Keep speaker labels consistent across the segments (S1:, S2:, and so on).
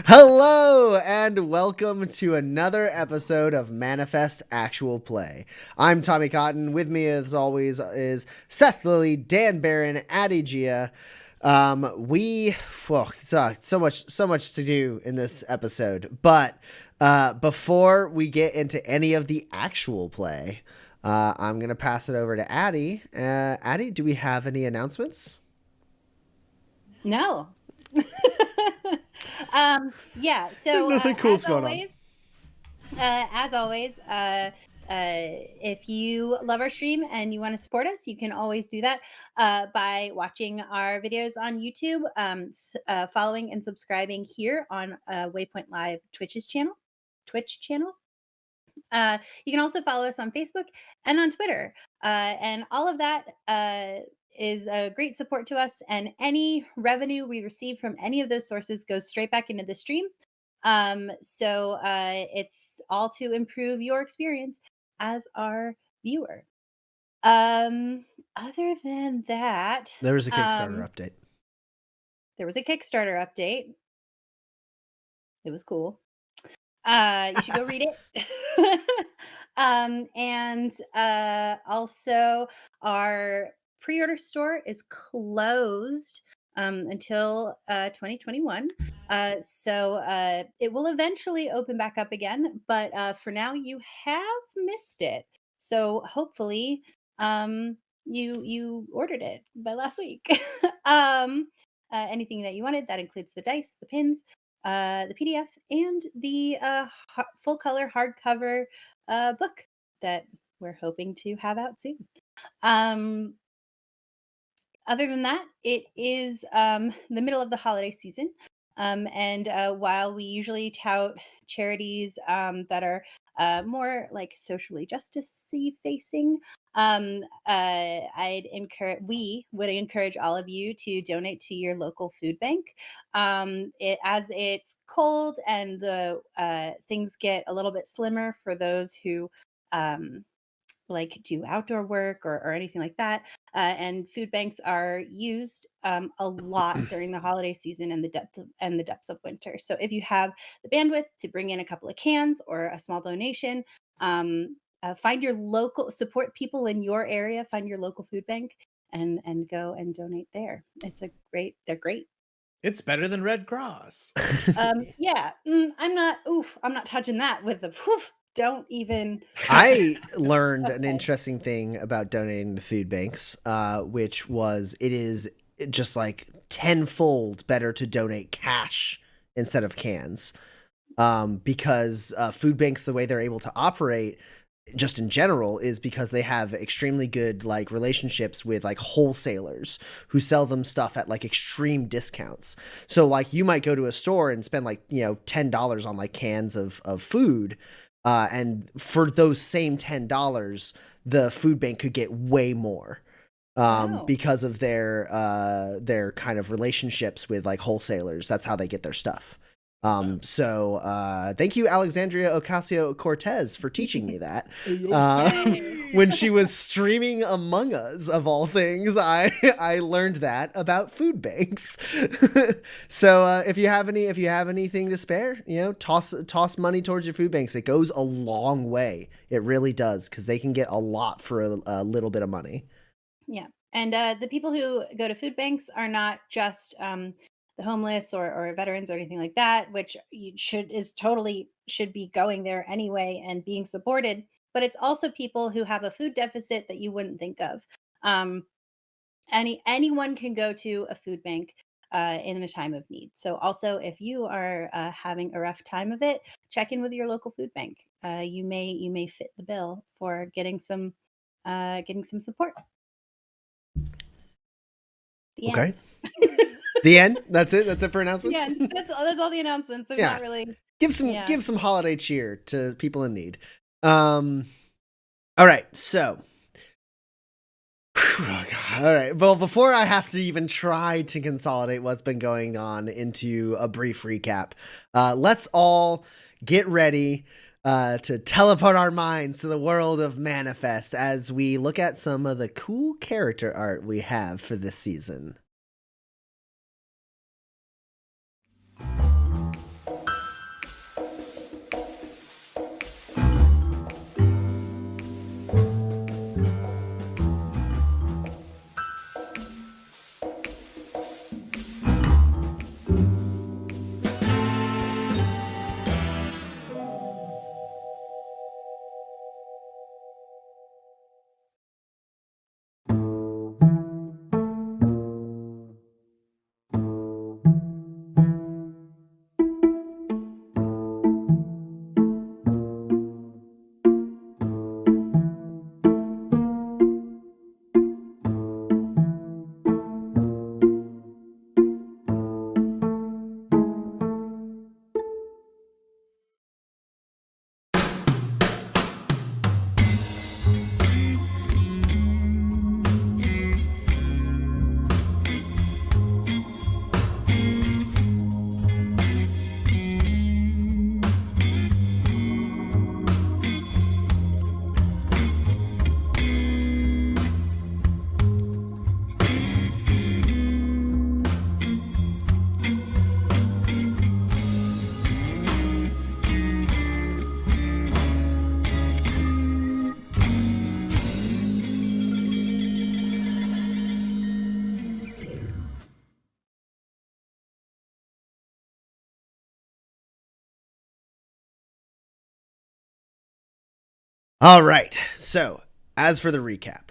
S1: Hello and welcome to another episode of Manifest Actual Play. I'm Tommy Cotton. With me, as always, is Seth Lilly, Dan Barron, Addie Gia. So much to do in this episode. But before we get into any of the actual play, I'm gonna pass it over to Addie. Addie, do we have any announcements?
S2: No. Yeah. So
S1: Nothing cool's going on.
S2: as always, if you love our stream and you want to support us, you can always do that by watching our videos on YouTube, following and subscribing here on Waypoint Live Twitch channel. You can also follow us on Facebook and on Twitter, and all of that is a great support to us. And any revenue we receive from any of those sources goes straight back into the stream. So it's all to improve your experience as our viewer. Other than that,
S1: There was a Kickstarter update.
S2: There was a Kickstarter update. It was cool. You should go read it. And also our pre-order store is closed until 2021. So it will eventually open back up again, but for now you have missed it. So hopefully you ordered it by last week. Anything that you wanted, that includes the dice, the pins, the PDF, and the full color hardcover book that we're hoping to have out soon. Other than that, it is the middle of the holiday season. And while we usually tout charities that are more like socially justice-y facing, we would encourage all of you to donate to your local food bank. As it's cold and the things get a little bit slimmer for those who like do outdoor work or anything like that. And food banks are used a lot during the holiday season and the depths of winter. So if you have the bandwidth to bring in a couple of cans or a small donation, find your local, support people in your area, find your local food bank and go and donate there. They're great.
S3: It's better than Red Cross.
S2: Yeah, I'm not touching that with the don't even.
S1: I learned an interesting thing about donating to food banks, which was it is just like tenfold better to donate cash instead of cans, because food banks, the way they're able to operate just in general is because they have extremely good like relationships with like wholesalers who sell them stuff at like extreme discounts. So like you might go to a store and spend like, $10 on like cans of food. And for those same $10, the food bank could get way more because of their kind of relationships with like wholesalers. That's how they get their stuff. So thank you, Alexandria Ocasio-Cortez, for teaching me that. When she was streaming Among Us, of all things, I learned that about food banks. So if you have anything to spare, toss money towards your food banks. It goes a long way. It really does, because they can get a lot for a little bit of money.
S2: Yeah, and the people who go to food banks are not just the homeless or veterans or anything like that, which should be going there anyway and being supported. But it's also people who have a food deficit that you wouldn't think of. Anyone can go to a food bank in a time of need. So also, if you are having a rough time of it, check in with your local food bank. You may fit the bill for getting some support.
S1: Okay. The end. That's it. That's it for announcements.
S2: Yeah, that's all the announcements. There's not really
S1: give some holiday cheer to people in need. All right. So, all right. Well, before I have to even try to consolidate what's been going on into a brief recap, let's all get ready to teleport our minds to the world of Manifest as we look at some of the cool character art we have for this season. All right. So, as for the recap,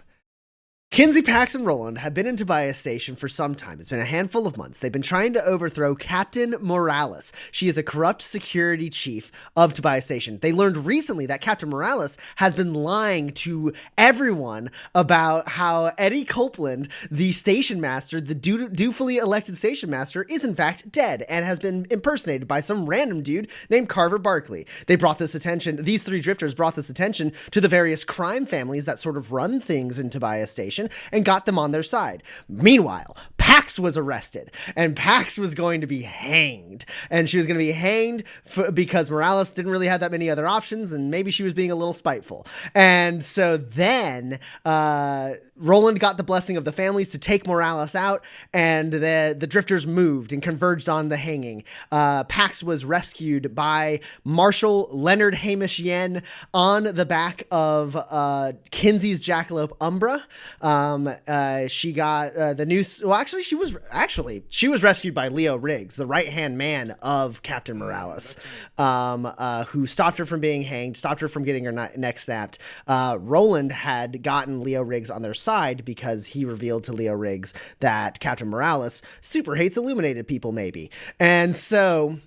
S1: Kinsey, Pax, and Roland have been in Tobias Station for some time. It's been a handful of months. They've been trying to overthrow Captain Morales. She is a corrupt security chief of Tobias Station. They learned recently that Captain Morales has been lying to everyone about how Eddie Copeland, the station master, the dutifully elected station master, is in fact dead and has been impersonated by some random dude named Carver Barkley. These three drifters brought this attention to the various crime families that sort of run things in Tobias Station and got them on their side. Meanwhile, Pax was arrested, and Pax was going to be hanged. And she was going to be hanged because Morales didn't really have that many other options, and maybe she was being a little spiteful. And so then Roland got the blessing of the families to take Morales out, and the drifters moved and converged on the hanging. Pax was rescued by Marshal Leonard Hamish Yen on the back of Kinsey's jackalope Umbra. She got the news. Well, actually, she was rescued by Leo Riggs, the right-hand man of Captain Morales, who stopped her from being hanged, stopped her from getting her neck snapped. Roland had gotten Leo Riggs on their side because he revealed to Leo Riggs that Captain Morales super hates illuminated people, maybe. And so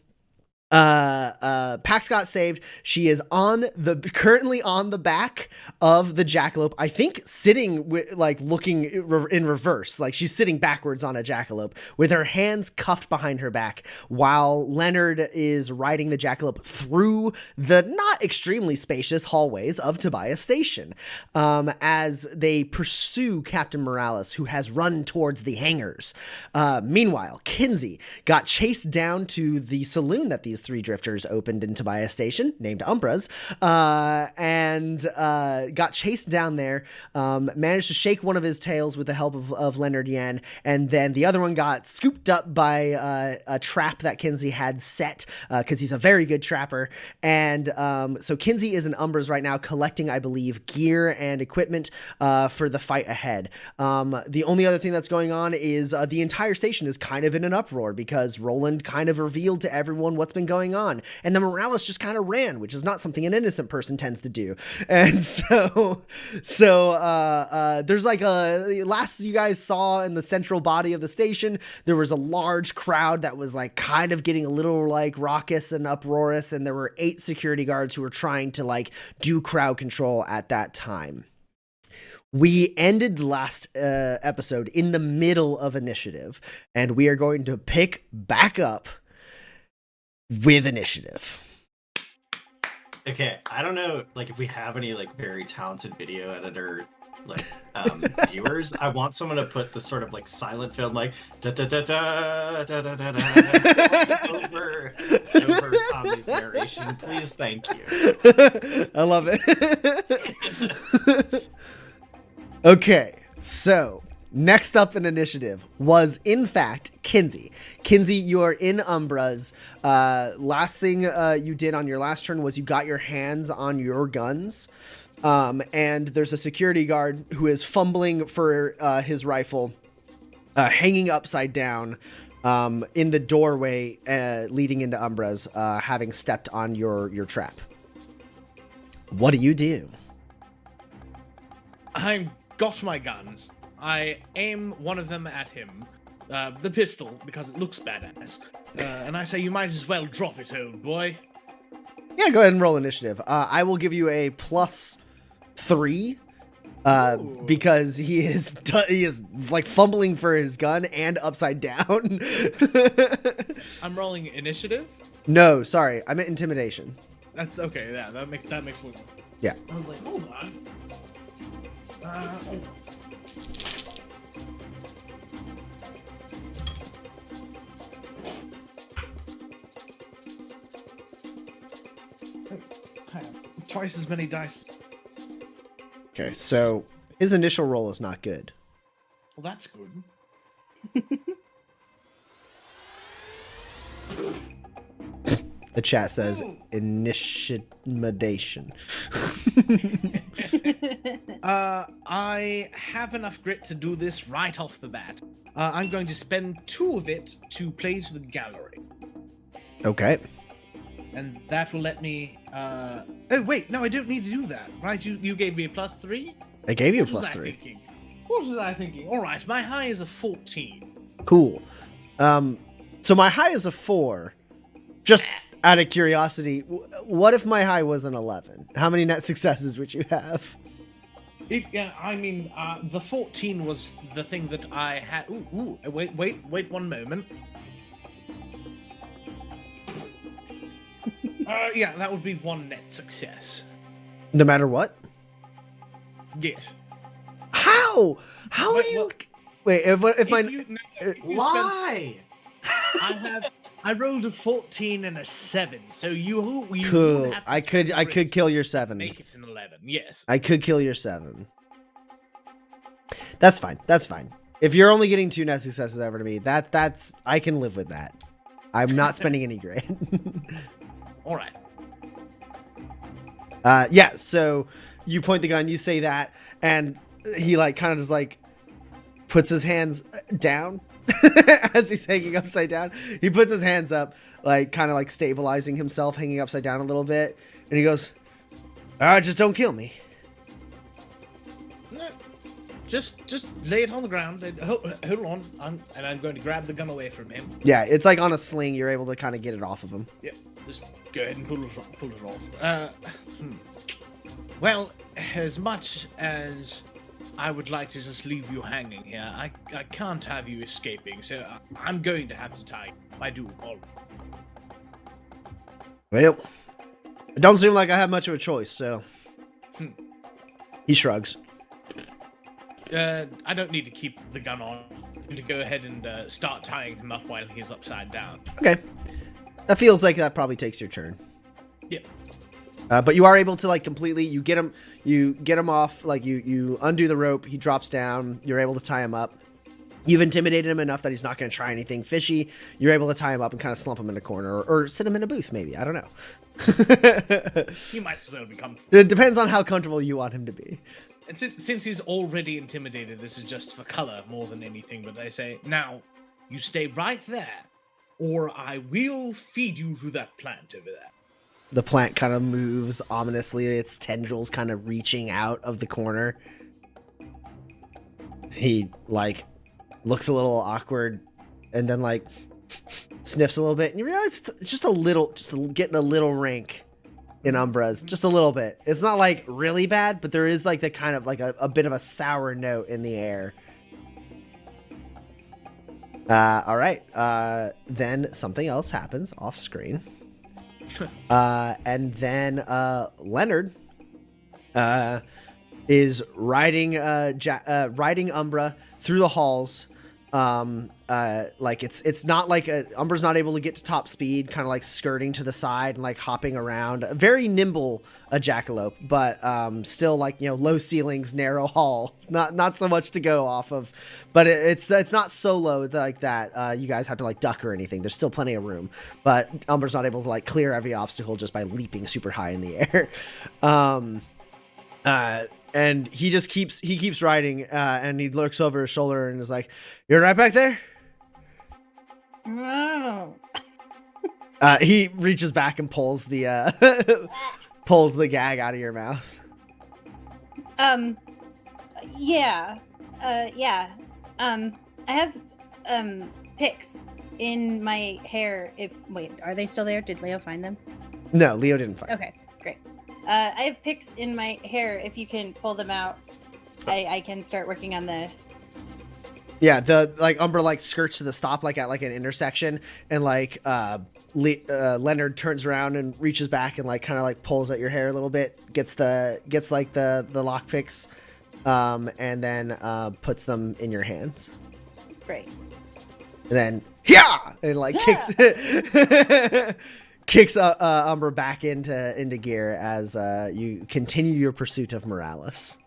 S1: Pax got saved. She is currently on the back of the jackalope, I think sitting looking in reverse, like she's sitting backwards on a jackalope with her hands cuffed behind her back while Leonard is riding the jackalope through the not extremely spacious hallways of Tobias Station, as they pursue Captain Morales, who has run towards the hangars. Meanwhile, Kinsey got chased down to the saloon that these three drifters opened in Tobias Station, named Umbras, and got chased down there, managed to shake one of his tails with the help of Leonard Yen, and then the other one got scooped up by a trap that Kinsey had set, because he's a very good trapper. And so Kinsey is in Umbras right now, collecting, I believe, gear and equipment for the fight ahead. The only other thing that's going on is the entire station is kind of in an uproar because Roland kind of revealed to everyone what's been going on, and then Morales just kind of ran, which is not something an innocent person tends to do. And so there's like last you guys saw in the central body of the station, there was a large crowd that was like kind of getting a little like raucous and uproarious, and there were 8 security guards who were trying to like do crowd control at that time. We ended the last episode in the middle of initiative, and we are going to pick back up with initiative.
S4: Okay, I don't know, like, if we have any, like, very talented video editor, like, viewers. I want someone to put this sort of, like, silent film, like, da-da-da-da-da-da-da-da, over Tommy's narration. Please, thank you.
S1: I love it. Okay, so next up in initiative was, in fact, Kinsey. Kinsey, you are in Umbras. Last thing you did on your last turn was you got your hands on your guns. And there's a security guard who is fumbling for his rifle, hanging upside down in the doorway leading into Umbras, having stepped on your trap. What do you do?
S3: I've got my guns. I aim one of them at him, the pistol, because it looks badass. And I say, you might as well drop it, old boy.
S1: Yeah, go ahead and roll initiative. I will give you a +3, because he is like fumbling for his gun and upside down.
S3: I'm rolling initiative?
S1: No, sorry, I meant intimidation.
S3: That's okay. Yeah, that makes more sense.
S1: Yeah.
S3: I was like, hold on. Twice as many dice.
S1: Okay, so his initial roll is not good.
S3: Well, that's good.
S1: The chat says intimidation.
S3: I have enough grit to do this right off the bat. I'm going to spend 2 of it to play to the gallery.
S1: Okay.
S3: and that will let me. Oh wait, no, I don't need to do that, right? You gave me a +3.
S1: I gave you a
S3: What was I
S1: +3.
S3: thinking? What was I thinking? All right, my high is a 14.
S1: Cool. So my high is a 4. Just out of curiosity, what if my high was an 11? How many net successes would you have?
S3: The 14 was the thing that I had. Wait 1 moment. Yeah, that would be 1 net success.
S1: No matter what?
S3: Yes.
S1: How? How
S3: But
S1: do you?
S3: what-
S1: Wait, if my
S3: you
S4: Why?
S3: I rolled a 14 and a 7, so you would
S1: cool,
S3: have to
S1: I
S3: spend
S1: could
S3: grit
S1: kill your
S3: to
S1: 7.
S3: make it an 11. Yes.
S1: I could kill your 7. That's fine. That's fine. If you're only getting 2 net successes over to me, that's I can live with that. I'm not spending any grit.
S3: All right.
S1: Yeah. So you point the gun, you say that, and he like kind of just like puts his hands down as he's hanging upside down. He puts his hands up, like kind of like stabilizing himself, hanging upside down a little bit, and he goes, "All right, just don't kill me."
S3: No, just lay it on the ground. And hold on, I'm going to grab the gun away from him.
S1: Yeah, it's like on a sling. You're able to kind of get it off of him.
S3: Yeah, just go ahead and pull it off. Well, as much as I would like to just leave you hanging here, I can't have you escaping, so I'm going to have to tie you. I do. All.
S1: Well, it don't seem like I have much of a choice, so he shrugs.
S3: I don't need to keep the gun on. I'm going to go ahead and start tying him up while he's upside down.
S1: Okay, that feels like that probably takes your turn.
S3: Yeah.
S1: But you are able to like completely, you get him off, like you undo the rope, he drops down, you're able to tie him up. You've intimidated him enough that he's not going to try anything fishy. You're able to tie him up and kind of slump him in a corner or sit him in a booth, maybe. I don't know.
S3: He might as well be comfortable.
S1: It depends on how comfortable you want him to be.
S3: And since he's already intimidated, this is just for color more than anything, but I say, now, you stay right there, or I will feed you to that plant over there.
S1: The plant kind of moves ominously, its tendrils kind of reaching out of the corner. He, like, looks a little awkward and then, like, sniffs a little bit. And you realize it's just a little, getting a little rank in Umbra's. Just a little bit. It's not, like, really bad, but there is, like, the kind of, like, a bit of a sour note in the air. All right. Then something else happens off screen. And then Leonard is riding Umbra through the halls. Like it's not like Umbra's not able to get to top speed, kind of like skirting to the side and like hopping around. Very nimble a jackalope, but still like, you know, low ceilings, narrow hall. Not so much to go off of, but it's not so low like that. You guys have to like duck or anything. There's still plenty of room, but Umbra's not able to like clear every obstacle just by leaping super high in the air. And he just keeps riding, and he looks over his shoulder and is like, "You're right back there?"
S2: No.
S1: He reaches back and pulls the pulls the gag out of your mouth.
S2: Yeah. Yeah. I have picks in my hair. Wait, are they still there? Did Leo find them?
S1: No, Leo didn't find.
S2: Okay, great. I have picks in my hair. If you can pull them out, I can start working on the.
S1: Yeah, the like Umbra like skirts to the stop like at like an intersection, and like Leonard turns around and reaches back and like kind of like pulls at your hair a little bit, gets like the lock picks, and then puts them in your hands.
S2: Great.
S1: And then and like kicks Umbra back into gear as you continue your pursuit of Morales.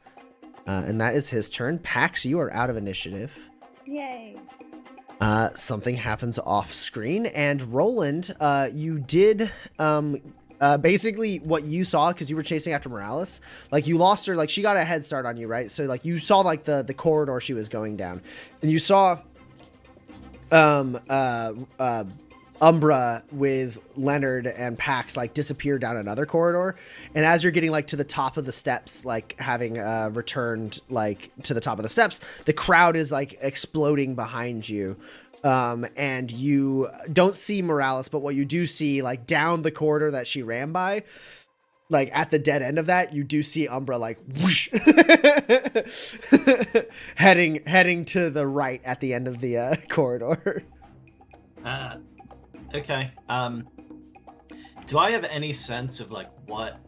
S1: And that is his turn. Pax, you are out of initiative.
S2: Yay.
S1: Something happens off screen, and Roland, you did basically what you saw because you were chasing after Morales. Like you lost her, like she got a head start on you, right? So like you saw like the corridor she was going down, and you saw Umbra with Leonard and Pax like disappear down another corridor, and as you're getting like to the top of the steps, like having returned like to the top of the steps, the crowd is like exploding behind you, and you don't see Morales, but what you do see, like down the corridor that she ran by, like at the dead end of that, you do see Umbra like whoosh, heading to the right at the end of the corridor.
S4: Okay. Do I have any sense of like what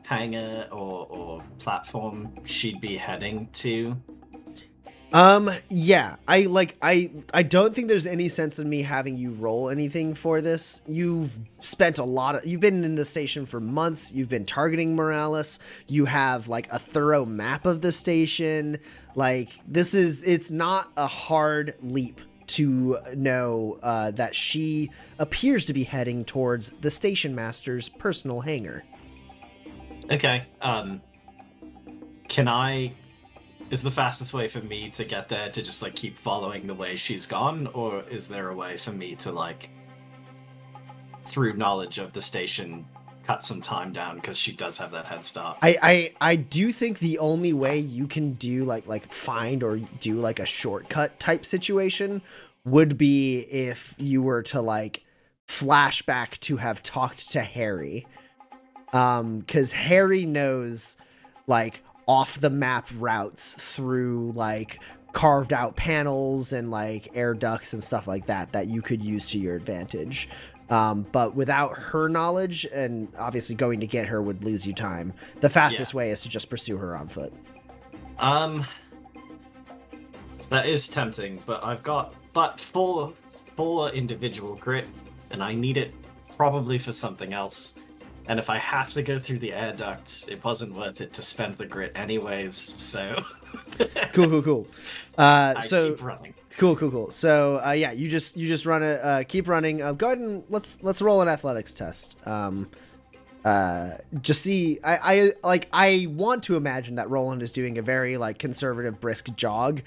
S4: hangar or platform she'd be heading to?
S1: Yeah, I don't think there's any sense in me having you roll anything for this. You've been in the station for months. You've been targeting Morales. You have like a thorough map of the station. Like it's not a hard leap to know that she appears to be heading towards the station master's personal hangar.
S4: Okay. Is the fastest way for me to get there to just like keep following the way she's gone, or is there a way for me to like, through knowledge of the station, cut some time down because she does have that head start?
S1: I do think the only way you can do like find or do like a shortcut type situation would be if you were to like flashback to have talked to Harry, because Harry knows like off the map routes through like carved out panels and like air ducts and stuff like that you could use to your advantage. But without her knowledge, and obviously going to get her would lose you time, the fastest way is to just pursue her on foot.
S4: That is tempting, but I've got four individual grit, and I need it probably for something else. And if I have to go through the air ducts, it wasn't worth it to spend the grit anyways, so...
S1: Cool.
S4: I keep running.
S1: Cool. So, yeah, you just run keep running. Go ahead and let's roll an athletics test. Just see, I want to imagine that Roland is doing a very, like, conservative, brisk jog.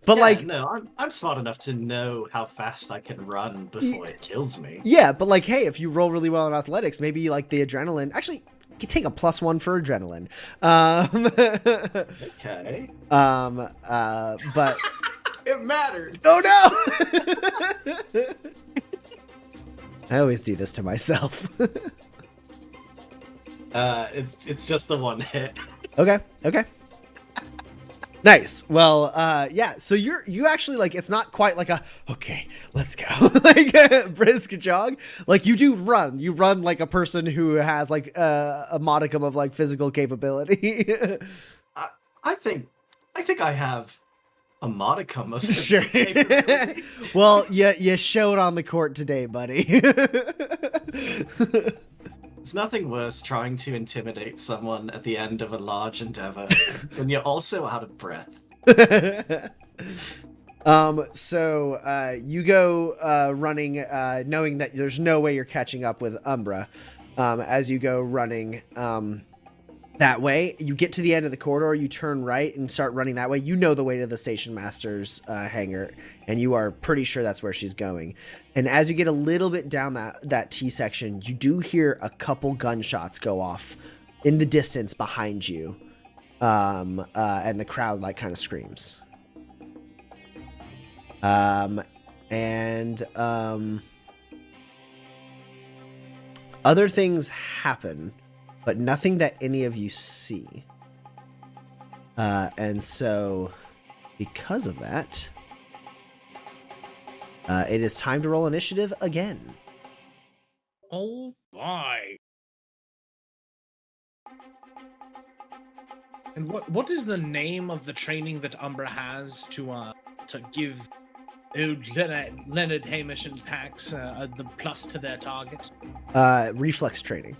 S1: But
S4: yeah,
S1: like,
S4: no, I'm smart enough to know how fast I can run before it kills me.
S1: Yeah, but like, hey, if you roll really well in athletics, maybe like the adrenaline. Actually, you can take a +1 for adrenaline.
S4: Okay.
S1: But
S4: it mattered.
S1: Oh no! I always do this to myself.
S4: It's just the one hit.
S1: Okay. Nice. Well, yeah. So you actually like, it's not quite like a, okay, let's go, like a brisk jog. Like you run like a person who has like a modicum of like physical capability.
S4: I think I have a modicum of
S1: sure.
S4: capability.
S1: Well, you showed on the court today, buddy.
S4: It's nothing worse trying to intimidate someone at the end of a large endeavor when you're also out of breath.
S1: So you go running, knowing that there's no way you're catching up with Umbra. As you go running that way, you get to the end of the corridor, you turn right and start running that way. You know the way to the station master's hangar, and you are pretty sure that's where she's going. And as you get a little bit down that T section, you do hear a couple gunshots go off in the distance behind you, and the crowd like kind of screams. Other things happen, but nothing that any of you see. And so, because of that, it is time to roll initiative again.
S3: All right. And what is the name of the training that Umbra has to give Leonard, Hamish, and Pax the plus to their target?
S1: Reflex training.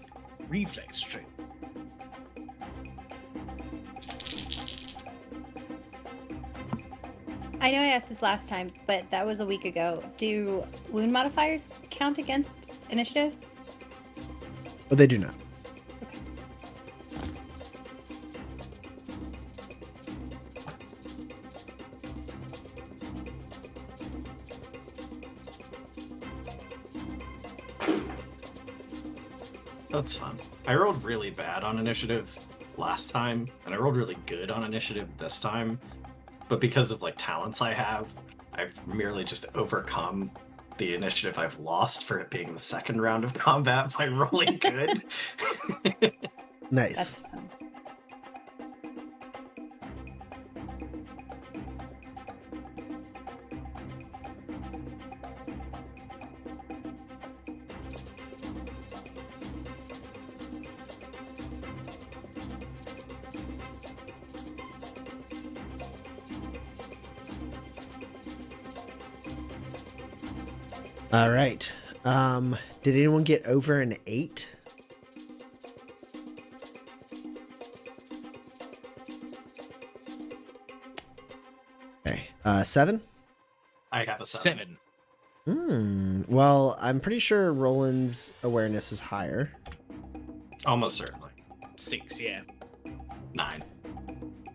S3: Reflex training.
S2: I know I asked this last time, but that was a week ago. Do wound modifiers count against initiative?
S1: Oh, they do not.
S4: That's fun. I rolled really bad on initiative last time, and I rolled really good on initiative this time. But because of like talents I have, I've merely just overcome the initiative I've lost for it being the second round of combat by rolling good.
S1: Nice.
S2: That's fun.
S1: All right. Did anyone get over an 8? Okay. 7?
S4: I have a 7.
S3: 7.
S1: Well, I'm pretty sure Roland's awareness is higher.
S4: Almost certainly.
S3: 6, yeah.
S4: 9.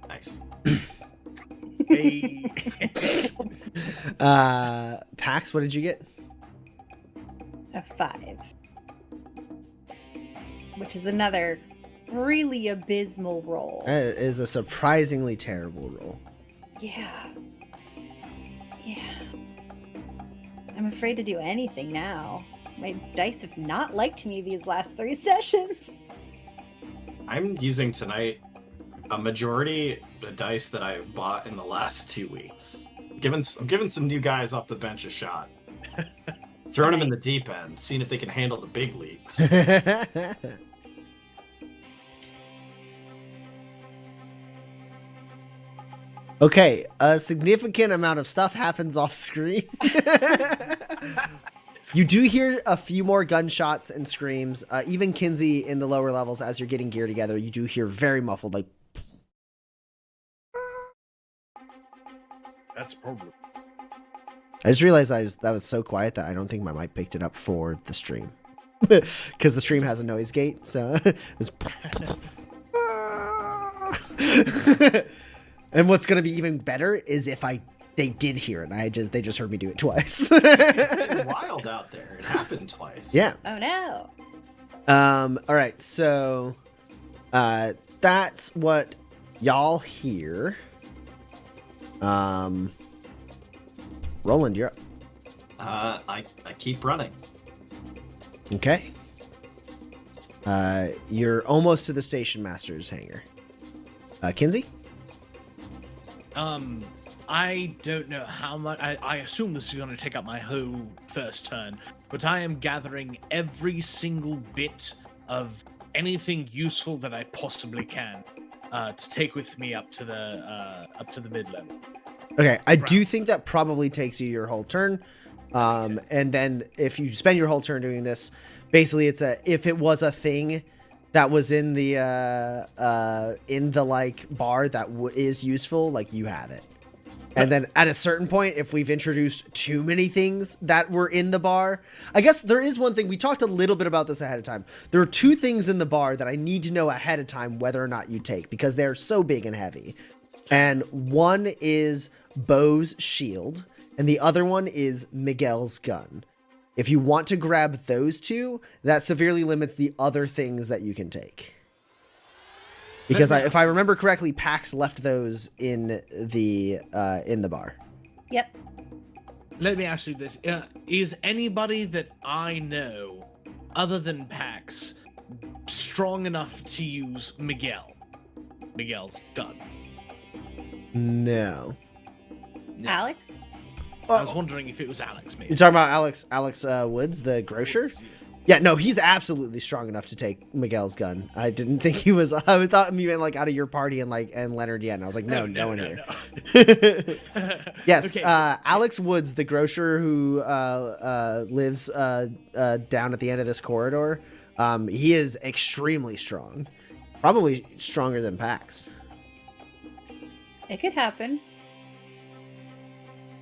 S4: Nice.
S3: Hey.
S1: Pax, what did you get?
S2: A 5. Which is another really abysmal roll.
S1: That is a surprisingly terrible roll.
S2: Yeah. Yeah. I'm afraid to do anything now. My dice have not liked me these last 3 sessions.
S4: I'm using tonight a majority of dice that I bought in the last 2 weeks. I'm giving some new guys off the bench a shot. Throwing them in the deep end, seeing if they can handle the big leagues.
S1: Okay, a significant amount of stuff happens off screen. You do hear a few more gunshots and screams. Even Kinsey in the lower levels, as you're getting gear together, you do hear very muffled, like.
S3: That's a problem.
S1: I just realized that was so quiet that I don't think my mic picked it up for the stream. Because the stream has a noise gate, so it was. And what's going to be even better is if they did hear it, and they just heard me do it twice.
S4: It's wild out there. It happened twice.
S1: Yeah.
S2: Oh no.
S1: All right, so that's what y'all hear. Roland, you're up.
S4: I keep running.
S1: Okay. You're almost to the station master's hangar. Kinsey?
S3: I don't know how much. I assume this is going to take up my whole first turn, but I am gathering every single bit of anything useful that I possibly can to take with me up to the mid level.
S1: Okay, I do think that probably takes you your whole turn. And then if you spend your whole turn doing this, basically if it was a thing that was in the like bar that is useful, like you have it. And then at a certain point, if we've introduced too many things that were in the bar, I guess there is one thing. We talked a little bit about this ahead of time. There are 2 things in the bar that I need to know ahead of time whether or not you take, because they're so big and heavy. And one is Bo's shield, and the other one is Miguel's gun. If you want to grab those 2, that severely limits the other things that you can take. Because if I remember correctly, Pax left those in the bar.
S2: Yep.
S3: Let me ask you this: is anybody that I know, other than Pax, strong enough to use Miguel's gun?
S1: No.
S2: Alex?
S3: I was wondering if it was Alex. Maybe
S1: You're talking about Alex Woods, the grocer? Yeah, no, he's absolutely strong enough to take Miguel's gun. I didn't think he was. I thought you meant like out of your party and Leonard. Yeah, and I was like, no one here. Yes,
S3: Okay.
S1: Alex Woods, the grocer who lives down at the end of this corridor. He is extremely strong, probably stronger than Pax.
S2: It could happen.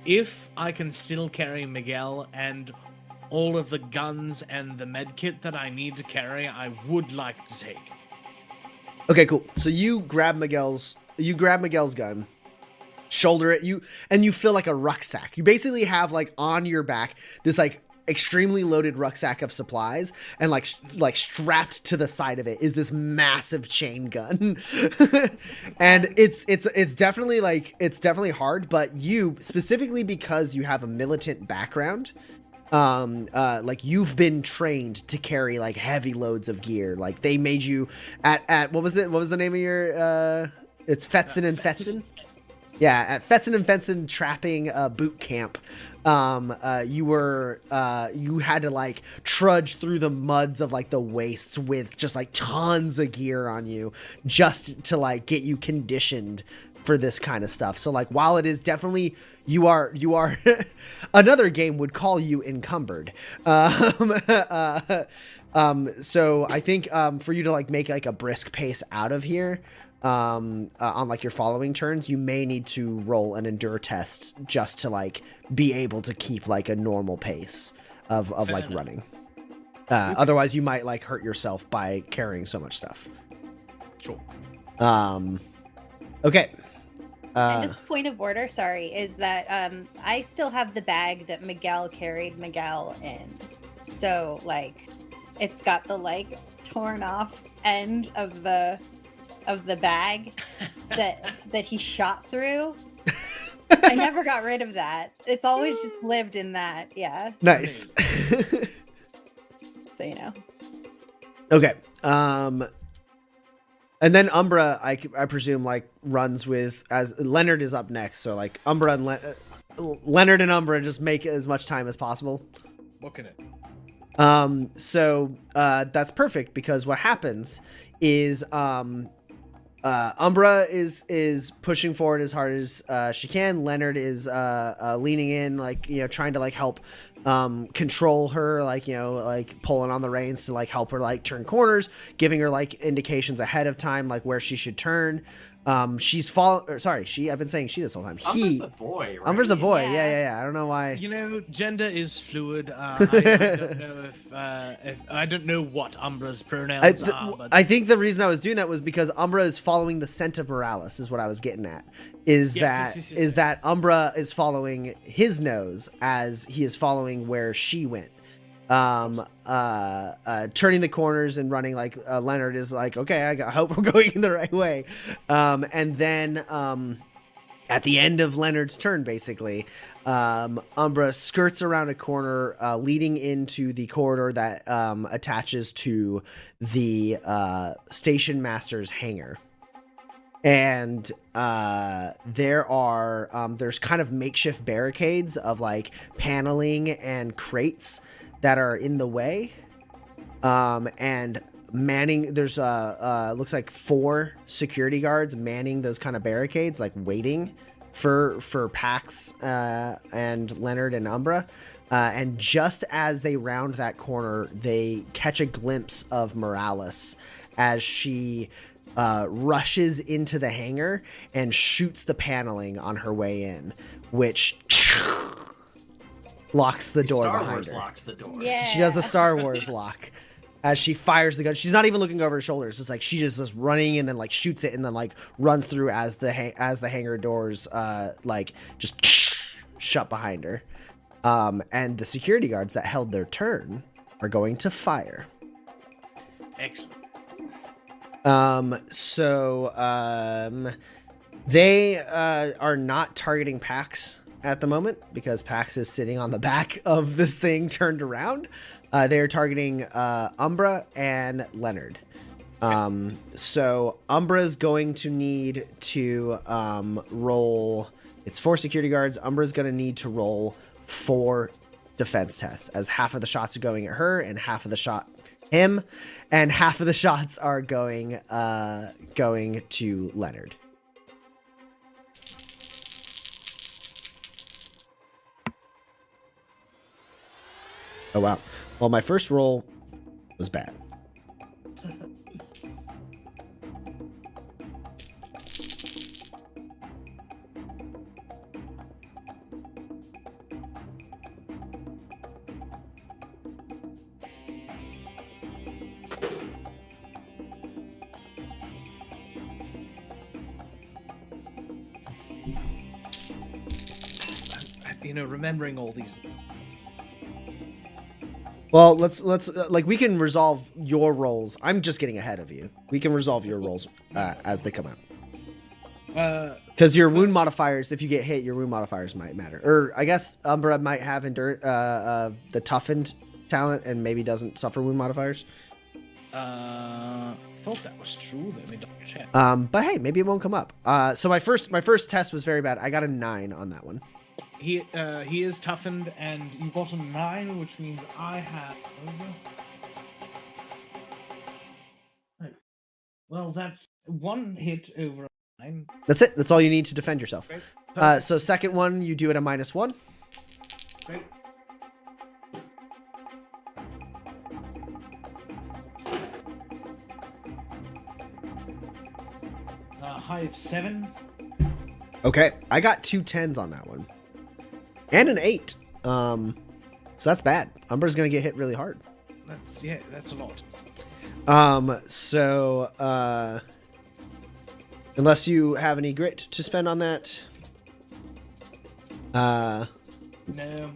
S3: If I can still carry Miguel and all of the guns and the med kit that I need to carry, I would like to take.
S1: Okay, cool. So you grab Miguel's gun, shoulder it, you feel like a rucksack. You basically have like on your back this like extremely loaded rucksack of supplies, and like strapped to the side of it is this massive chain gun. And it's definitely it's definitely hard, but you specifically, because you have a militant background, like you've been trained to carry like heavy loads of gear. Like they made you at what was the name of your it's Fetzen and Fetzen? Yeah, at Fetzen and Fetzen trapping boot camp. You had to like trudge through the muds of like the wastes with just like tons of gear on you just to like get you conditioned for this kind of stuff. So like while it is definitely you are another game would call you encumbered. So I think for you to like make like a brisk pace out of here on like your following turns, you may need to roll an endure test just to like be able to keep like a normal pace of like running. Otherwise you might like hurt yourself by carrying so much stuff.
S3: Sure.
S1: Okay.
S2: And just point of order, sorry, is that I still have the bag that Miguel carried Miguel in. So like it's got the like torn off end of the bag that he shot through. I never got rid of that. It's always just lived in that. Yeah.
S1: Nice.
S2: So you know.
S1: Okay. And then Umbra, I presume, like, runs with, as Leonard is up next. So, like, Umbra and Leonard and Umbra just make as much time as possible.
S3: Booking it.
S1: So, that's perfect, because what happens is, Umbra is pushing forward as hard as, she can. Leonard is, leaning in, like, you know, trying to, like, help, control her, like, you know, like pulling on the reins to like help her like turn corners, giving her like indications ahead of time, like where she should turn. I've been saying she this whole time.
S4: Umbra's a boy, right?
S1: Umbra's a boy.
S2: Yeah.
S1: Yeah. I don't know why.
S3: You know, gender is fluid. I don't know if I don't know what Umbra's pronouns are. But...
S1: I think the reason I was doing that was because Umbra is following the scent of Morales, is what I was getting at. Is that Umbra is following his nose as he is following where she went. Turning the corners and running, like Leonard is like, okay, I hope we're going in the right way. And then at the end of Leonard's turn, basically, Umbra skirts around a corner, leading into the corridor that attaches to the station master's hangar. And there's kind of makeshift barricades of like paneling and crates that are in the way, and manning, there's looks like 4 security guards manning those kind of barricades, like waiting for Pax and Leonard and Umbra. And just as they round that corner, they catch a glimpse of Morales as she rushes into the hangar and shoots the paneling on her way in, which locks the door behind her.
S4: Star Wars locks the door.
S2: Yeah.
S1: She does a Star Wars lock as she fires the gun. She's not even looking over her shoulder. It's just like she just running and then like shoots it and then like runs through as the hangar doors like just shut behind her. And the security guards that held their turn are going to fire.
S3: Excellent.
S1: They are not targeting Pax at the moment because Pax is sitting on the back of this thing turned around. They are targeting Umbra and Leonard. So Umbra's going to need to roll. It's 4 security guards. Umbra's going to need to roll 4 defense tests, as half of the shots are going at her and half of the shot him, and half of the shots are going to Leonard. Oh wow. Well, my first roll was bad.
S3: You know, remembering all these.
S1: Well, let's like we can resolve your rolls. I'm just getting ahead of you. We can resolve your rolls as they come out. Because your wound modifiers, if you get hit, your wound modifiers might matter. Or I guess Umbra might have the toughened talent and maybe doesn't suffer wound modifiers.
S3: Thought that was true. Let me double check.
S1: But hey, maybe it won't come up. So my first test was very bad. I got a 9 on that one.
S3: He is toughened, and you got a 9, which means I have over. Well, that's 1 hit over a 9.
S1: That's it. That's all you need to defend yourself.
S3: Great.
S1: So second one, you do it a -1.
S3: Great. High of 7.
S1: Okay, I got 2 10s on that one. And an 8. So that's bad. Umbra's gonna get hit really hard.
S3: That's a lot.
S1: So unless you have any grit to spend on that.
S3: No,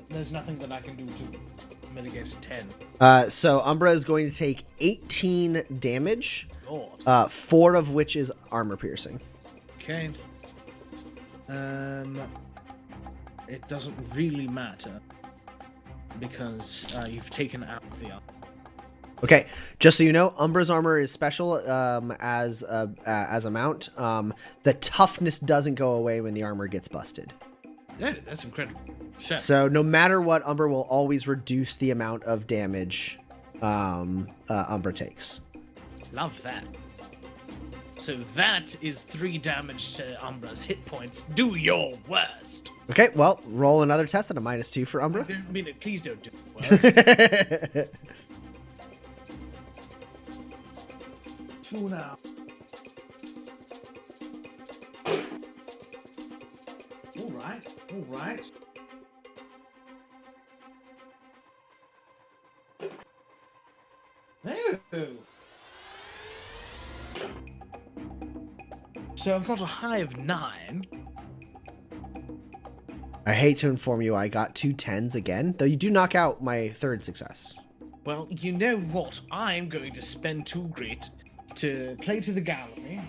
S3: there's nothing that I can do to mitigate a 10.
S1: So Umbra is going to take 18 damage.
S3: Lord.
S1: 4 of which is armor piercing.
S3: Okay. It doesn't really matter because you've taken out the armor.
S1: Okay, just so you know, Umbra's armor is special as a mount. The toughness doesn't go away when the armor gets busted.
S3: Yeah, that's incredible. Sure.
S1: So no matter what, Umbra will always reduce the amount of damage Umbra takes.
S3: Love that. So that is 3 damage to Umbra's hit points. Do your worst.
S1: Okay, well, roll another test at a -2 for Umbra.
S3: I don't mean it. Please don't do it. Worst. 2 now. All right. Oh. So I've got a high of 9.
S1: I hate to inform you, I got 2 10s again, though you do knock out my 3rd success.
S3: Well, you know what? I'm going to spend 2 grit to play to the gallery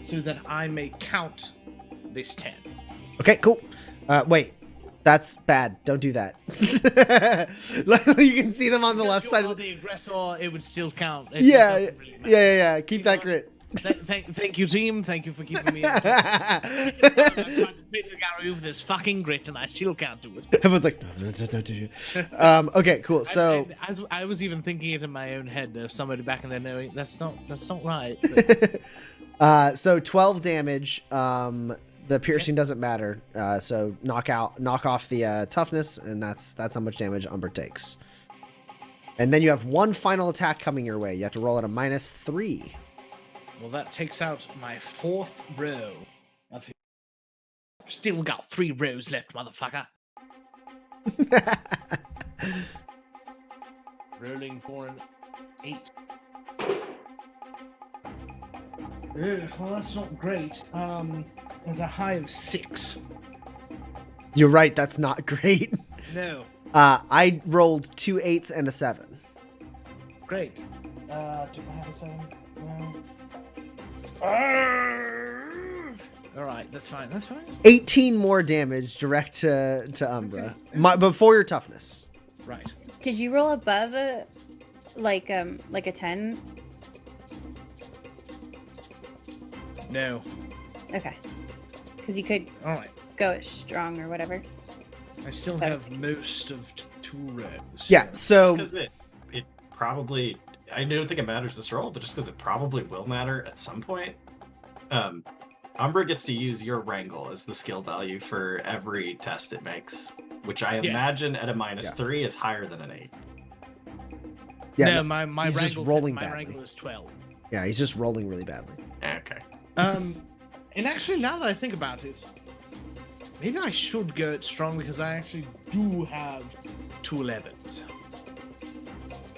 S3: so that I may count this 10.
S1: Okay, cool. Wait, that's bad. Don't do that. Like, you can see them on the left side of
S3: the aggressor. It would still count.
S1: Yeah,
S3: doesn't really matter.
S1: yeah. Keep that grit.
S3: Thank you, team. Thank you for keeping me. I'm trying to play the gallery with this fucking grit, and I still can't do it.
S1: Everyone's like, no, don't do it. Okay, cool. So
S3: as I was even thinking it in my own head, there's somebody back in there knowing that's not right.
S1: So 12 damage. The piercing doesn't matter. So knock off the toughness, and that's how much damage Umbra takes. And then you have one final attack coming your way. You have to roll at a -3.
S3: Well, that takes out my 4th row. I've still got 3 rows left, motherfucker. Rolling for an 8. Well, that's not great. There's a high of 6.
S1: You're right. That's not great.
S3: No.
S1: I rolled 2 8s and a 7.
S3: Great. Do I have a 7? No. All right, that's fine.
S1: 18 more damage direct to Umbra.
S3: Okay.
S1: Before your toughness.
S3: Right.
S2: Did you roll above a like a 10?
S3: No.
S2: Okay. Because you could
S3: All right.
S2: go strong or whatever.
S3: I still have most of 2 rows.
S1: Yeah, so
S4: Just 'cause it probably, I don't think it matters this roll, but just because it probably will matter at some point. Umbra gets to use your wrangle as the skill value for every test it makes, which I imagine at a -3 is higher than an 8.
S1: yeah,
S3: no, my
S1: he's just
S3: wrangle,
S1: rolling
S3: my
S1: badly.
S3: wrangle is 12.
S1: Yeah, he's just rolling really badly.
S4: Okay.
S3: And actually, now that I think about it, maybe I should go it strong because I actually do have 2 11s.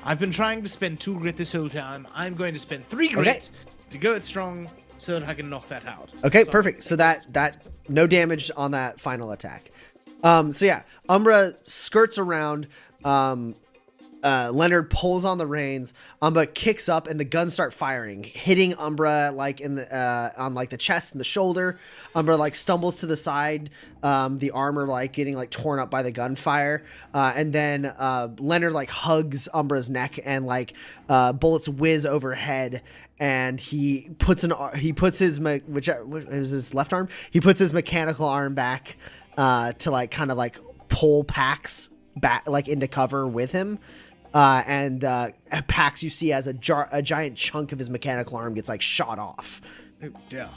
S3: I've been trying to spend 2 grit this whole time. I'm going to spend 3 grit to go it strong so that I can knock that out.
S1: Okay, perfect. So that no damage on that final attack. So yeah, Umbra skirts around. Leonard pulls on the reins. Umbra kicks up, and the guns start firing, hitting Umbra like in the on like the chest and the shoulder. Umbra like stumbles to the side, the armor like getting like torn up by the gunfire, and then Leonard like hugs Umbra's neck, and like bullets whiz overhead. And he puts his which is his left arm. He puts his mechanical arm back to like kind of like pull Pax back like into cover with him. And Pax, you see, as a giant chunk of his mechanical arm gets like shot off.
S3: Oh dear.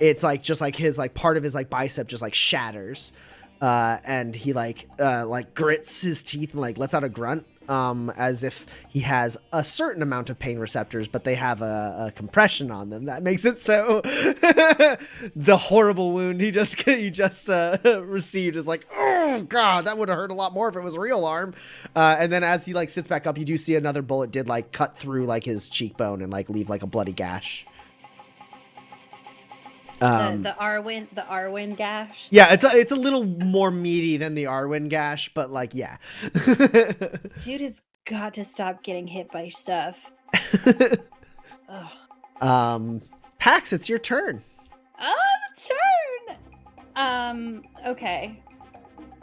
S1: It's like just like his like part of his like bicep just like shatters, and he like grits his teeth and like lets out a grunt, as if he has a certain amount of pain receptors, but they have a compression on them that makes it so the horrible wound he just received is like, oh god, that would have hurt a lot more if it was a real arm. And then as he like sits back up, you do see another bullet did like cut through like his cheekbone and like leave like a bloody gash.
S2: The Arwen gash.
S1: Yeah, it's a little more meaty than the Arwen gash, but like, yeah.
S2: Dude has got to stop getting hit by stuff.
S1: Pax, it's your turn.
S2: Turn. Okay.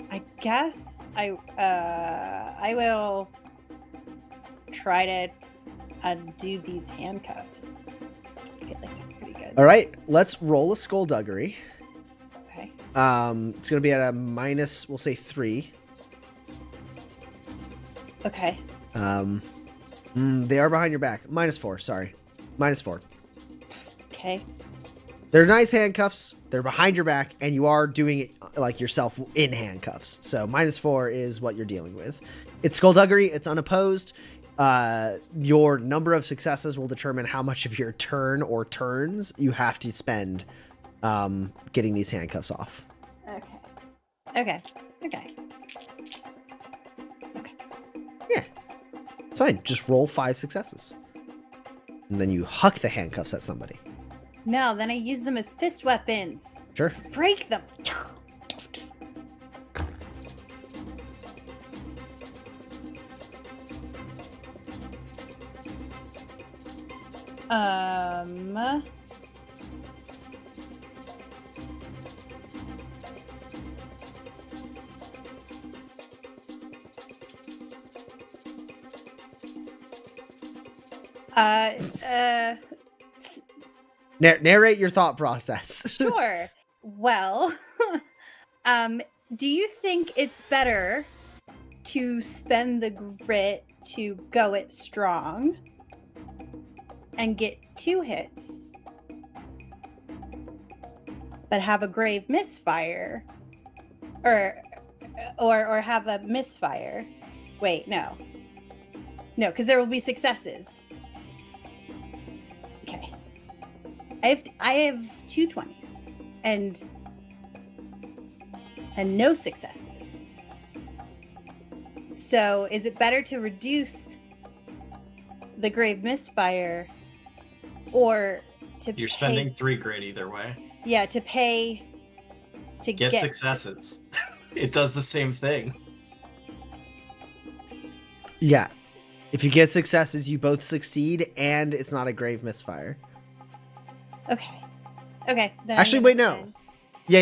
S2: I guess I will try to undo these handcuffs. I feel like that's pretty good.
S1: All right, let's roll a skullduggery.
S2: Okay.
S1: It's gonna be at a minus, we'll say 3.
S2: Okay.
S1: They are behind your back. -4, sorry. -4.
S2: Okay.
S1: They're nice handcuffs. They're behind your back, and you are doing it like yourself in handcuffs. So -4 is what you're dealing with. It's skullduggery. It's unopposed. Your number of successes will determine how much of your turn or turns you have to spend getting these handcuffs off.
S2: Okay.
S1: Yeah. It's fine. Just roll 5 successes. And then you huck the handcuffs at somebody.
S2: No, then I use them as fist weapons.
S1: Sure.
S2: Break them.
S1: Narrate your thought process.
S2: Sure. Well, do you think it's better to spend the grit to go it strong and get 2 hits, but have a grave misfire, or have a misfire? Wait, no, because there will be successes. Okay, I have 2 20s and no successes. So is it better to reduce the grave misfire, or to
S4: You're spending 3 grit either way.
S2: Yeah, to pay to
S4: Get successes. It does the same thing.
S1: Yeah. If you get successes, you both succeed, and it's not a grave misfire.
S2: Okay. Then
S1: Actually, wait, no. Yeah.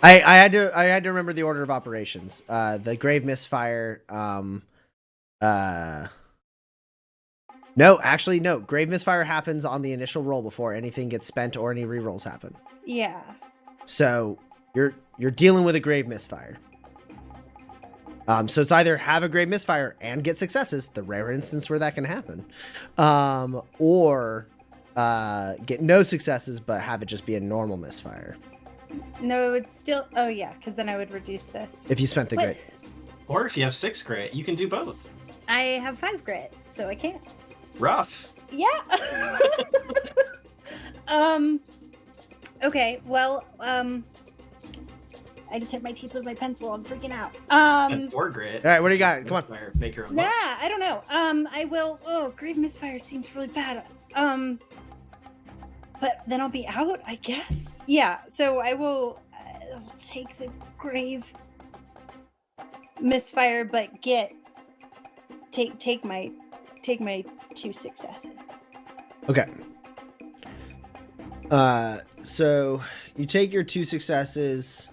S1: I had to remember the order of operations. The grave misfire. No. Grave misfire happens on the initial roll before anything gets spent or any rerolls happen.
S2: Yeah.
S1: So you're dealing with a grave misfire. So it's either have a grave misfire and get successes, the rare instance where that can happen, or get no successes but have it just be a normal misfire.
S2: No, it would still. Oh yeah, because then I would reduce the.
S1: If you spent the
S2: What?
S1: grit.
S4: Or if you have 6 grit, you can do both.
S2: I have 5 grit, so I can't.
S4: Rough.
S2: Yeah. Okay. Well. I just hit my teeth with my pencil. I'm freaking out.
S4: And 4 grit.
S1: All right, what do you got? Come on.
S4: Misfire, make your own.
S2: Nah,
S4: luck.
S2: I don't know. I will. Oh, grave misfire seems really bad. But then I'll be out, I guess. Yeah. So I will I'll take the grave misfire, but take my 2 successes.
S1: Okay. So you take your 2 successes.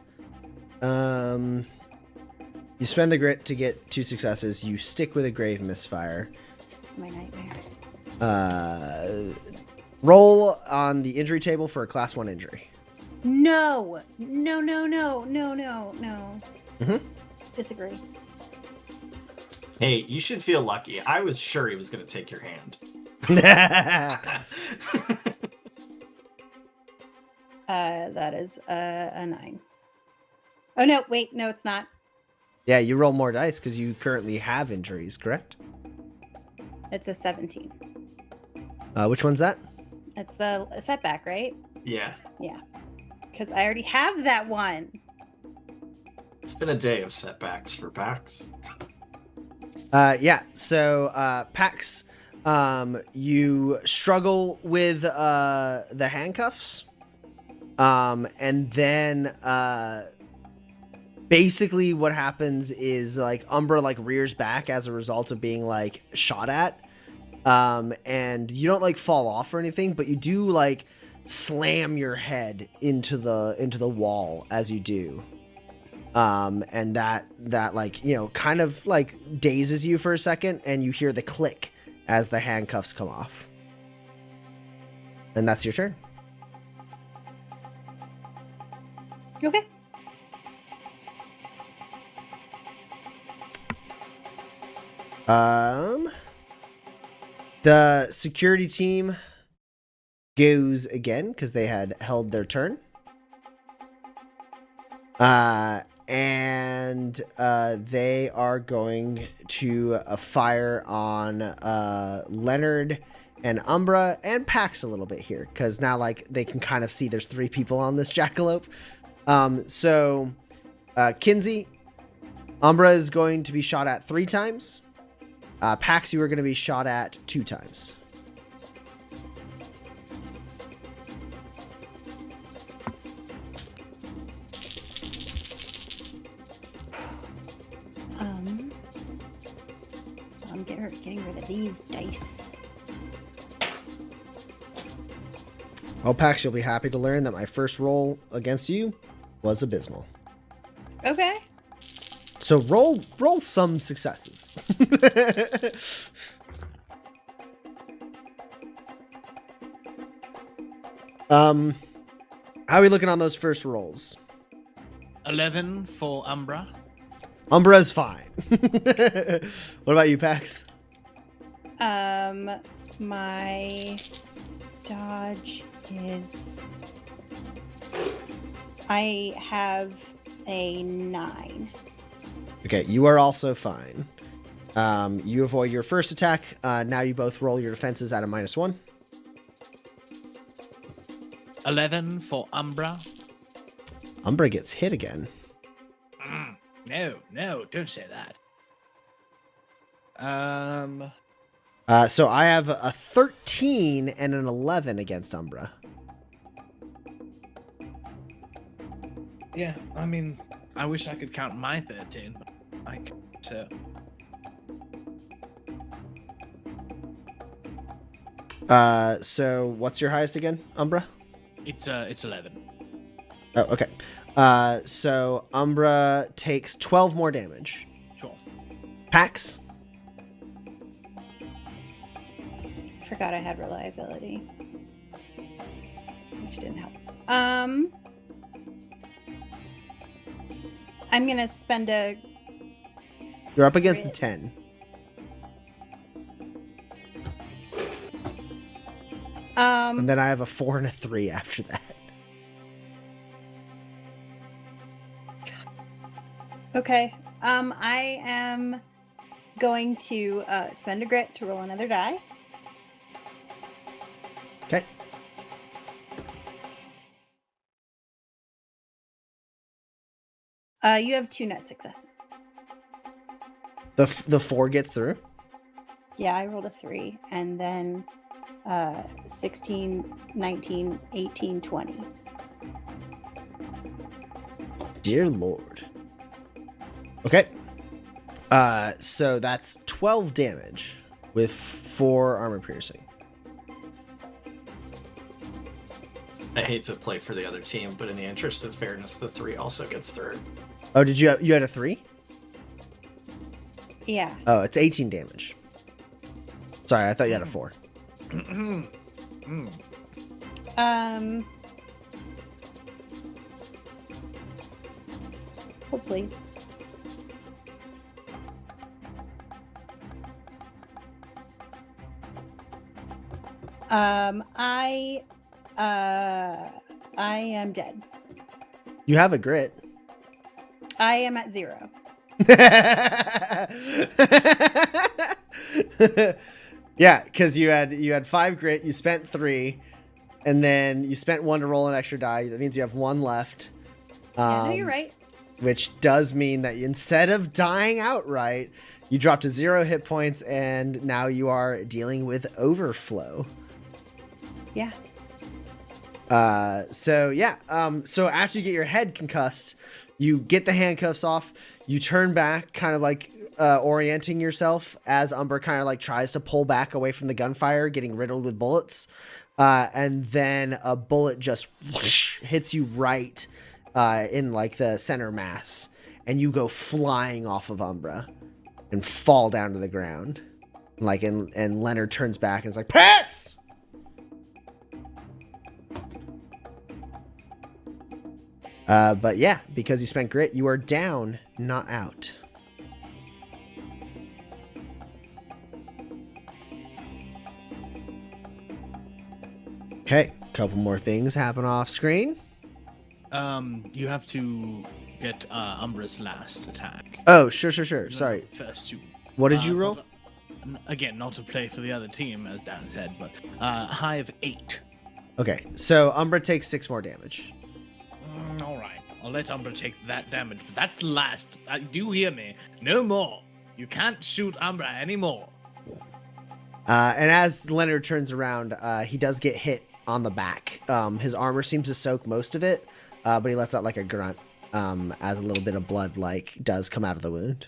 S1: You spend the grit to get 2 successes. You stick with a grave misfire.
S2: This is my nightmare.
S1: Roll on the injury table for a class 1 injury.
S2: No. Disagree.
S4: Hey, you should feel lucky. I was sure he was going to take your hand.
S2: That is a 9. Oh no, wait, no, it's not.
S1: Yeah, you roll more dice because you currently have injuries, correct?
S2: It's a 17.
S1: Which one's that?
S2: It's the setback, right?
S4: Yeah.
S2: Yeah. Because I already have that one.
S4: It's been a day of setbacks for Pax.
S1: Yeah, so Pax, you struggle with the handcuffs. And then basically what happens is like Umbra like rears back as a result of being like shot at. And you don't like fall off or anything, but you do like slam your head into the wall as you do. And that like, you know, kind of like dazes you for a second, and you hear the click as the handcuffs come off. And that's your turn.
S2: Okay.
S1: The security team goes again because they had held their turn. And they are going to fire on Leonard and Umbra and Pax a little bit here because now like they can kind of see there's 3 people on this jackalope. So Kinsey, Umbra is going to be shot at 3 times. Pax, you are going to be shot at 2 times.
S2: I'm getting rid of these dice.
S1: Well, Pax, you'll be happy to learn that my first roll against you was abysmal.
S2: Okay.
S1: So roll some successes. How are we looking on those first rolls?
S3: 11 for Umbra.
S1: Umbra's fine. What about you, Pax?
S2: My dodge is... I have a 9.
S1: Okay, you are also fine. You avoid your first attack. Now you both roll your defenses at a -1.
S3: 11 for Umbra.
S1: Umbra gets hit again.
S3: No, don't say that.
S1: So I have a 13 and an 11 against Umbra.
S3: Yeah, I mean, I wish I could count my 13, but I can't.
S1: So what's your highest again, Umbra?
S3: It's 11.
S1: Oh, okay. So Umbra takes 12 more damage.
S3: Sure.
S2: I
S1: Pax?
S2: forgot I had reliability, which didn't help. I'm gonna spend a...
S1: You're up against the 10. And then I have a 4 and a 3 after that.
S2: Okay. I am going to spend a grit to roll another die.
S1: Okay.
S2: You have 2 net successes.
S1: The 4 gets through?
S2: Yeah, I rolled a 3, and then 16, 19, 18, 20.
S1: Dear Lord. Okay. So that's 12 damage with 4 armor piercing.
S4: I hate to play for the other team, but in the interest of fairness, the 3 also gets through.
S1: Oh, did you had a 3?
S2: Yeah.
S1: Oh, it's 18 damage. Sorry, I thought you had a 4.
S2: Hold please. I am dead.
S1: You have a grit.
S2: I am at 0.
S1: Yeah, because you had 5 grit, you spent 3, and then you spent 1 to roll an extra die. That means you have 1 left.
S2: Yeah, no, you're right.
S1: Which does mean that instead of dying outright, you drop to 0 hit points, and now you are dealing with overflow.
S2: Yeah.
S1: So after you get your head concussed, you get the handcuffs off, you turn back, kind of like orienting yourself as Umber kind of like tries to pull back away from the gunfire, getting riddled with bullets. And then a bullet just whoosh, hits you right in like the center mass, and you go flying off of Umbra and fall down to the ground. Like, and Leonard turns back and is like, "Pets!" But yeah, because you spent grit, you are down, not out. Okay, couple more things happen off screen.
S3: You have to get Umbra's last attack.
S1: Oh, sure. Sorry.
S3: First 2.
S1: What did you roll?
S3: Again, not to play for the other team, as Dan said, but high of 8.
S1: Okay, so Umbra takes 6 more damage.
S3: All right, I'll let Umbra take that damage, but that's the last. Do you hear me? No more. You can't shoot Umbra anymore.
S1: And as Leonard turns around, he does get hit on the back. His armor seems to soak most of it, but he lets out like a grunt as a little bit of blood does come out of the wound.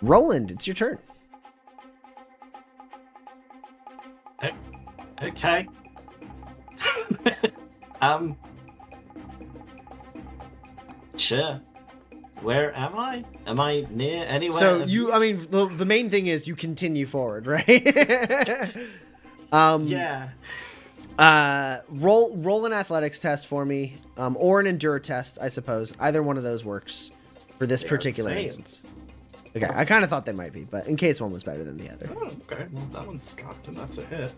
S1: Roland, it's your turn.
S4: Okay. Sure. Where am I? Am I near anywhere?
S1: So the main thing is you continue forward, right?
S4: Yeah.
S1: Roll an athletics test for me, or an endure test, I suppose. Either one of those works for this particular instance. Okay, I kind of thought they might be, but in case one was better than the other.
S4: Oh, okay, well that one's cocked and that's a hit.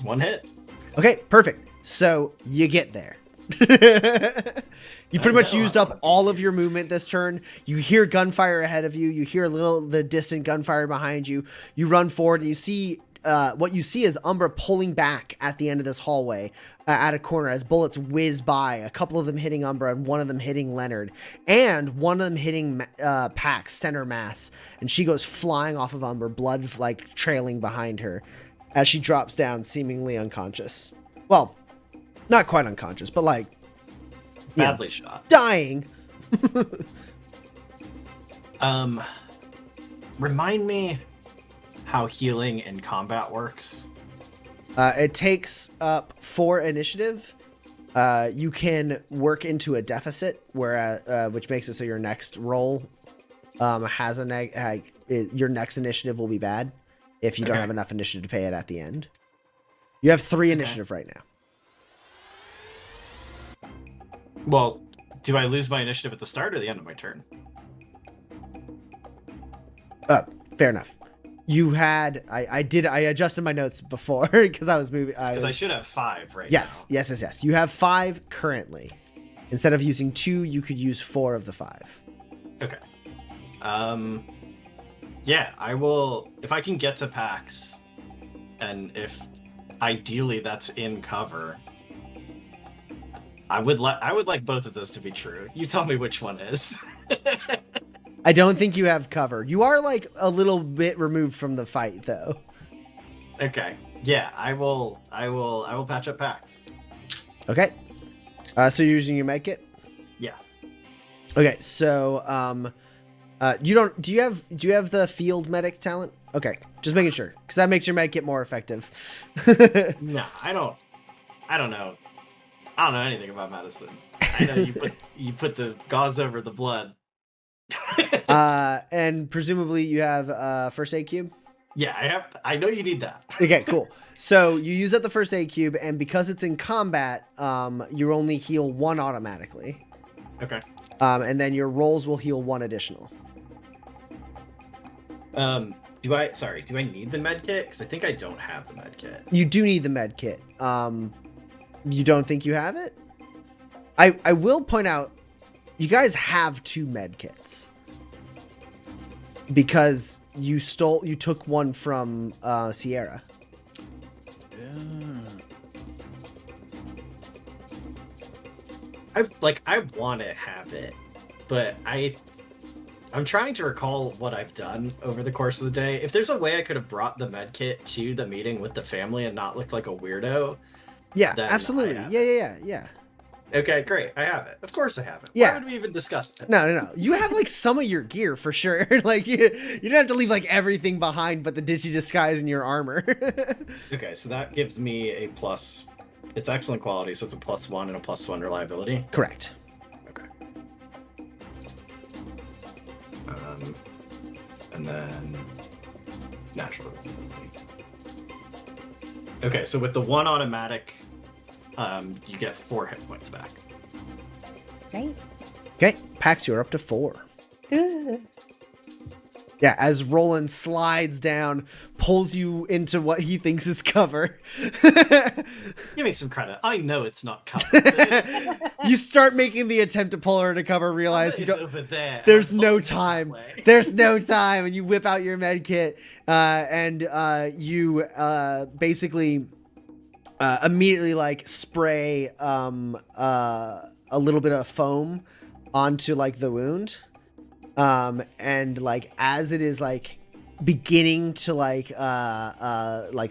S4: 1 hit.
S1: Okay, perfect. So you get there. You pretty much used up all of your movement this turn. You hear gunfire ahead of you. You hear the distant gunfire behind you. You run forward and you see what you see is Umbra pulling back at the end of this hallway at a corner as bullets whiz by. A couple of them hitting Umbra and one of them hitting Leonard, and one of them hitting Pax center mass. And she goes flying off of Umbra, blood like trailing behind her as she drops down, seemingly unconscious. Well, not quite unconscious, but like
S4: badly shot,
S1: dying.
S4: Remind me how healing in combat works.
S1: It takes up 4 initiative. You can work into a deficit, where which makes it so your next roll has your next initiative will be bad if you don't have enough initiative to pay it at the end. You have 3 initiative right now.
S4: Well, do I lose my initiative at the start or the end of my turn?
S1: Fair enough. You had I adjusted my notes before because I was moving.
S4: Because I should have 5 right
S1: now. Yes. You have 5 currently. Instead of using 2, you could use 4 of the 5.
S4: Okay. Yeah, I will. If I can get to Pax, and if ideally that's in cover, I would like both of those to be true. You tell me which one is.
S1: I don't think you have cover. You are like a little bit removed from the fight, though.
S4: Okay. Yeah, I will patch up Pax.
S1: Okay. So you're using your med kit?
S4: Yes.
S1: Okay, so do you have the field medic talent? Okay, just making sure, because that makes your med kit more effective.
S4: No, I don't know. I don't know anything about medicine. I know you put the gauze over the blood.
S1: And presumably you have first aid cube?
S4: Yeah, I know you need that.
S1: Okay, cool. So you use up the first aid cube, and because it's in combat, you only heal 1 automatically.
S4: Okay.
S1: And then your rolls will heal 1 additional.
S4: Do I need the med kit? Because I think I don't have the med kit.
S1: You do need the med kit. You don't think you have it? I will point out, you guys have 2 med kits. Because you took one from Sierra.
S4: I want to have it, but I'm trying to recall what I've done over the course of the day. If there's a way I could have brought the med kit to the meeting with the family and not looked like a weirdo.
S1: Yeah, absolutely. Yeah.
S4: Okay, great. I have it. Of course I have it.
S1: Yeah.
S4: Why would we even discuss it?
S1: No. You have like some of your gear for sure. Like you don't have to leave like everything behind but the ditchy disguise and your armor.
S4: Okay, so that gives me a plus. It's excellent quality, so it's a +1 and a +1 reliability.
S1: Correct.
S4: Okay. And then natural reliability. Okay, so with the 1 automatic, you get 4 hit points back.
S2: Great.
S1: Okay, Pax, you're up to 4. Yeah, as Roland slides down, pulls you into what he thinks is cover.
S4: Give me some credit. I know it's not cover.
S1: You start making the attempt to pull her to cover, realize you don't.
S4: Over there.
S1: There's no time. There's no time, and you whip out your med kit, and you basically immediately like spray a little bit of foam onto like the wound. And like as it is like beginning to like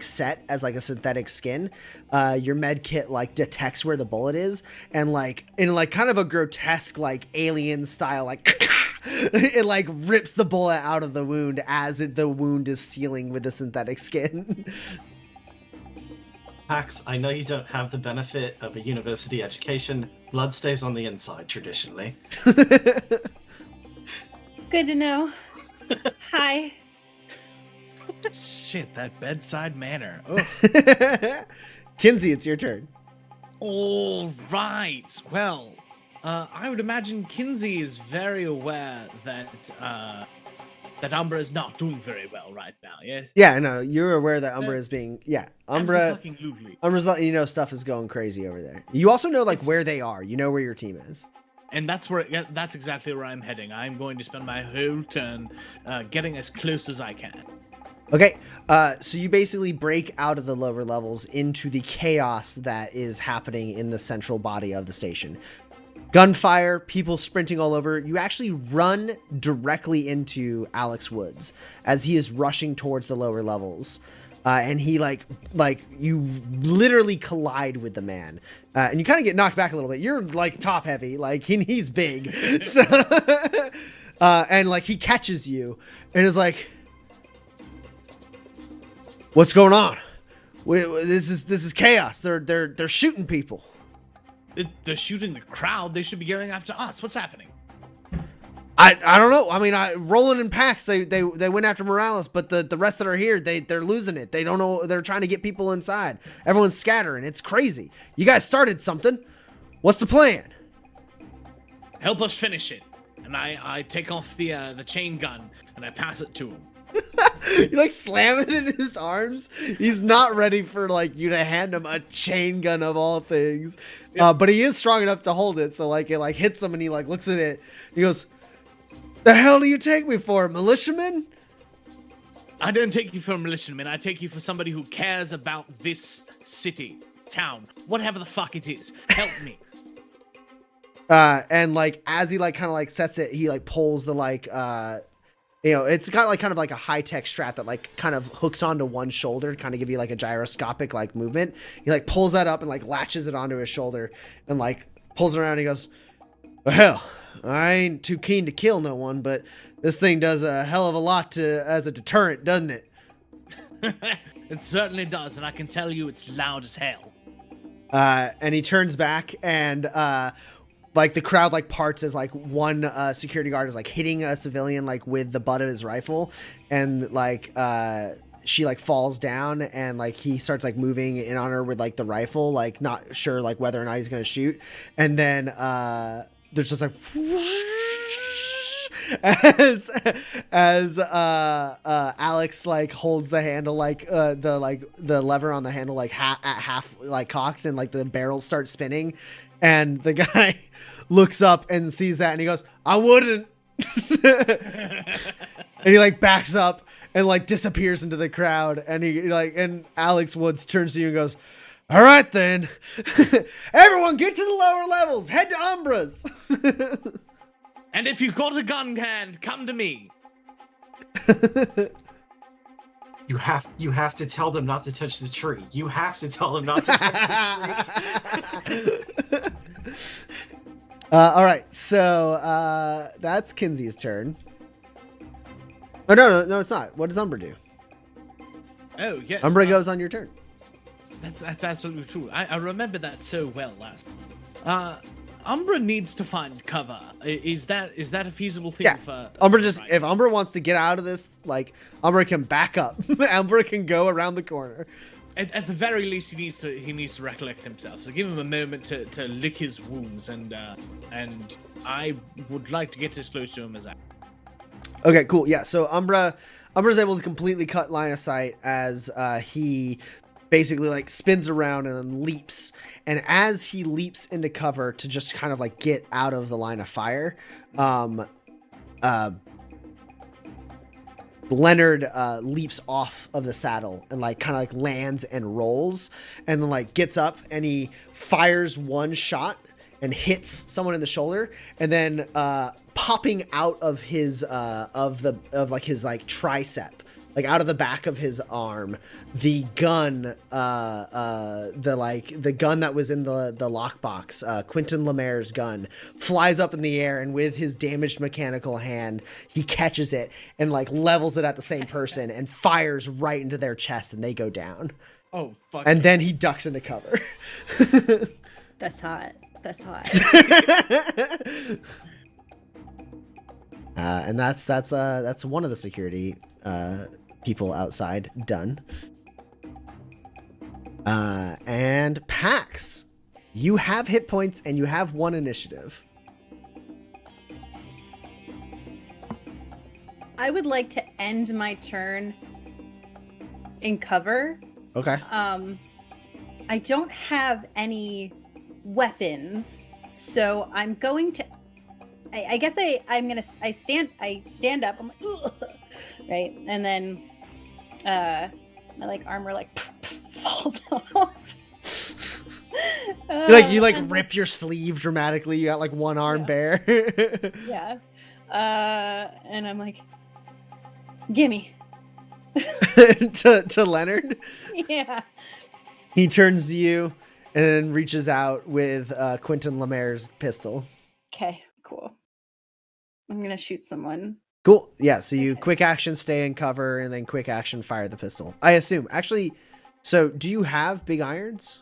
S1: set as like a synthetic skin, your med kit like detects where the bullet is, and like in like kind of a grotesque like alien style like it like rips the bullet out of the wound as the wound is sealing with the synthetic skin.
S4: Pax, I know you don't have the benefit of a university education. Blood stays on the inside traditionally.
S2: Good to know. Hi.
S3: Shit, that bedside manner.
S1: Kinsey, it's your turn.
S3: All right. Well, I would imagine Kinsey is very aware that Umbra is not doing very well right now. Yes.
S1: Yeah, no, you're aware that Umbra is being. Yeah, Umbra's letting you know stuff is going crazy over there. You also know like where they are. You know where your team is.
S3: And that's exactly where I'm heading. I'm going to spend my whole turn getting as close as I can.
S1: Okay, so you basically break out of the lower levels into the chaos that is happening in the central body of the station. Gunfire, people sprinting all over. You actually run directly into Alex Woods as he is rushing towards the lower levels. And he like you literally collide with the man, and you kind of get knocked back a little bit. You're like top heavy, like he's big, so and like he catches you and is like, "What's going on? This is chaos. They're shooting people.
S3: They're shooting the crowd. They should be going after us. What's happening?"
S1: I don't know. I mean, Roland and Pax, they went after Morales, but the rest that are here, they're losing it. They don't know. They're trying to get people inside. Everyone's scattering. It's crazy. You guys started something. What's the plan?
S3: Help us finish it. And I take off the chain gun and I pass it to him.
S1: You like slam it in his arms. He's not ready for like you to hand him a chain gun of all things. But he is strong enough to hold it. So like it like hits him and he like looks at it. He goes, "The hell do you take me for, militiaman?"
S3: I don't take you for a militiaman. I take you for somebody who cares about this city, town, whatever the fuck it is. Help me.
S1: And like as he like kind of like sets it, he like pulls the like it's got like kind of like a high-tech strap that like kind of hooks onto one shoulder to kind of give you like a gyroscopic like movement. He like pulls that up and like latches it onto his shoulder and like pulls it around and he goes, well, hell, I ain't too keen to kill no one, but this thing does a hell of a lot as a deterrent, doesn't it?
S3: It certainly does, and I can tell you it's loud as hell.
S1: And he turns back and like the crowd like parts as like one security guard is like hitting a civilian like with the butt of his rifle, and like she like falls down and like he starts like moving in on her with like the rifle, like not sure like whether or not he's gonna shoot, and then there's just like as Alex like holds the handle like the lever on the handle like at half like cocks, and like the barrels start spinning, and the guy looks up and sees that and he goes, I wouldn't. And he like backs up and like disappears into the crowd, and he like, and Alex Woods turns to you and goes, all right then, everyone get to the lower levels, head to Umbra's.
S3: And if you've got a gun hand, come to me.
S4: You have to tell them not to touch the tree. You have to tell them not to touch the tree.
S1: All right, so that's Kinsey's turn. Oh no, it's not. What does Umbra do?
S3: Oh yes,
S1: Umbra goes on your turn.
S3: That's absolutely true. I remember that so well last. Umbra needs to find cover. Is that a feasible thing?
S1: Yeah.
S3: For
S1: Umbra just
S3: right?
S1: If Umbra wants to get out of this, like Umbra can back up. Umbra can go around the corner.
S3: At the very least, he needs to recollect himself. So give him a moment to lick his wounds, and I would like to get as close to him as I.
S1: Okay, cool. Yeah, so Umbra's able to completely cut line of sight as he basically like spins around and then leaps. And as he leaps into cover to just kind of like get out of the line of fire, Leonard leaps off of the saddle and like kind of like lands and rolls, and then like gets up and he fires one shot and hits someone in the shoulder, and then popping out of his his like tricep, like out of the back of his arm, the gun, the gun that was in the lockbox, Quentin Lemaire's gun, flies up in the air, and with his damaged mechanical hand, he catches it and like levels it at the same person and fires right into their chest, and they go down.
S3: Oh fuck!
S1: And then he ducks into cover.
S2: That's hot. That's hot.
S1: And that's one of the security people outside done. And Pax, you have hit points and you have one initiative.
S2: I would like to end my turn in cover.
S1: Okay.
S2: I don't have any weapons, so I'm going to. I guess I stand up. I'm like, ugh, right, and then my like armor like falls off.
S1: You rip your sleeve dramatically. You got like one arm bare.
S2: Yeah. And I'm like, gimme.
S1: to Leonard.
S2: Yeah.
S1: He turns to you and then reaches out with Quentin Lemaire's pistol.
S2: Okay, cool. I'm gonna shoot someone.
S1: Cool. Yeah, so you
S2: Okay.
S1: quick action stay in cover and then quick action fire the pistol. I assume. Actually, so do you have big irons?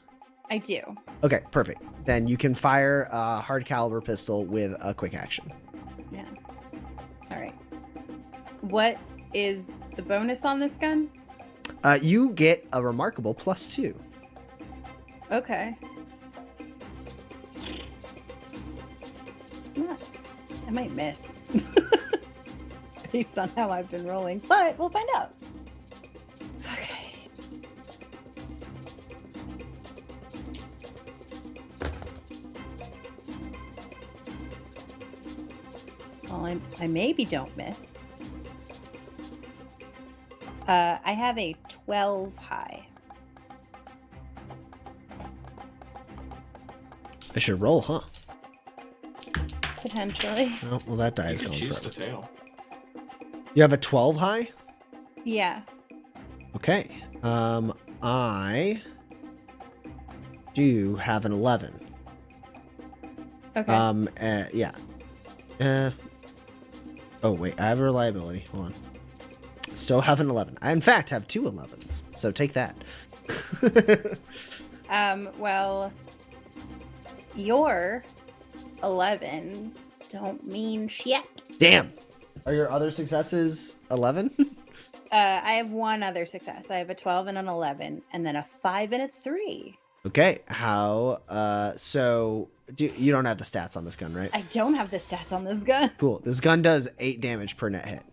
S2: I do.
S1: Okay, perfect. Then you can fire a hard caliber pistol with a quick action.
S2: Yeah. All right. What is the bonus on this gun?
S1: You get a remarkable +2.
S2: Okay. It's not. I might miss. Based on how I've been rolling, but we'll find out. Okay. Well, I maybe don't miss. I have a 12 high.
S1: I should roll, huh?
S2: Potentially.
S1: Oh, well, that die
S4: You
S1: is
S4: could
S1: going
S4: choose to
S1: forever.
S4: fail.
S1: You have a 12 high?
S2: Yeah.
S1: Okay. I do have an 11.
S2: Okay.
S1: Yeah. Oh wait, I have a reliability. Hold on. Still have an 11. I in fact have 2 11s. So take that.
S2: Well, your 11s don't mean shit.
S1: Damn. Are your other successes 11?
S2: I have one other success. I have a 12 and an 11, and then a 5 and a 3.
S1: Okay. How? So you don't have the stats on this gun, right?
S2: I don't have the stats on this gun.
S1: Cool. This gun does 8 damage per net hit.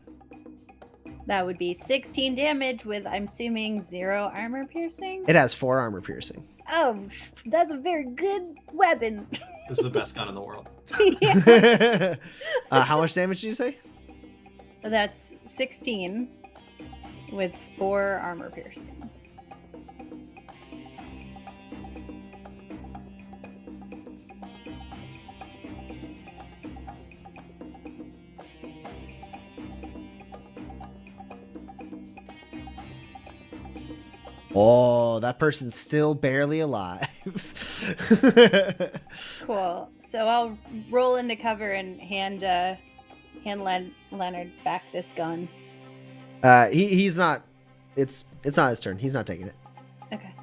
S2: That would be 16 damage with, I'm assuming, 0 armor piercing.
S1: It has 4 armor piercing.
S2: Oh, that's a very good weapon.
S4: This is the best gun in the world.
S2: Yeah.
S1: How much damage did you say?
S2: That's 16 with 4 armor piercing.
S1: Oh, that person's still barely alive.
S2: Cool. So I'll roll into cover and hand Leonard back this gun.
S1: He's not. It's not his turn. He's not taking it.
S2: Okay.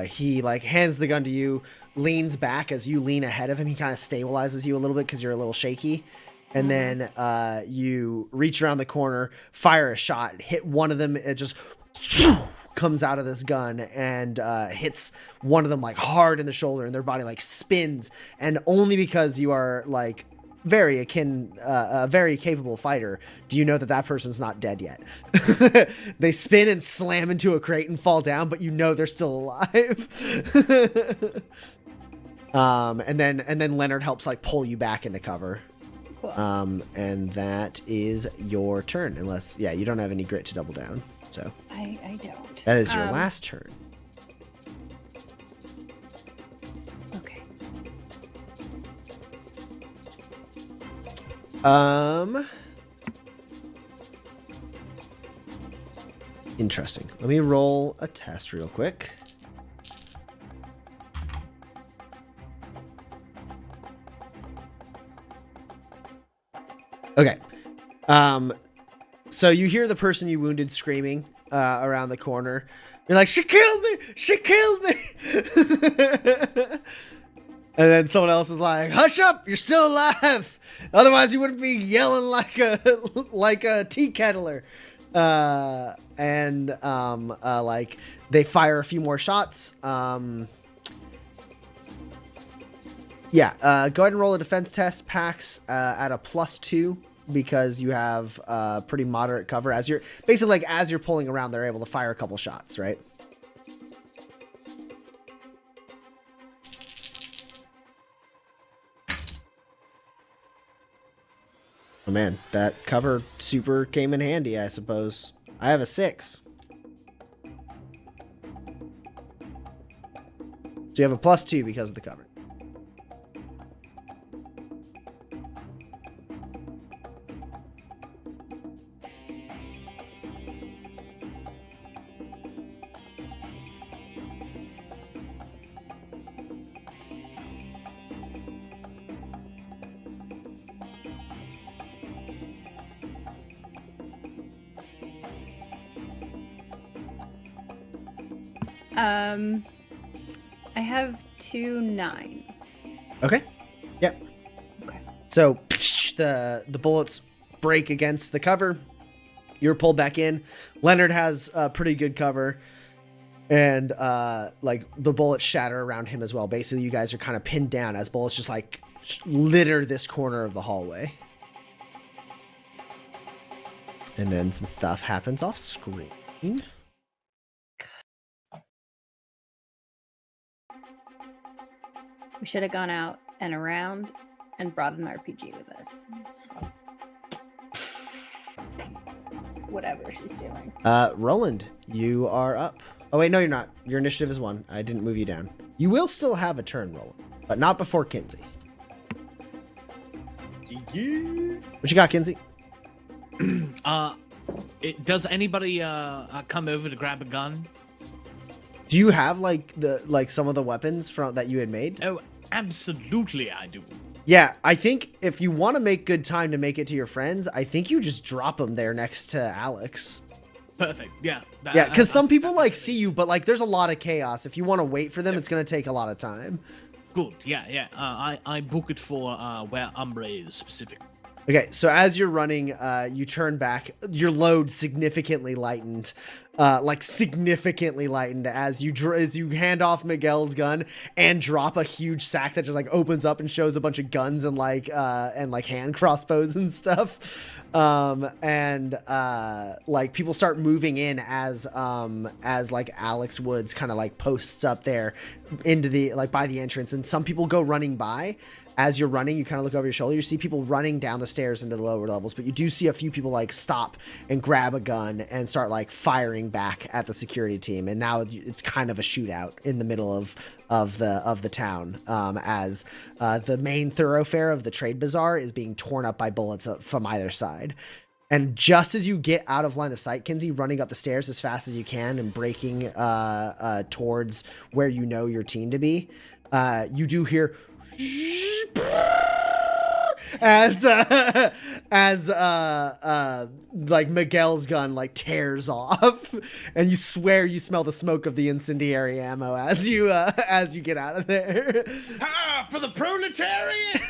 S1: He like hands the gun to you, leans back as you lean ahead of him. He kind of stabilizes you a little bit because you're a little shaky. And then you reach around the corner, fire a shot, hit one of them. It just comes out of this gun and hits one of them like hard in the shoulder, and their body like spins. And only because you are like very a very capable fighter, do you know that that person's not dead yet. They spin and slam into a crate and fall down, but you know they're still alive. And then Leonard helps like pull you back into cover.
S2: Cool.
S1: And that is your turn, unless you don't have any grit to double down. So
S2: I don't.
S1: that is your last turn.
S2: Okay.
S1: Interesting. Let me roll a test real quick. Okay. So you hear the person you wounded screaming around the corner. You're like, she killed me! She killed me! And then someone else is like, hush up! You're still alive! Otherwise you wouldn't be yelling like a tea kettler. Like they fire a few more shots. Go ahead and roll a defense test, Pax, at a +2 because you have pretty moderate cover. As you're basically as you're pulling around, they're able to fire a couple shots, right? Oh man, that cover super came in handy, I suppose. I have a 6. So you have a +2 because of the cover.
S2: I have 2 9s.
S1: Okay. Yep.
S2: Okay.
S1: So the bullets break against the cover. You're pulled back in. Leonard has pretty good cover, and like the bullets shatter around him as well. Basically, you guys are kind of pinned down as bullets just like litter this corner of the hallway. And then some stuff happens off screen.
S2: We should have gone out and around and brought an RPG with us. So, whatever she's doing.
S1: Roland, you are up. Oh wait, no, you're not. Your initiative is 1. I didn't move you down. You will still have a turn, Roland, but not before Kinsey. What you got, Kinsey?
S3: Does anybody come over to grab a gun?
S1: Do you have like some of the weapons from that you had made?
S3: Oh, Absolutely, I do.
S1: Yeah, I think if you want to make good time to make it to your friends, I think you just drop them there next to Alex.
S3: Perfect. Yeah.
S1: Yeah, because some people
S3: that
S1: like
S3: makes
S1: see
S3: sense.
S1: you, but like there's a lot of chaos. If you want to wait for them, it's going to take a lot of time.
S3: Good. Yeah. I book it for where Umbra is specifically.
S1: Okay, so as you're running, you turn back. Your load significantly lightened, significantly lightened as you hand off Miguel's gun and drop a huge sack that just like opens up and shows a bunch of guns and hand crossbows and stuff. Like people start moving in as like Alex Woods kind of like posts up there into the like by the entrance, and some people go running by. As you're running, you kind of look over your shoulder, you see people running down the stairs into the lower levels, but you do see a few people like stop and grab a gun and start like firing back at the security team. And now it's kind of a shootout in the middle of the town, as the main thoroughfare of the trade bazaar is being torn up by bullets from either side. And just as you get out of line of sight, Kinsey, running up the stairs as fast as you can and breaking towards where you know your team to be, you do hear as like Miguel's gun like tears off, and you swear you smell the smoke of the incendiary ammo as you get out of there.
S3: Ah, for the proletariat!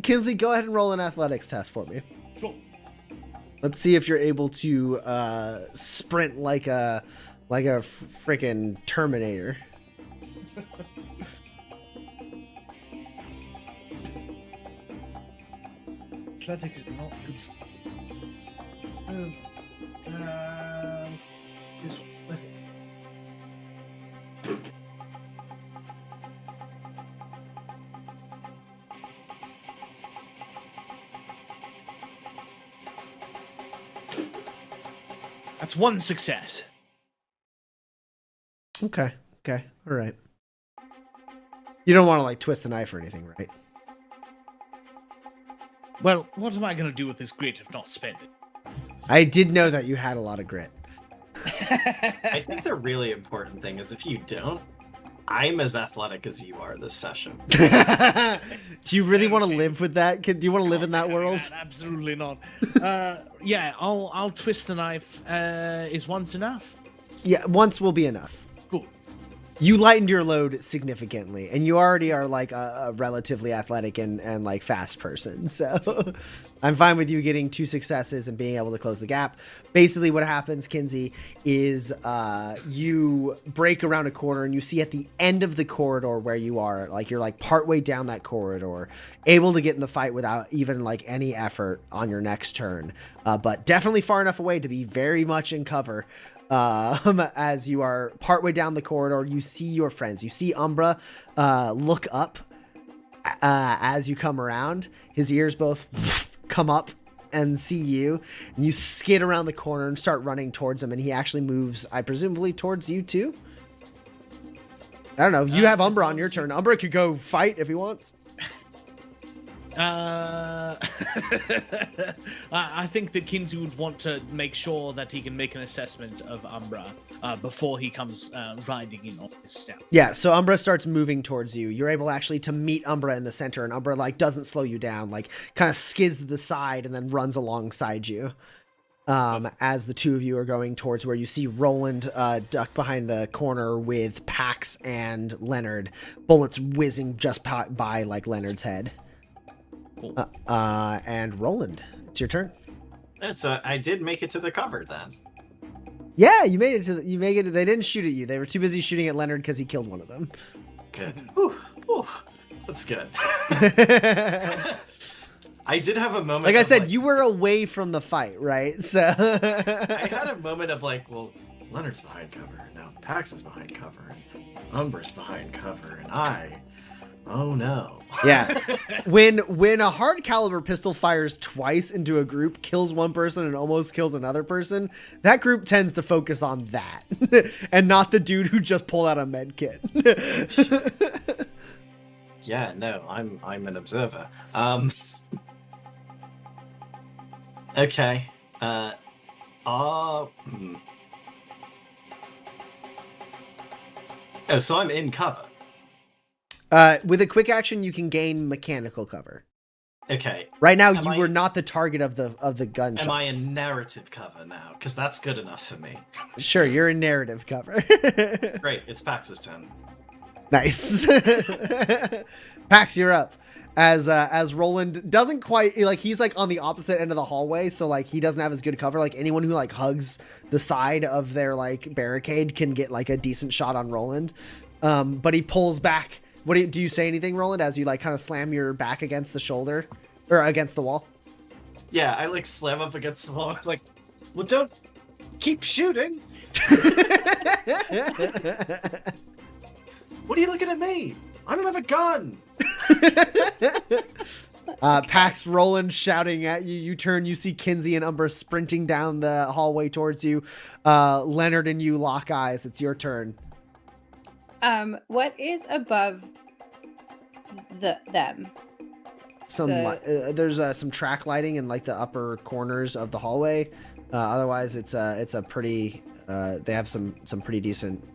S1: Kinsey, go ahead and roll an athletics test for me.
S3: Sure.
S1: Let's see if you're able to sprint like a freaking Terminator.
S3: Athletics is not good. That's one success.
S1: Okay. All right. You don't want to like twist the knife or anything, right?
S3: Well, what am I going to do with this grit if not spend it?
S1: I did know that you had a lot of grit.
S4: I think the really important thing is if you don't, I'm as athletic as you are this session.
S1: Do you really want to live with that? Do you want to live in that world?
S3: Absolutely not. Yeah, I'll twist the knife. Is once enough?
S1: Yeah, once will be enough.
S3: Cool.
S1: You lightened your load significantly, and you already are like a relatively athletic and like fast person. So I'm fine with you getting 2 successes and being able to close the gap. Basically what happens, Kinsey, is you break around a corner and you see at the end of the corridor where you are, like you're like partway down that corridor, able to get in the fight without even like any effort on your next turn, but definitely far enough away to be very much in cover. As you are partway down the corridor, you see your friends. You see Umbra look up as you come around. His ears both come up and see you. And you skid around the corner and start running towards him, and he actually moves, I presumably, towards you too. I don't know. You have Umbra on your turn. Umbra could go fight if he wants.
S3: I think that Kinsey would want to make sure that he can make an assessment of Umbra before he comes riding in on his step.
S1: Yeah, so Umbra starts moving towards you. You're able actually to meet Umbra in the center, and Umbra like doesn't slow you down, like kind of skids to the side and then runs alongside you. As the two of you are going towards where you see Roland ducked behind the corner with Pax and Leonard, bullets whizzing just by like Leonard's head.
S3: Cool.
S1: And Roland, it's your turn.
S4: Yeah, so I did make it to the cover then.
S1: Yeah, you made it to. You make it. They didn't shoot at you. They were too busy shooting at Leonard because he killed one of them.
S4: Good. Whew, whew. That's good. I did have a moment.
S1: Like I said, you were away from the fight, right? So
S4: I had a moment of like, well, Leonard's behind cover, now Pax is behind cover, and Umbra's behind cover, and oh no.
S1: Yeah. When a hard caliber pistol fires twice into a group, kills one person and almost kills another person, that group tends to focus on that and not the dude who just pulled out a med kit.
S4: Yeah, no, I'm an observer. Okay. Oh, so I'm in cover.
S1: With a quick action, you can gain mechanical cover.
S4: Okay.
S1: Right now,
S4: Am
S1: you
S4: I-
S1: were not the target of the gunshots.
S4: Am I in narrative cover now? Because that's good enough for me.
S1: Sure, you're in narrative cover.
S4: Great, it's Pax's turn.
S1: Nice. Pax, you're up. As Roland doesn't quite, like, he's like on the opposite end of the hallway, so like he doesn't have as good cover. Like anyone who like hugs the side of their like barricade can get like a decent shot on Roland. But he pulls back. Do you say anything, Roland, as you like kind of slam your back against the shoulder or against the wall?
S4: Yeah, I like slam up against the wall. Like, well, don't keep shooting. What are you looking at me? I don't have a gun.
S1: Pax, Roland shouting at you. You turn, you see Kinsey and Umber sprinting down the hallway towards you. Leonard and you lock eyes. It's your turn.
S2: What is above them?
S1: There's some track lighting in like the upper corners of the hallway. Otherwise, it's a pretty. They have some pretty decent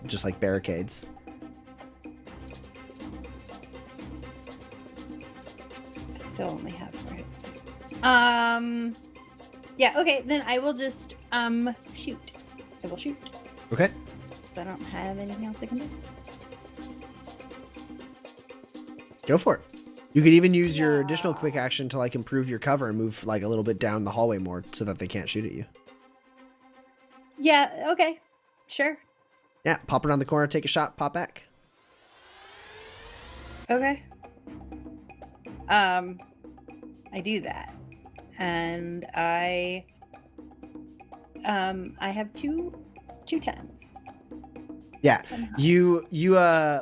S1: just barricades.
S2: Still only have 4 hit. Yeah, okay, then I will just shoot. I will shoot.
S1: Okay.
S2: Because I don't have anything else I can do.
S1: Go for it. You could even use your additional quick action to like improve your cover and move like a little bit down the hallway more so that they can't shoot at you.
S2: Yeah, okay. Sure.
S1: Yeah, pop around the corner, take a shot, pop back.
S2: Okay. I do that. And I have two 10s.
S1: Yeah,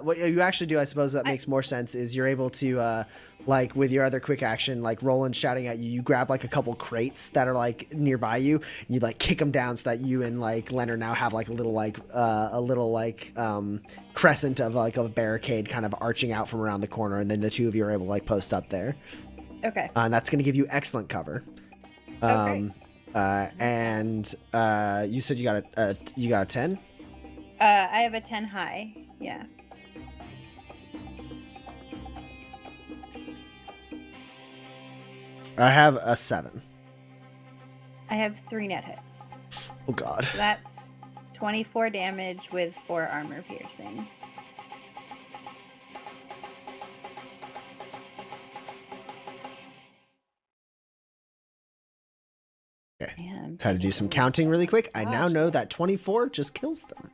S1: what you actually do, I suppose that makes more sense, is you're able to, like with your other quick action, like Roland shouting at you, you grab like a couple crates that are like nearby you, and you like kick them down so that you and like Leonard now have like a little crescent of like a barricade kind of arching out from around the corner, and then the two of you are able to like post up there.
S2: Okay.
S1: And that's going to give you excellent cover.
S2: Okay.
S1: And you said you got a 10?
S2: I have a 10 high. Yeah.
S1: I have a 7.
S2: I have 3 net hits.
S1: Oh god.
S2: So that's 24 damage with 4 armor piercing.
S1: Okay.
S2: Man,
S1: Had to do some counting really quick. I now know that 24 just kills them.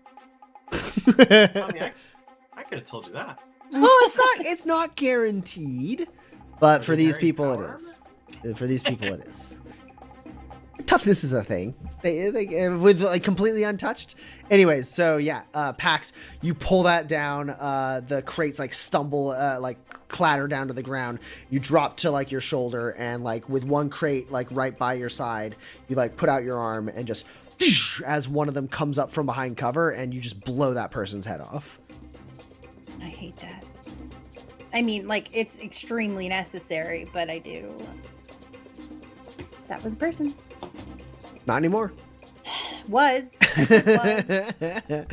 S4: I could have told you that.
S1: Well, it's not guaranteed, but for these people it is. For these people it is. Toughness is a thing. They with like completely untouched. Anyways, so yeah, Pax, you pull that down. The crates like stumble, like clatter down to the ground. You drop to like your shoulder, and like with one crate like right by your side, you like put out your arm and just as one of them comes up from behind cover, and you just blow that person's head off.
S2: I hate that. I mean, like, it's extremely necessary, but I do. That was a person.
S1: Not anymore.
S2: Was. I said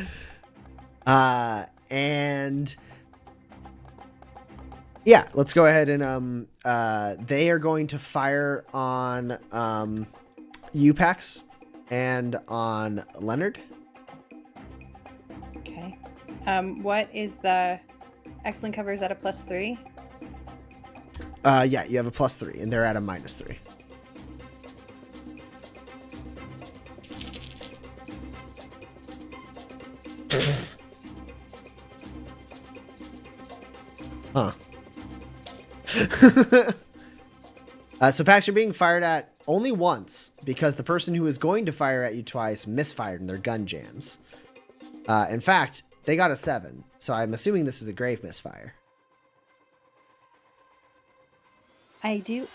S2: was.
S1: And yeah, let's go ahead and they are going to fire on you, Pax, and on Leonard.
S2: Okay. What is the excellent cover? Is that a +3?
S1: Yeah, you have a +3, and they're at a -3. Huh. So Pax, you're being fired at only once because the person who was going to fire at you twice misfired in their gun jams. In fact, they got a 7, so I'm assuming this is a grave misfire.
S2: I do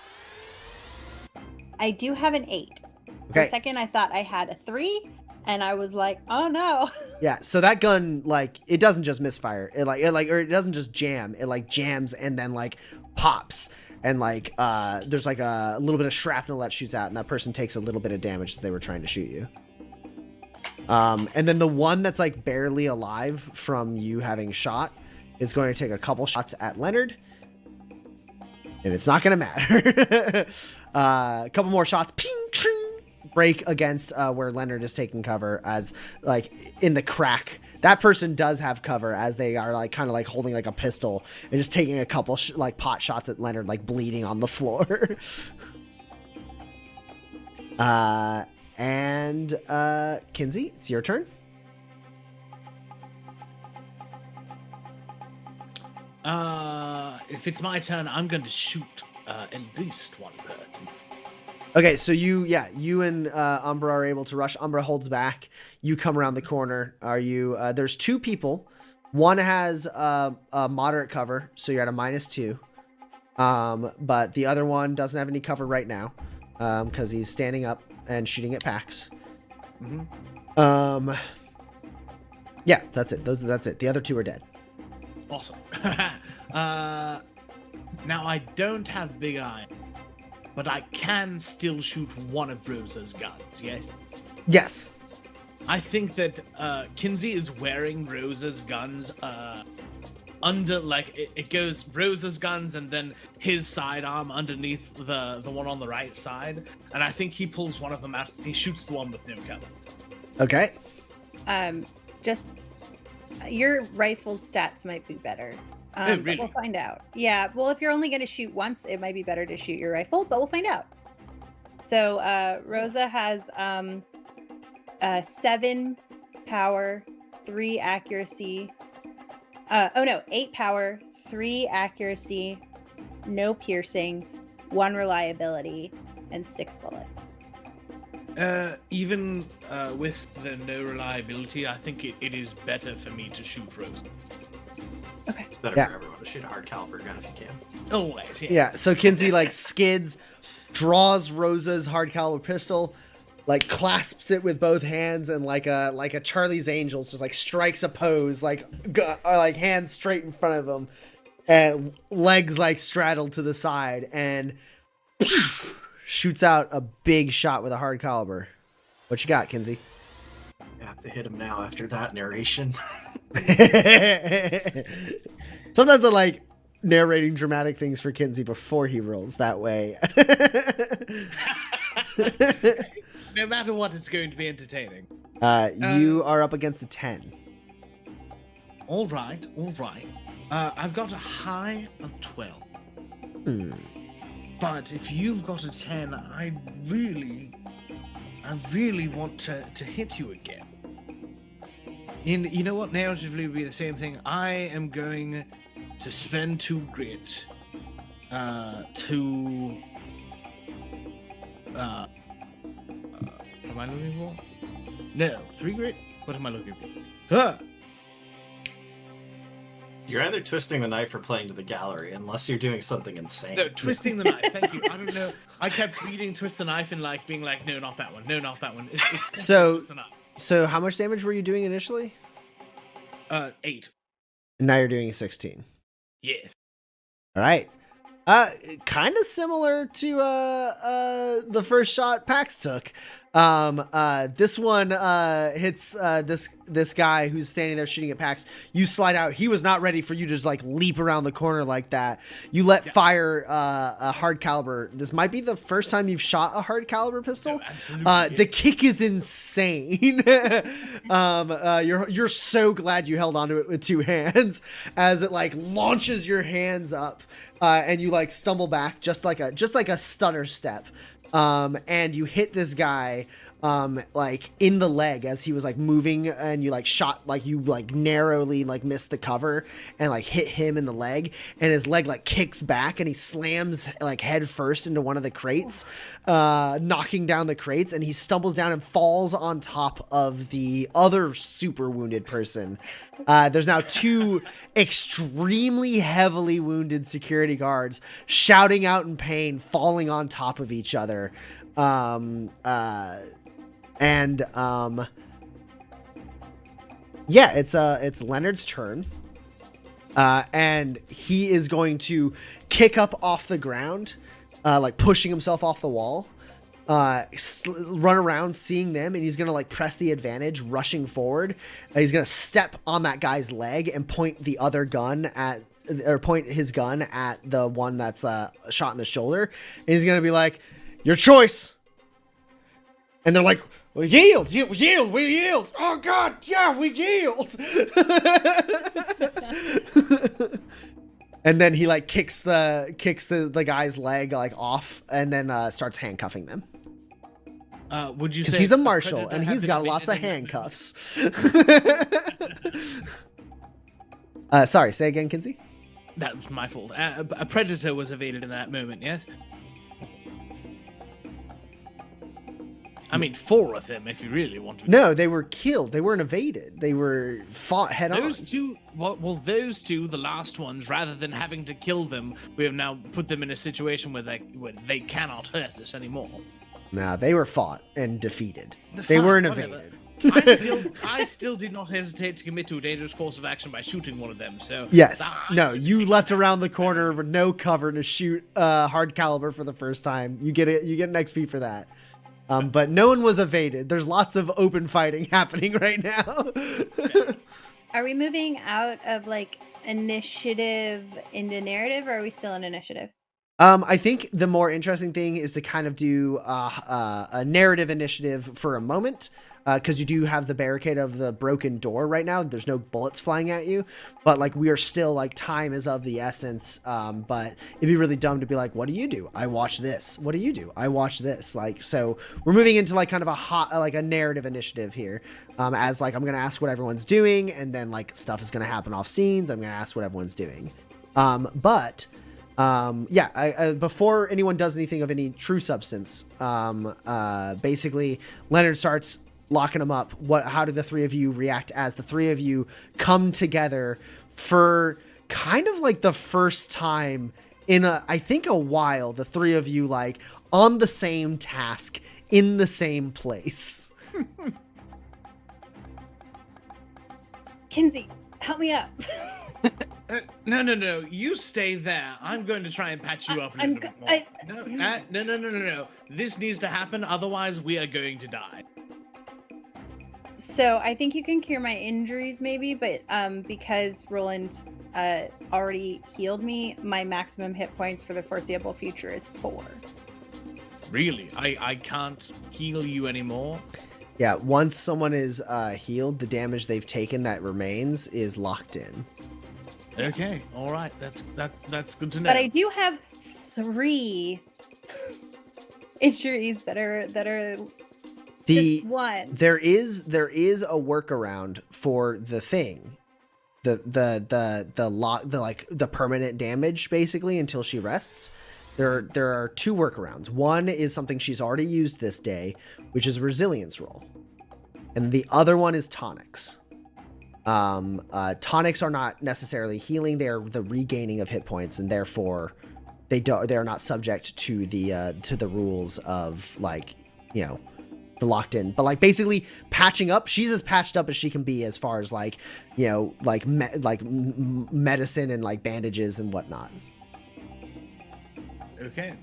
S2: have an 8. For
S1: Okay.
S2: a second, I thought I had a 3, and I was like, "Oh no!"
S1: Yeah. So that gun, like, it doesn't just misfire. It doesn't just jam. It like jams and then like pops, and like there's like a little bit of shrapnel that shoots out, and that person takes a little bit of damage as they were trying to shoot you. And then the one that's like barely alive from you having shot is going to take a couple shots at Leonard. And it's not going to matter. A couple more shots. Ping, ching, break against where Leonard is taking cover as like in the crack. That person does have cover as they are like kind of like holding like a pistol and just taking a couple like pot shots at Leonard, like bleeding on the floor. And Kinsey, it's your turn.
S3: If it's my turn, I'm going to shoot at least one person.
S1: Okay, so you and Umbra are able to rush. Umbra holds back. You come around the corner. Are you? There's two people. One has a moderate cover, so you're at a -2. But the other one doesn't have any cover right now, because he's standing up and shooting at Pax. Yeah, that's it. That's it. The other two are dead.
S3: Awesome. Now I don't have big iron, but I can still shoot one of Rosa's guns, yes?
S1: Yes.
S3: I think that Kinsey is wearing Rosa's guns under, like, it goes Rosa's guns and then his sidearm underneath the one on the right side. And I think he pulls one of them out and he shoots the one with no cover.
S1: Okay.
S2: Just your rifle's stats might be better.
S3: Really?
S2: But we'll find out. Yeah, well, if you're only going to shoot once, it might be better to shoot your rifle, but we'll find out. So Rosa has 7 power, 3 accuracy. 8 power, 3 accuracy, no piercing, 1 reliability, and 6 bullets.
S3: Even with the no reliability, I think it is better for me to shoot Rosa.
S2: Okay.
S4: It's better for everyone to shoot a hard caliber gun if you can.
S3: Always, yeah.
S1: Yeah, so Kinsey like skids, draws Rosa's hard caliber pistol, like clasps it with both hands, and like a Charlie's Angels just like strikes a pose, like hands straight in front of him, and legs like straddled to the side, and shoots out a big shot with a hard caliber. What you got, Kinsey?
S4: I have to hit him now after that narration.
S1: Sometimes I like narrating dramatic things for Kinsey before he rolls that way.
S3: No matter what, it's going to be entertaining.
S1: You are up against a 10.
S3: All right. I've got a high of 12. But if you've got a 10, I really want to hit you again. You know what? Narratively would be the same thing. I am going to spend 2 grit to what am I looking for? No, 3 grit? What am I looking for? Huh!
S4: You're either twisting the knife or playing to the gallery, unless you're doing something insane.
S3: No, twisting the knife. Thank you. I don't know. I kept reading twist the knife and like being like, no, not that one. No, not that one. It's
S1: So-
S3: twist the knife.
S1: So how much damage were you doing initially?
S3: 8.
S1: And now you're doing 16.
S3: Yes.
S1: All right. Kind of similar to the first shot Pax took. This one hits this guy who's standing there shooting at Pax. You slide out. He was not ready for you to just like leap around the corner like that. You let fire a hard caliber. This might be the first time you've shot a hard caliber pistol. The kick is insane. You're so glad you held onto it with 2 hands as it like launches your hands up, and you like stumble back just like a stutter step. And you hit this guy like in the leg as he was like moving, and you like shot, like you like narrowly like missed the cover and like hit him in the leg, and his leg like kicks back and he slams like head first into one of the crates, knocking down the crates, and he stumbles down and falls on top of the other super wounded person. There's now 2 extremely heavily wounded security guards shouting out in pain, falling on top of each other. It's Leonard's turn. And he is going to kick up off the ground, like pushing himself off the wall. run around seeing them, and he's gonna like press the advantage, rushing forward. He's gonna step on that guy's leg and point the other gun at, or point his gun at the one that's shot in the shoulder, and he's gonna be like, "Your choice." And they're like, "We yield, we yield. Oh God, yeah, we yield." And then he like kicks the guy's leg like off, and then starts handcuffing them.
S3: Would you say?
S1: Because he's a marshal and he's got lots of handcuffs. Sorry, say again, Kinsey.
S3: That was my fault. A predator was evaded in that moment. Yes. I mean, 4 of them, if you really want to.
S1: No, they were killed. They weren't evaded. They were fought head on.
S3: Those two, well, those two, the last ones, rather than having to kill them, we have now put them in a situation where they cannot hurt us anymore.
S1: Nah, they were fought and defeated. They weren't evaded.
S3: I still did not hesitate to commit to a dangerous course of action by shooting one of them. So
S1: yes, no, you leapt around the corner with no cover to shoot hard caliber for the first time. You get it. You get an XP for that. But no one was evaded. There's lots of open fighting happening right now.
S2: Are we moving out of like initiative into narrative, or are we still in initiative?
S1: I think the more interesting thing is to kind of do a narrative initiative for a moment, because you do have the barricade of the broken door right now. There's no bullets flying at you, but like we are still like time is of the essence. But it'd be really dumb to be like, what do you do? I watch this. What do you do? I watch this. Like, so we're moving into like kind of a narrative initiative here. As like, I'm going to ask what everyone's doing, and then like stuff is going to happen off scenes. I'm going to ask what everyone's doing. Before anyone does anything of any true substance, basically Leonard starts locking them up. How do the 3 of you react as the 3 of you come together for kind of like the first time in I think a while, the 3 of you like on the same task in the same place?
S2: Kinsey, help me up.
S3: No. You stay there. I'm going to try and patch you up a little bit more. No. This needs to happen. Otherwise, we are going to die.
S2: So I think you can cure my injuries maybe, but because Roland already healed me, my maximum hit points for the foreseeable future is 4.
S3: Really? I can't heal you anymore?
S1: Yeah, once someone is healed, the damage they've taken that remains is locked in.
S3: Okay, all right. That's good to know.
S2: But I do have 3 injuries that are just 1.
S1: There is a workaround for the thing, the permanent damage basically until she rests. There are 2 workarounds. One is something she's already used this day, which is a resilience roll, and the other one is tonics. Tonics are not necessarily healing; they are the regaining of hit points, and therefore they are not subject to the rules of like, you know, the locked in. But like basically patching up, she's as patched up as she can be as far as like, you know, like medicine and like bandages and whatnot.
S3: Okay.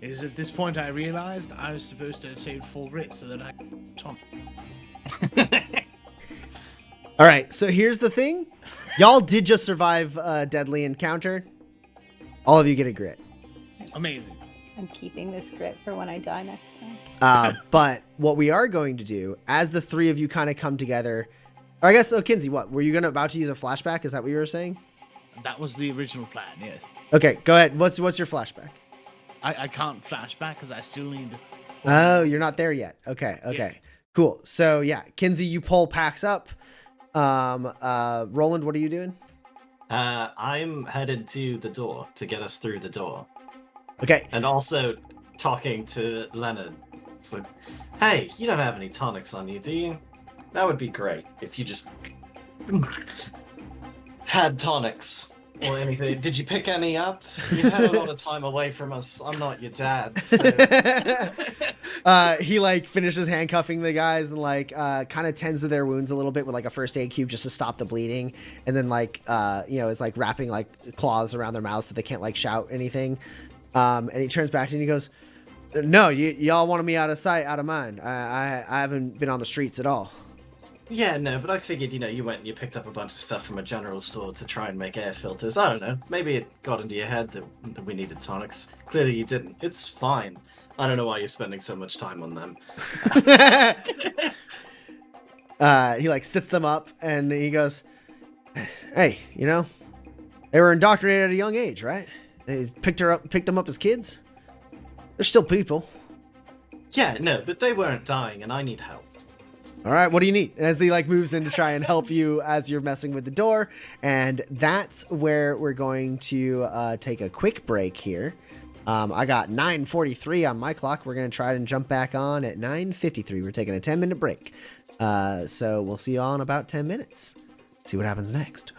S3: It is at this point I realized I was supposed to save full grit so that I Tom.
S1: All right, so here's the thing. Y'all did just survive a deadly encounter. All of you get a grit.
S3: Amazing.
S2: I'm keeping this grit for when I die next time.
S1: But what we are going to do, as the 3 of you kind of come together, or I guess, Kinsey, what? Were you about to use a flashback? Is that what you were saying?
S3: That was the original plan, yes.
S1: Okay, go ahead. What's your flashback?
S3: I can't flashback because I still need...
S1: Oh, you're not there yet. Okay.
S3: Yeah.
S1: Cool. So, yeah, Kinsey, you pull Pax up. Roland, what are you doing?
S4: I'm headed to the door to get us through the door.
S1: Okay.
S4: And also talking to Leonard. It's like, hey, you don't have any tonics on you, do you? That would be great if you just had tonics or anything. Did you pick any up? You've had a lot of time away from us. I'm not your dad. So...
S1: He like finishes handcuffing the guys and like kind of tends to their wounds a little bit with like a first aid cube just to stop the bleeding, and then like is like wrapping like claws around their mouths so they can't like shout anything. And he turns back to you and he goes, No, y'all wanted me out of sight, out of mind. I haven't been on the streets at all.
S4: Yeah, no, but I figured, you went and you picked up a bunch of stuff from a general store to try and make air filters. I don't know. Maybe it got into your head that we needed tonics. Clearly you didn't. It's fine. I don't know why you're spending so much time on them.
S1: He like sits them up and he goes, "Hey, they were indoctrinated at a young age, right? They picked them up as kids. They're still people."
S4: Yeah, no, but they weren't dying and I need help.
S1: All right, what do you need? As he like moves in to try and help you as you're messing with the door, and that's where we're going to take a quick break here. I got 9:43 on my clock. We're gonna try and jump back on at 9:53. We're taking a 10-minute break, so we'll see you all in about 10 minutes. See what happens next.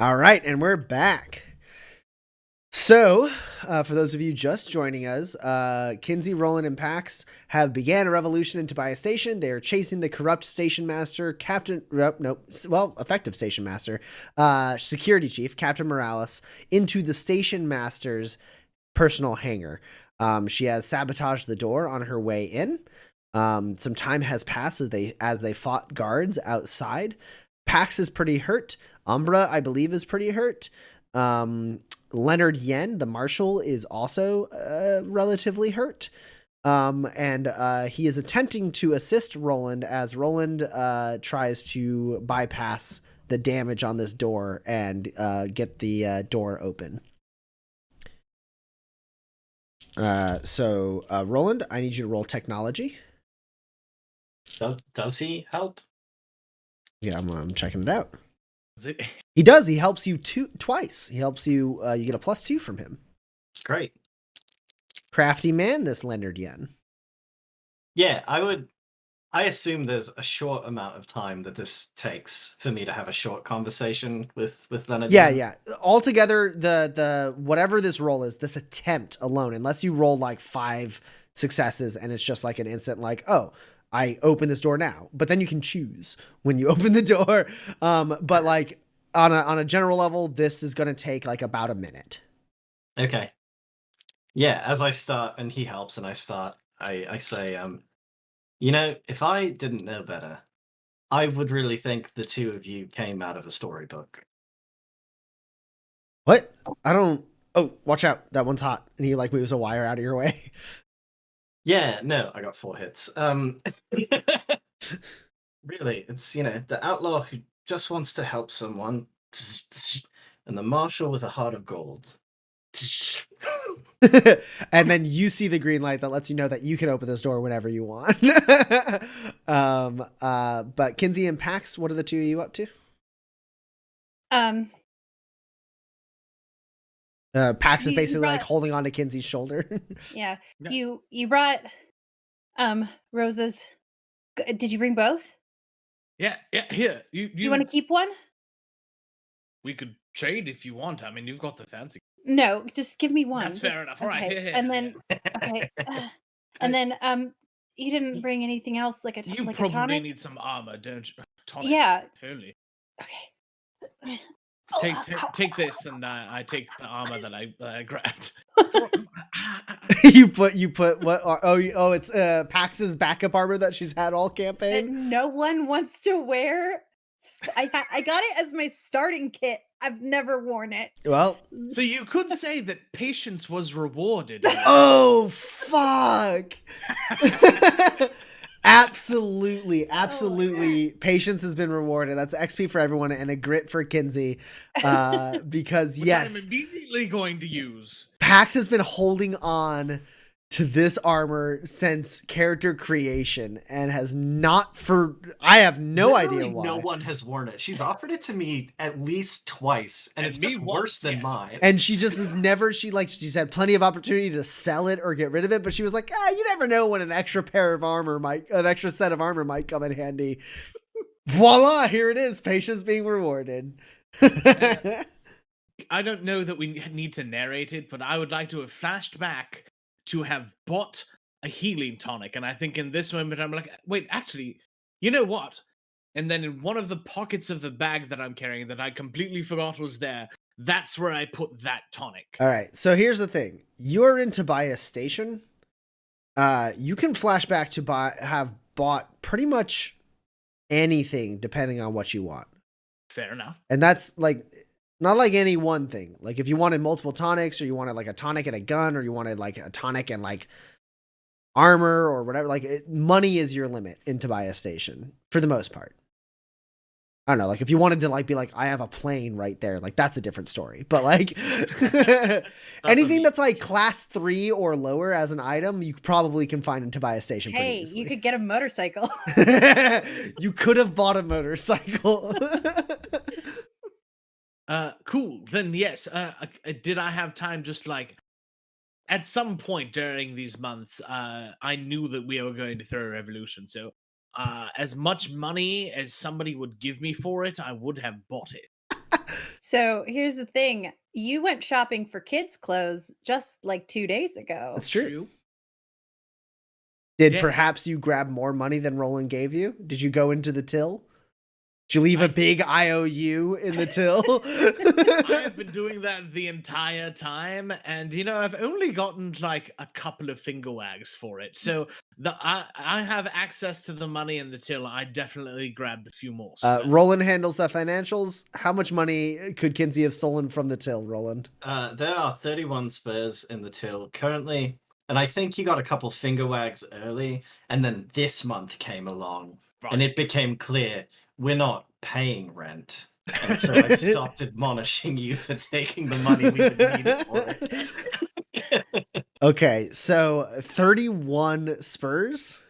S1: All right, and we're back. So, for those of you just joining us, Kinsey, Roland, and Pax have began a revolution in Tobias Station. They are chasing the corrupt station master, effective station master, security chief, Captain Morales, into the station master's personal hangar. She has sabotaged the door on her way in. Some time has passed as they fought guards outside. Pax is pretty hurt. Umbra, I believe, is pretty hurt. Leonard Yen, the marshal, is also relatively hurt. And he is attempting to assist Roland as Roland tries to bypass the damage on this door and get the door open. So Roland, I need you to roll technology.
S4: Does he help?
S1: Yeah, I'm checking it out.
S3: Is it?
S1: He does. He helps you twice. He helps you. You get a +2 from him.
S4: Great.
S1: Crafty man, this Leonard Yen.
S4: Yeah, I assume there's a short amount of time that this takes for me to have a short conversation with Leonard.
S1: Yeah,
S4: Yen.
S1: yeah. Altogether, the whatever this roll is, this attempt alone, unless you roll like 5 successes and it's just like an instant, like, oh, I open this door now. But then you can choose when you open the door. But like on a general level, this is going to take like about a minute.
S4: Okay. Yeah, as I start and he helps and I start, I say, if I didn't know better, I would really think the two of you came out of a storybook.
S1: What? I don't. Oh, watch out. That one's hot. And he like moves a wire out of your way.
S4: Yeah, no, I got 4 hits. Really, it's, the outlaw who just wants to help someone, and the marshal with a heart of gold.
S1: And then you see the green light that lets you know that you can open this door whenever you want. But Kinsey and Pax, what are the two of you up to? Pax is basically like holding on to Kinsey's shoulder.
S2: Yeah. You brought roses. Did you bring both?
S3: Yeah. Here,
S2: you want to keep one?
S3: We could trade if you want. I mean, you've got the fancy.
S2: No, just give me one.
S3: That's fair enough. All right.
S2: Okay.
S3: Yeah,
S2: And then okay. And then you didn't bring anything else like a
S3: you
S2: like
S3: probably
S2: a tonic?
S3: need some armor, don't you? Tonic,
S2: Yeah.
S3: if only.
S2: Okay.
S3: Take this, and I take the armor that I grabbed.
S1: you put what? Oh, it's Pax's backup armor that she's had all campaign.
S2: And no one wants to wear. I got it as my starting kit. I've never worn it.
S1: Well,
S3: so you could say that patience was rewarded.
S1: Oh fuck! Absolutely. Patience has been rewarded. That's XP for everyone and a grit for Kinsey. Because
S3: which
S1: yes,
S3: I'm immediately going to use.
S1: Pax has been holding on to this armor since character creation and has not I have no idea why.
S4: No one has worn it. She's offered it to me at least twice, and it's just worse than mine.
S1: And she just has never, she's had plenty of opportunity to sell it or get rid of it, but she was like, you never know when an extra set of armor might come in handy. Voila, here it is. Patience being rewarded.
S3: I don't know that we need to narrate it, but I would like to have flashed back to have bought a healing tonic. And I think in this moment, I'm like, wait, actually, you know what? And then in one of the pockets of the bag that I'm carrying that I completely forgot was there, that's where I put that tonic.
S1: All right. So here's the thing. You're in Tobias Station. You can flash back to have bought pretty much anything depending on what you want.
S3: Fair enough.
S1: And that's like, not like any one thing. Like if you wanted multiple tonics, or you wanted like a tonic and a gun, or you wanted like a tonic and like armor or whatever, like money is your limit in Tobias Station for the most part. I don't know, like if you wanted to like be like, I have a plane right there, like that's a different story. But like anything that's like class 3 or lower as an item, you probably can find in Tobias Station.
S2: Hey, you could get a motorcycle.
S1: You could have bought a motorcycle.
S3: Cool. Then yes. Did I have time? Just like at some point during these months, I knew that we were going to throw a revolution. So, as much money as somebody would give me for it, I would have bought it.
S2: So here's the thing. You went shopping for kids' clothes just like 2 days ago.
S1: That's true. Did perhaps you grab more money than Roland gave you? Did you go into the till? Did you leave a big IOU in the till?
S3: I have been doing that the entire time, and I've only gotten like a couple of finger wags for it. So I have access to the money in the till. I definitely grabbed a few more.
S1: Roland handles the financials. How much money could Kinsey have stolen from the till, Roland?
S4: There are 31 spurs in the till currently, and I think you got a couple finger wags early, and then this month came along, and it became clear we're not paying rent. And so I stopped admonishing you for taking the money we would need for it.
S1: Okay, so 31 spurs?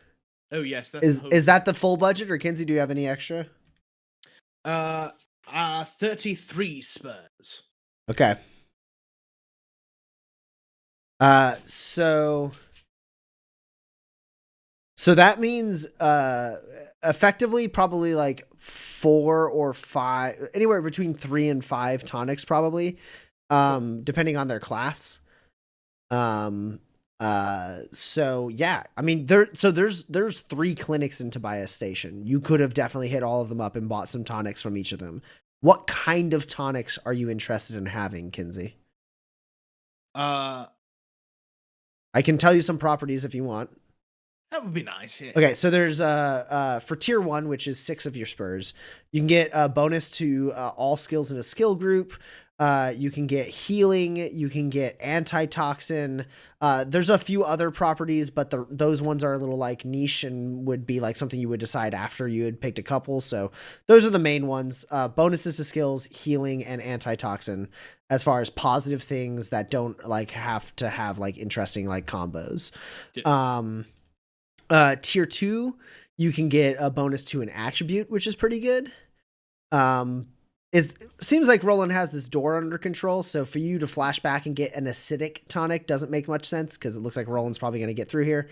S3: Oh yes, that's
S1: is that the full budget, or Kinsey, do you have any extra?
S3: 33 spurs.
S1: Okay. So that means effectively probably like 4 or 5, anywhere between 3 and 5 tonics probably, depending on their class. So yeah, I mean there's 3 clinics in Tobias Station. You could have definitely hit all of them up and bought some tonics from each of them. What kind of tonics are you interested in having, Kinsey?
S3: I
S1: can tell you some properties if you want.
S3: That would be nice. Yeah.
S1: Okay, so there's for tier 1, which is 6 of your spurs, you can get a bonus to all skills in a skill group. You can get healing, you can get antitoxin. There's a few other properties, but those ones are a little like niche and would be like something you would decide after you had picked a couple. So those are the main ones. Bonuses to skills, healing, and antitoxin, as far as positive things that don't like have to have like interesting like combos. Yeah. Tier 2, you can get a bonus to an attribute, which is pretty good. It seems like Roland has this door under control, so for you to flash back and get an acidic tonic doesn't make much sense because it looks like Roland's probably going to get through here.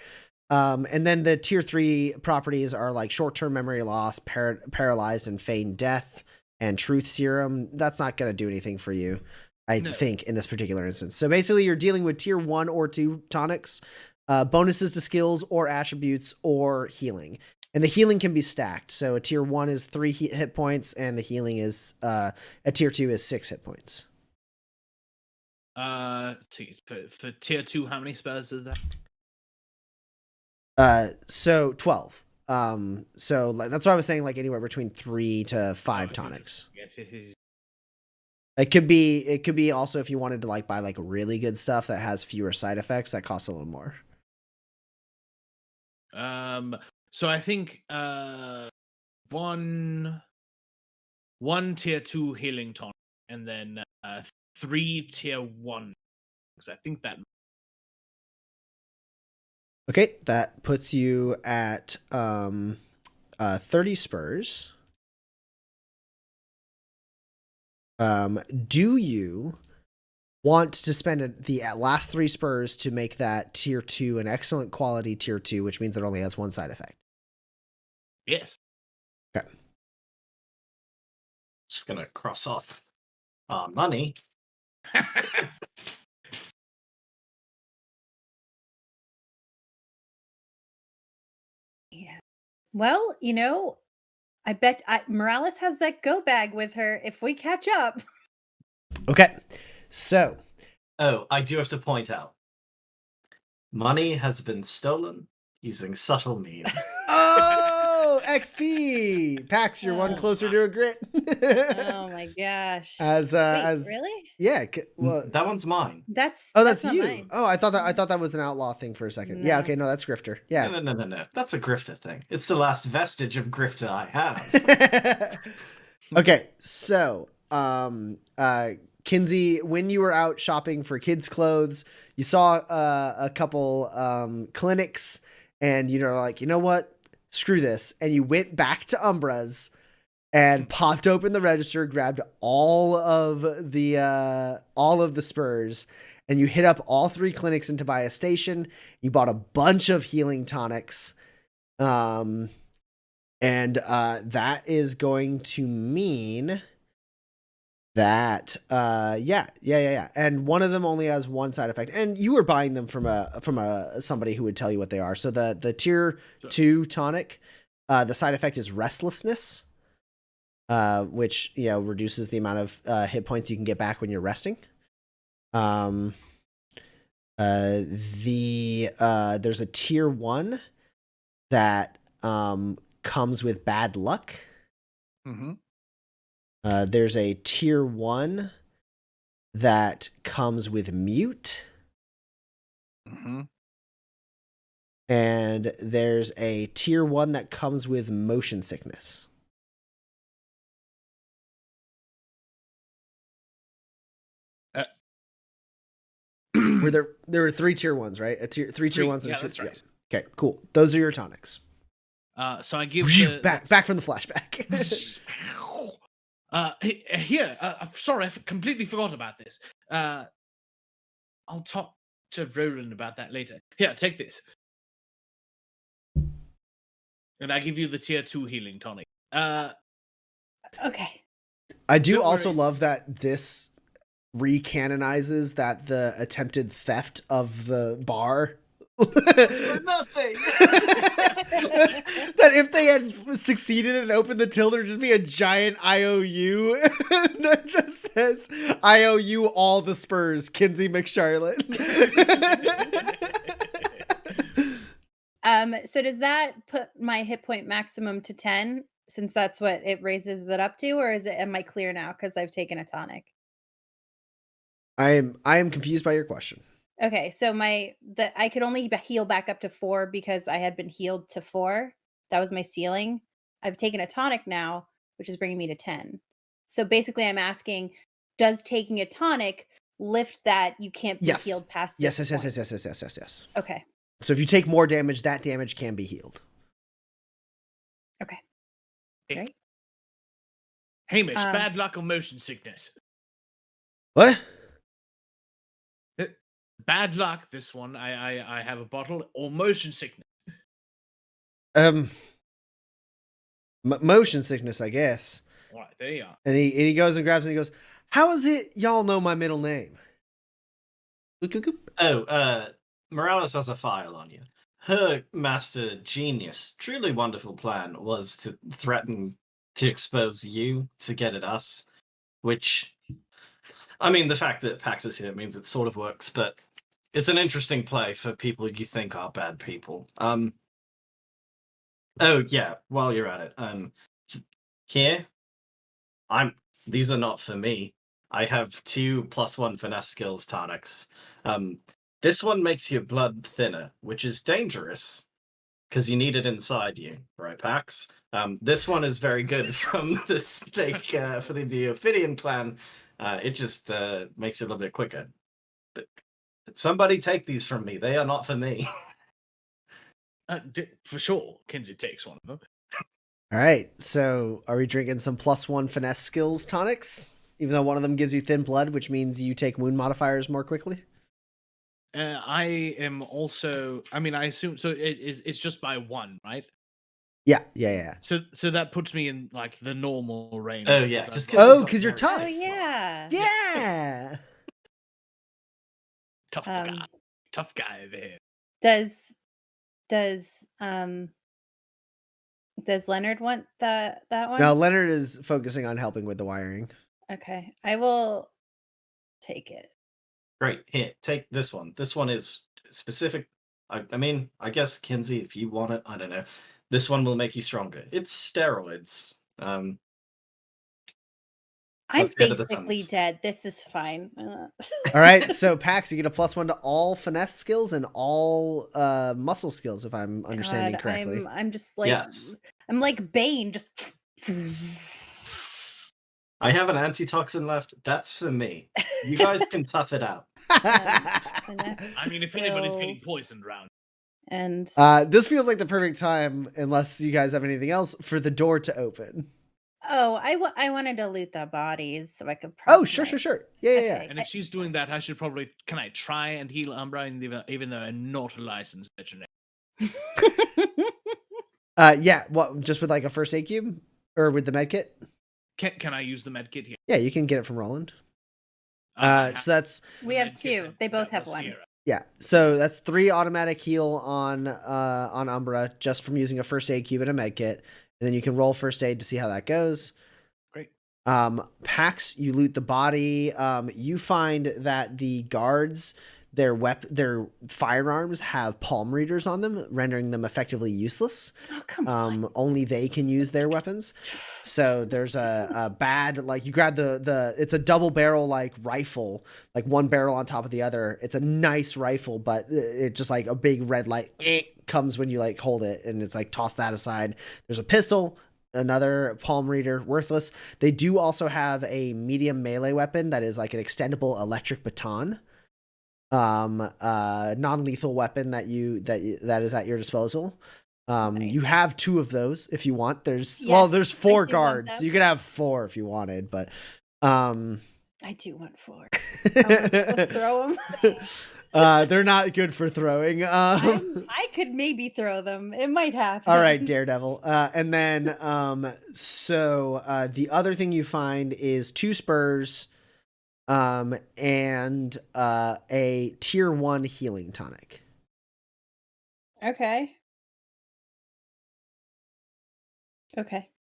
S1: And then the tier 3 properties are like short-term memory loss, paralyzed and feigned death, and truth serum. That's not going to do anything for you, I think, in this particular instance. So basically you're dealing with tier 1 or 2 tonics, bonuses to skills or attributes or healing. And the healing can be stacked. So a tier 1 is 3 hit points, and the healing is a tier 2 is 6 hit points.
S3: For tier 2, how many spurs is
S1: that? So 12. So that's why I was saying like anywhere between 3 to 5 tonics. It could be also if you wanted to like buy like really good stuff that has fewer side effects, that costs a little more.
S3: So I think one tier 2 healing tonic, and then 3 tier 1. Because I think that.
S1: Okay, that puts you at 30 spurs. Do you want to spend the last 3 spurs to make that tier 2 an excellent quality tier 2, which means it only has 1 side effect?
S3: Yes.
S1: Okay.
S4: Just gonna cross off money.
S2: Yeah. Well, I bet Morales has that go bag with her if we catch up.
S1: Okay. So.
S4: Oh, I do have to point out. Money has been stolen using subtle means.
S1: Oh, XP! Pax, you're one closer to a grit.
S2: Oh my gosh.
S1: Wait,
S2: really?
S1: Yeah. Well,
S4: that one's mine.
S2: That's
S1: you.
S2: mine.
S1: Oh, I thought that was an outlaw thing for a second. No. Yeah. Okay. No, that's grifter. Yeah.
S4: No. That's a grifter thing. It's the last vestige of grifter I have.
S1: Okay. So, Kinsey, when you were out shopping for kids' clothes, you saw a couple clinics, and you're like, you know what? Screw this. And you went back to Umbra's and popped open the register, grabbed all of the spurs, and you hit up all 3 clinics in Tobias Station. You bought a bunch of healing tonics. And that is going to mean Yeah. And one of them only has one side effect, and you were buying them from somebody who would tell you what they are. So the tier 2 tonic, the side effect is restlessness, which reduces the amount of hit points you can get back when you're resting. There's a tier 1 that comes with bad luck.
S3: Mm-hmm.
S1: There's a tier 1 that comes with mute.
S3: Mm-hmm.
S1: And there's a tier 1 that comes with motion sickness. There were 3 tier 1s, right? Three tier 1s.
S3: Yeah, that's right.
S1: Yeah. Okay, cool. Those are your tonics.
S3: So I give
S1: back from the flashback.
S3: Here, sorry, I completely forgot about this. I'll talk to Roland about that later. Here, take this. And I give you the tier 2 healing tonic.
S2: Okay.
S1: I do also love that this recanonizes that the attempted theft of the bar
S4: It's for nothing.
S1: that if they had succeeded and opened the till, there'd just be a giant IOU that just says IOU all the Spurs, Kinsey McCharlotte.
S2: So does that put my hit point maximum to 10, since that's what it raises it up to, or am I clear now because I've taken a tonic?
S1: I am confused by your question.
S2: Okay, so I could only heal back up to 4 because I had been healed to 4. That was my ceiling. I've taken a tonic now, which is bringing me to 10. So basically, I'm asking, does taking a tonic lift that you can't be healed past this point?
S1: Yes.
S2: Okay.
S1: So if you take more damage, that damage can be healed.
S2: Okay. Great.
S3: Hamish, bad luck or motion sickness?
S1: What?
S3: Bad luck, this one. I have a bottle, or motion sickness.
S1: Motion sickness, I guess.
S3: All right, there you are.
S1: And he goes and grabs it and he goes, "How is it y'all know my middle name?"
S4: Oh, Morales has a file on you. Her master genius, truly wonderful plan was to threaten to expose you to get at us, which, I mean, the fact that Pax is here means it sort of works, but it's an interesting play for people you think are bad people. Oh yeah, while you're at it, here, these are not for me. I have 2 +1 finesse skills tonics. This one makes your blood thinner, which is dangerous because you need it inside you, right, Pax? This one is very good from the snake for the Ophidian clan. It just makes it a little bit quicker. But somebody take these from me. They are not for me.
S3: For sure, Kinsey takes one of them.
S1: All right, so are we drinking some +1 finesse skills tonics? Even though one of them gives you thin blood, which means you take wound modifiers more quickly?
S3: I am also. I mean, I assume so. It's just by 1, right?
S1: Yeah.
S3: So that puts me in like the normal range.
S4: Oh yeah,
S1: because you're tough.
S2: Oh yeah.
S1: Yeah.
S3: Tough guy over here.
S2: Does Leonard want that one?
S1: No, Leonard is focusing on helping with the wiring.
S2: Okay, I will take it.
S4: Great. Here, take this one. This one is specific. I mean, I guess, Kinsey, if you want it, I don't know. This one will make you stronger. It's steroids.
S2: I'm basically dead. This is fine.
S1: All right, so Pax, you get a +1 to all finesse skills and all muscle skills, if I'm understanding correctly.
S2: I'm just like,
S4: yes.
S2: I'm like Bane, just.
S4: I have an antitoxin left. That's for me. You guys can tough it out.
S3: I mean, if anybody's getting poisoned around.
S2: And
S1: this feels like the perfect time, unless you guys have anything else, for the door to open.
S2: Oh, I wanted to loot the bodies so I could.
S1: Oh, sure. Yeah.
S2: Okay.
S3: And if she's doing that, I should probably. Can I try and heal Umbra even though I'm not a licensed veterinarian?
S1: Yeah. What? Just with like a first aid cube or with the med kit?
S3: Can I use the med kit here?
S1: Yeah, you can get it from Roland.
S3: I
S1: So that's
S2: We have
S3: med kit
S2: two.
S3: and
S2: They both
S3: that
S2: have
S3: was
S2: one.
S3: Sierra.
S1: yeah. So that's 3 automatic heal on Umbra just from using a first aid cube and a med kit, and then you can roll first aid to see how that goes.
S3: Great.
S1: Pax, you loot the body. You find that the guards, their firearms have palm readers on them, rendering them effectively useless.
S2: Oh, come on.
S1: Only they can use their weapons. So there's a bad, like, you grab it's a double barrel like rifle, like one barrel on top of the other. It's a nice rifle, but it just like a big red light comes when you like hold it, and it's like toss that aside. There's a pistol, another palm reader, worthless. They do also have a medium melee weapon that is like an extendable electric baton. Non-lethal weapon that is at your disposal.
S2: Nice.
S1: You have 2 of those if you want. There's
S2: Yes,
S1: 4
S2: I do want
S1: guards.
S2: them.
S1: You could have 4 if you wanted, but
S2: I do want 4. We'll throw them.
S1: they're not good for throwing.
S2: I could maybe throw them. It might happen.
S1: All right, Daredevil. And then so the other thing you find is 2 spurs and a tier 1 healing tonic.
S2: Okay.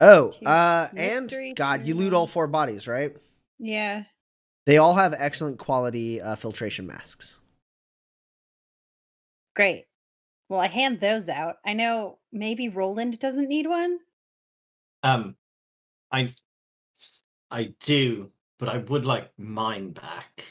S1: Oh,
S2: Tier-
S1: and
S2: mystery
S1: God,
S2: tier
S1: you loot
S2: 1.
S1: all 4 bodies, right?
S2: Yeah.
S1: They all have excellent quality filtration masks.
S2: Great. Well, I hand those out. I know maybe Roland doesn't need one.
S4: I do, but I would like mine back.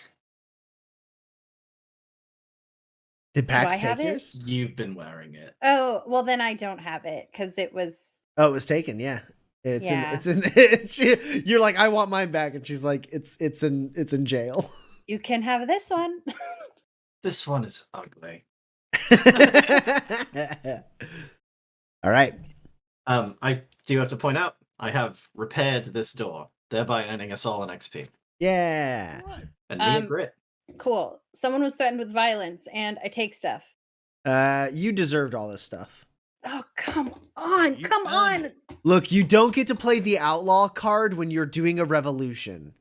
S1: Did Pax
S2: I have
S1: take
S2: it?
S1: yours?
S4: You've been wearing it.
S2: Oh, well then I don't have it because it was.
S1: Oh, it was taken. Yeah, you're like, I want mine back, and she's like, it's in jail.
S2: You can have this one.
S4: This one is ugly.
S1: All right.
S4: I do have to point out, I have repaired this door, thereby earning us all an XP.
S1: Yeah.
S4: And me a grit.
S2: Cool. Someone was threatened with violence, and I take stuff.
S1: You deserved all this stuff.
S2: Oh, come on. Come on.
S1: Look, you don't get to play the outlaw card when you're doing a revolution.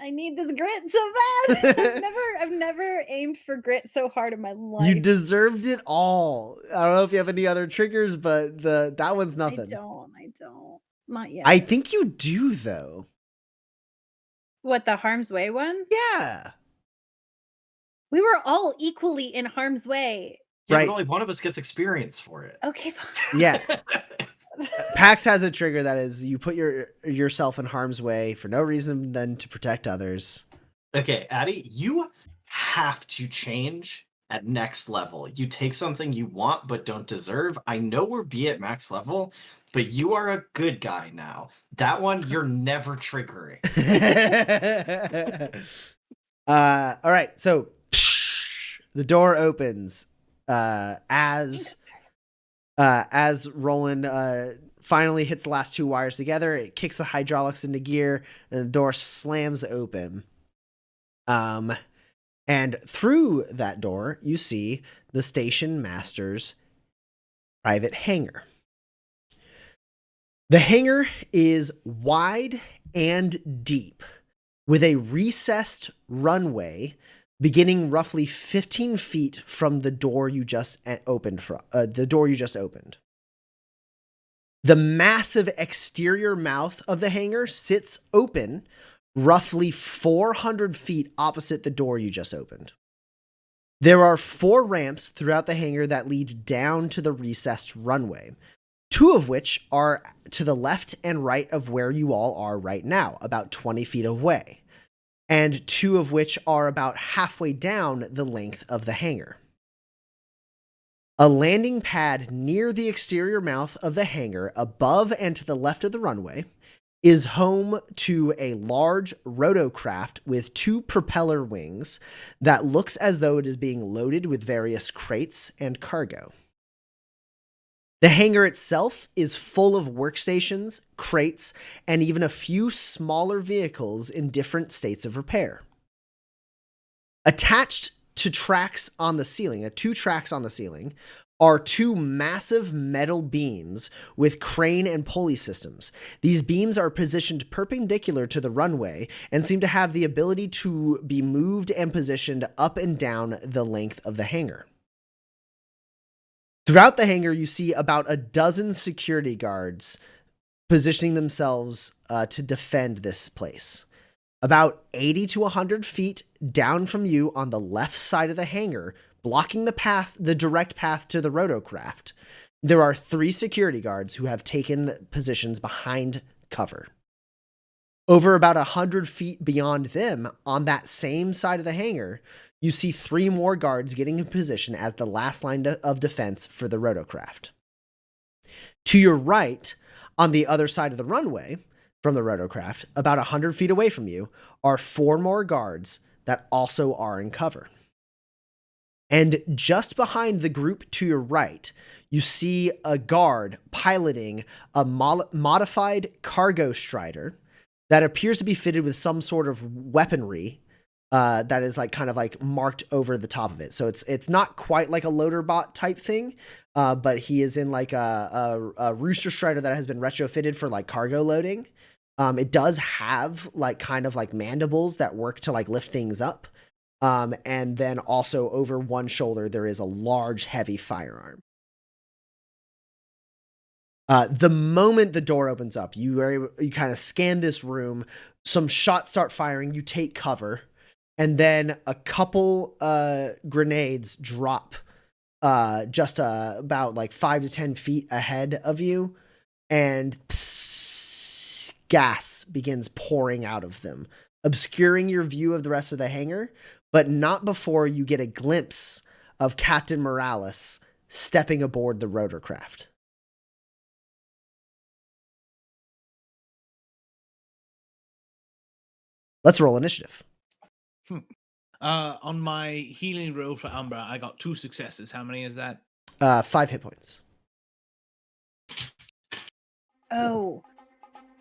S2: I need this grit so bad. I've never aimed for grit so hard in my life.
S1: You deserved it all. I don't know if you have any other triggers, but that one's nothing.
S2: I don't. Not yet.
S1: I think you do, though.
S2: What, the harm's way one?
S1: Yeah.
S2: We were all equally in harm's way.
S4: Yeah,
S1: Right.
S4: but only one of us gets experience for it.
S2: Okay, fine.
S1: Yeah. Pax has a trigger that is you put yourself in harm's way for no reason than to protect others.
S4: Okay, Addie, you have to change at next level. You take something you want but don't deserve. I know we're B at max level, but you are a good guy now. That one you're never triggering.
S1: All right, so the door opens as Roland finally hits the last 2 wires together. It kicks the hydraulics into gear, and the door slams open. And through that door, you see the station master's private hangar. The hangar is wide and deep, with a recessed runway beginning roughly 15 feet from the door you just opened. The massive exterior mouth of the hangar sits open roughly 400 feet opposite the door you just opened. There are 4 ramps throughout the hangar that lead down to the recessed runway, 2 of which are to the left and right of where you all are right now, about 20 feet away, and 2 of which are about halfway down the length of the hangar. A landing pad near the exterior mouth of the hangar, above and to the left of the runway, is home to a large rotocraft with 2 propeller wings that looks as though it is being loaded with various crates and cargo. The hangar itself is full of workstations, crates, and even a few smaller vehicles in different states of repair. Attached to 2 tracks on the ceiling, are two massive metal beams with crane and pulley systems. These beams are positioned perpendicular to the runway and seem to have the ability to be moved and positioned up and down the length of the hangar. Throughout the hangar, you see about a dozen security guards positioning themselves to defend this place. About 80 to 100 feet down from you on the left side of the hangar, blocking the direct path to the rotocraft, there are 3 security guards who have taken positions behind cover. Over about 100 feet beyond them, on that same side of the hangar, you see 3 more guards getting in position as the last line of defense for the rotocraft. To your right, on the other side of the runway from the rotocraft, about 100 feet away from you, are 4 more guards that also are in cover. And just behind the group to your right, you see a guard piloting a modified cargo strider that appears to be fitted with some sort of weaponry that is like kind of like marked over the top of it. So it's not quite like a loader bot type thing, but he is in like a rooster strider that has been retrofitted for like cargo loading. It does have like kind of like mandibles that work to like lift things up. And then also over one shoulder, there is a large, heavy firearm. The moment the door opens up, you kind of scan this room. Some shots start firing. You take cover, and then a couple grenades drop just about like 5 to 10 feet ahead of you, and gas begins pouring out of them, obscuring your view of the rest of the hangar. But not before you get a glimpse of Captain Morales stepping aboard the rotorcraft. Let's roll initiative.
S3: On my healing roll for Umbra, I got 2 successes. How many is that?
S1: 5 hit points.
S2: Oh,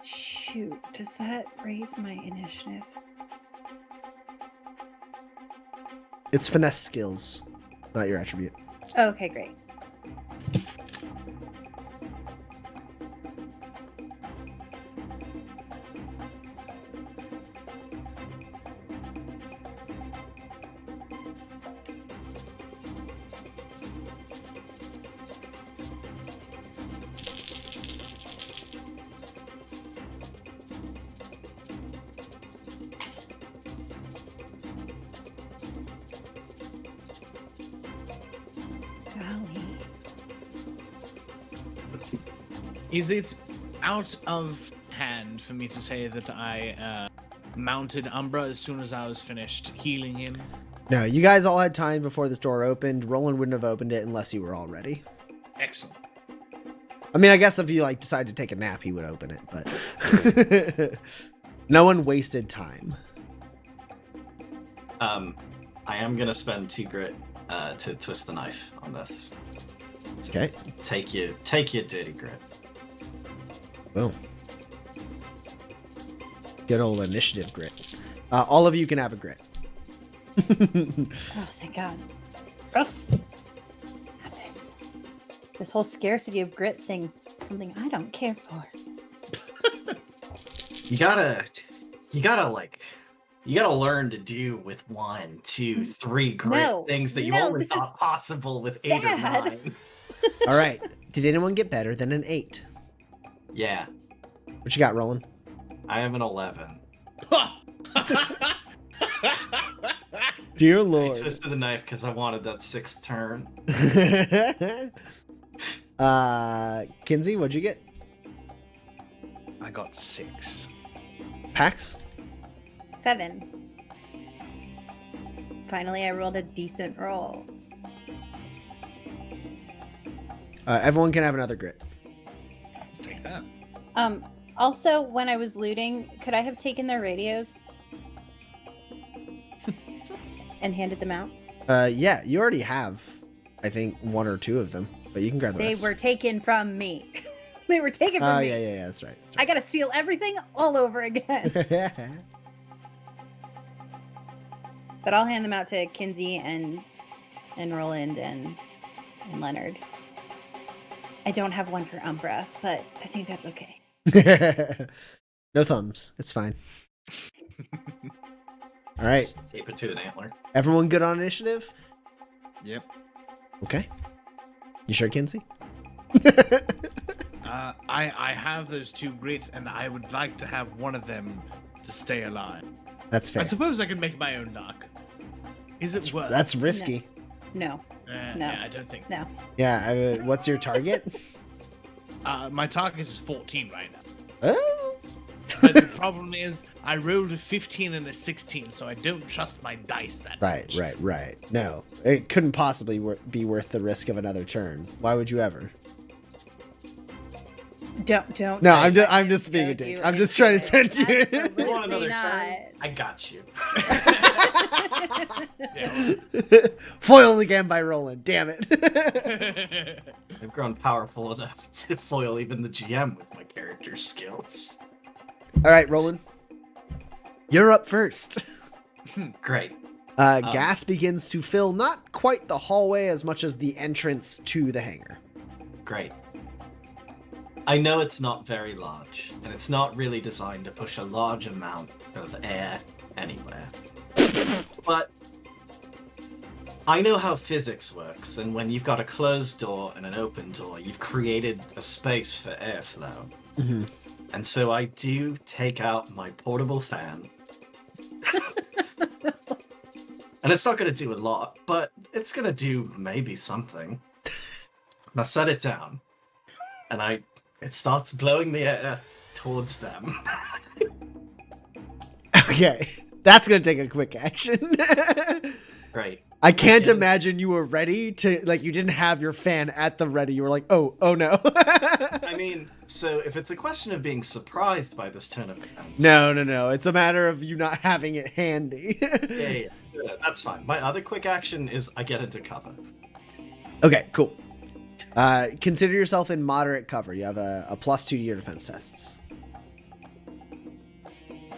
S2: shoot. Does that raise my initiative?
S1: It's finesse skills, not your attribute.
S2: Okay, great.
S3: Is it out of hand for me to say that I mounted Umbra as soon as I was finished healing him?
S1: No, you guys all had time before this door opened. Roland wouldn't have opened it unless you were all ready.
S3: Excellent.
S1: I mean, I guess if you like decided to take a nap, he would open it, but no one wasted time.
S4: I am gonna spend 2 grit to twist the knife on this. So
S1: Okay.
S4: Take your dirty grit.
S1: Well, good old initiative grit. All of you can have a grit.
S2: Oh, thank God. Yes. Goodness. This whole scarcity of grit thing is something I don't care for.
S4: You gotta learn to do with 1, 2, 3 great things that you only thought possible with 8 or 9.
S1: All right. Did anyone get better than an 8?
S4: Yeah,
S1: What you got, Roland?
S4: I have an 11.
S1: Dear
S4: I
S1: Lord.
S4: twisted the knife because I wanted that 6th turn.
S1: Kinsey, what'd you get?
S3: I got 6.
S1: Pax?
S2: 7. Finally, I rolled a decent roll.
S1: Everyone can have another grit.
S3: Take that.
S2: Also, when I was looting, could I have taken their radios and handed them out?
S1: Yeah, you already have, I think, 1 or 2 of them, but you can grab the
S2: They
S1: rest.
S2: were taken from me. They were taken from
S1: Oh,
S2: me.
S1: yeah, that's right.
S2: I gotta steal everything all over again. But I'll hand them out to Kinsey and Roland and and Leonard. I don't have one for Umbra, but I think that's okay.
S1: No thumbs. It's fine. All right.
S4: Just tape it to an antler.
S1: Everyone good on initiative?
S3: Yep.
S1: Okay. You sure, Kinsey?
S3: I have those two grit, and I would like to have one of them to stay alive.
S1: That's fair.
S3: I suppose I could make my own luck. Is it worth?
S1: That's risky.
S2: No. No.
S3: Yeah, I don't think.
S2: No.
S1: Yeah. What's your target?
S3: My target is 14 right now.
S1: Oh.
S3: But the problem is, I rolled a 15 and a 16, so I don't trust my dice that much.
S1: Right. No, it couldn't possibly be worth the risk of another turn. Why would you ever?
S2: Don't.
S1: No, I'm just being a dick. I'm just trying to tempt you.
S2: Absolutely
S4: You want another
S2: not.
S4: turn? I got you.
S3: Yeah.
S1: Foiled again by Roland. Damn it.
S4: I've grown powerful enough to foil even the GM with my character's skills.
S1: All right, Roland. You're up first.
S4: Great.
S1: Gas begins to fill not quite the hallway as much as the entrance to the hangar.
S4: Great. I know it's not very large, and it's not really designed to push a large amount of air anywhere. But I know how physics works, and when you've got a closed door and an open door, you've created a space for airflow.
S1: Mm-hmm.
S4: And so I do take out my portable fan. And it's not going to do a lot, but it's going to do maybe something. And I set it down, and it starts blowing the air towards them.
S1: Okay, that's gonna take a quick action.
S4: Great.
S1: I can't imagine you were ready to, like, you didn't have your fan at the ready. You were like, oh no.
S4: I mean, so if it's a question of being surprised by this turn of events...
S1: No. It's a matter of you not having it handy.
S4: Yeah, that's fine. My other quick action is I get into cover.
S1: Okay, cool. Consider yourself in moderate cover. You have a +2 to your defense tests.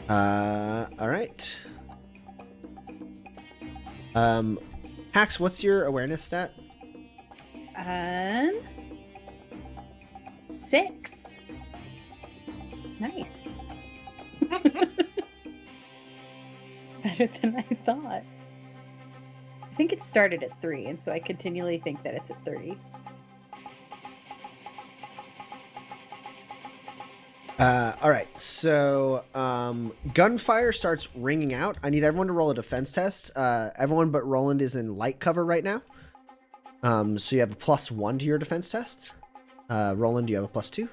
S1: All right. Hax, what's your awareness stat?
S2: 6. Nice. It's better than I thought. I think it started at 3, and so I continually think that it's at 3.
S1: All right, so gunfire starts ringing out. I need everyone to roll a defense test. Everyone but Roland is in light cover right now. So you have a +1 to your defense test. Roland, you have a +2.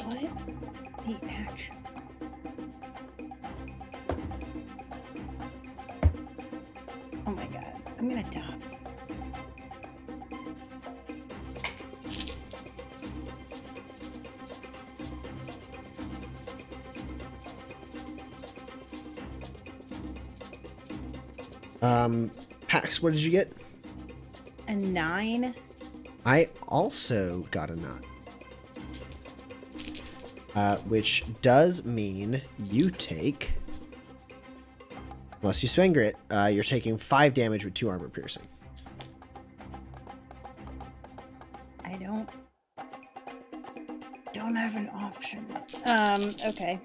S2: What? The action. Oh my god, I'm gonna die.
S1: Pax, what did you get?
S2: A 9.
S1: I also got a 9. Which does mean you take, unless you spend grit, you're taking 5 damage with 2 armor piercing.
S2: I don't have an option. Okay.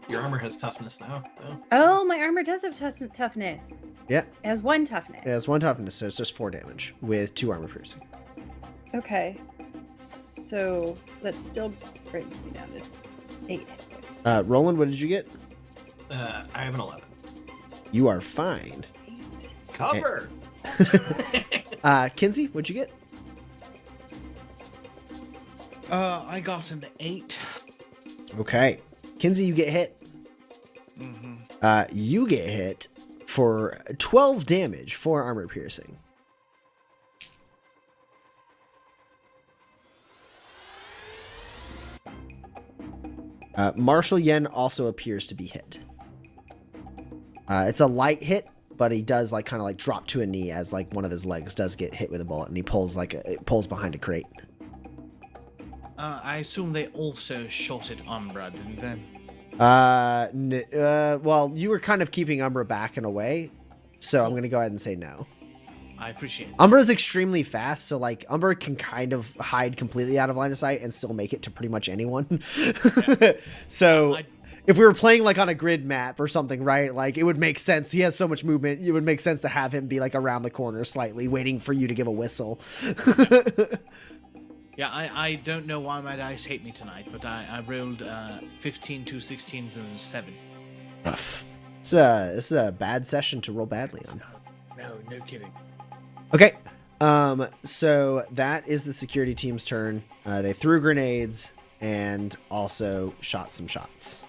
S4: Your armor has toughness now, though.
S2: Oh, my armor does have toughness.
S1: Yeah.
S2: It has 1 toughness.
S1: It has 1 toughness, so it's just 4 damage with 2 armor piercing.
S2: Okay. So that still brings me down to 8 hit points.
S1: Roland, what did you get?
S4: I have an 11.
S1: You are fine.
S4: Cover!
S1: Kinsey, what'd you get?
S3: I got an 8.
S1: Okay. Kinsey, you get hit.
S3: Mm-hmm.
S1: You get hit for 12 damage, 4 armor piercing. Marshall Yen also appears to be hit. It's a light hit, but he does kind of drop to a knee as one of his legs does get hit with a bullet, and he pulls it pulls behind a crate.
S3: I assume they also shot at Umbra, didn't they?
S1: Well, you were kind of keeping Umbra back in a way, so I'm gonna go ahead and say no.
S3: I appreciate it.
S1: Umbra's extremely fast, so like Umbra can kind of hide completely out of line of sight and still make it to pretty much anyone. So if we were playing like on a grid map or something, right? Like it would make sense. He has so much movement. It would make sense to have him be like around the corner slightly, waiting for you to give a whistle.
S3: Yeah, I don't know why my dice hate me tonight, but I rolled 15, 2 16s, and a 7.
S1: Rough. This is a bad session to roll badly on.
S3: No kidding.
S1: Okay. So that is the security team's turn. They threw grenades and also shot some shots.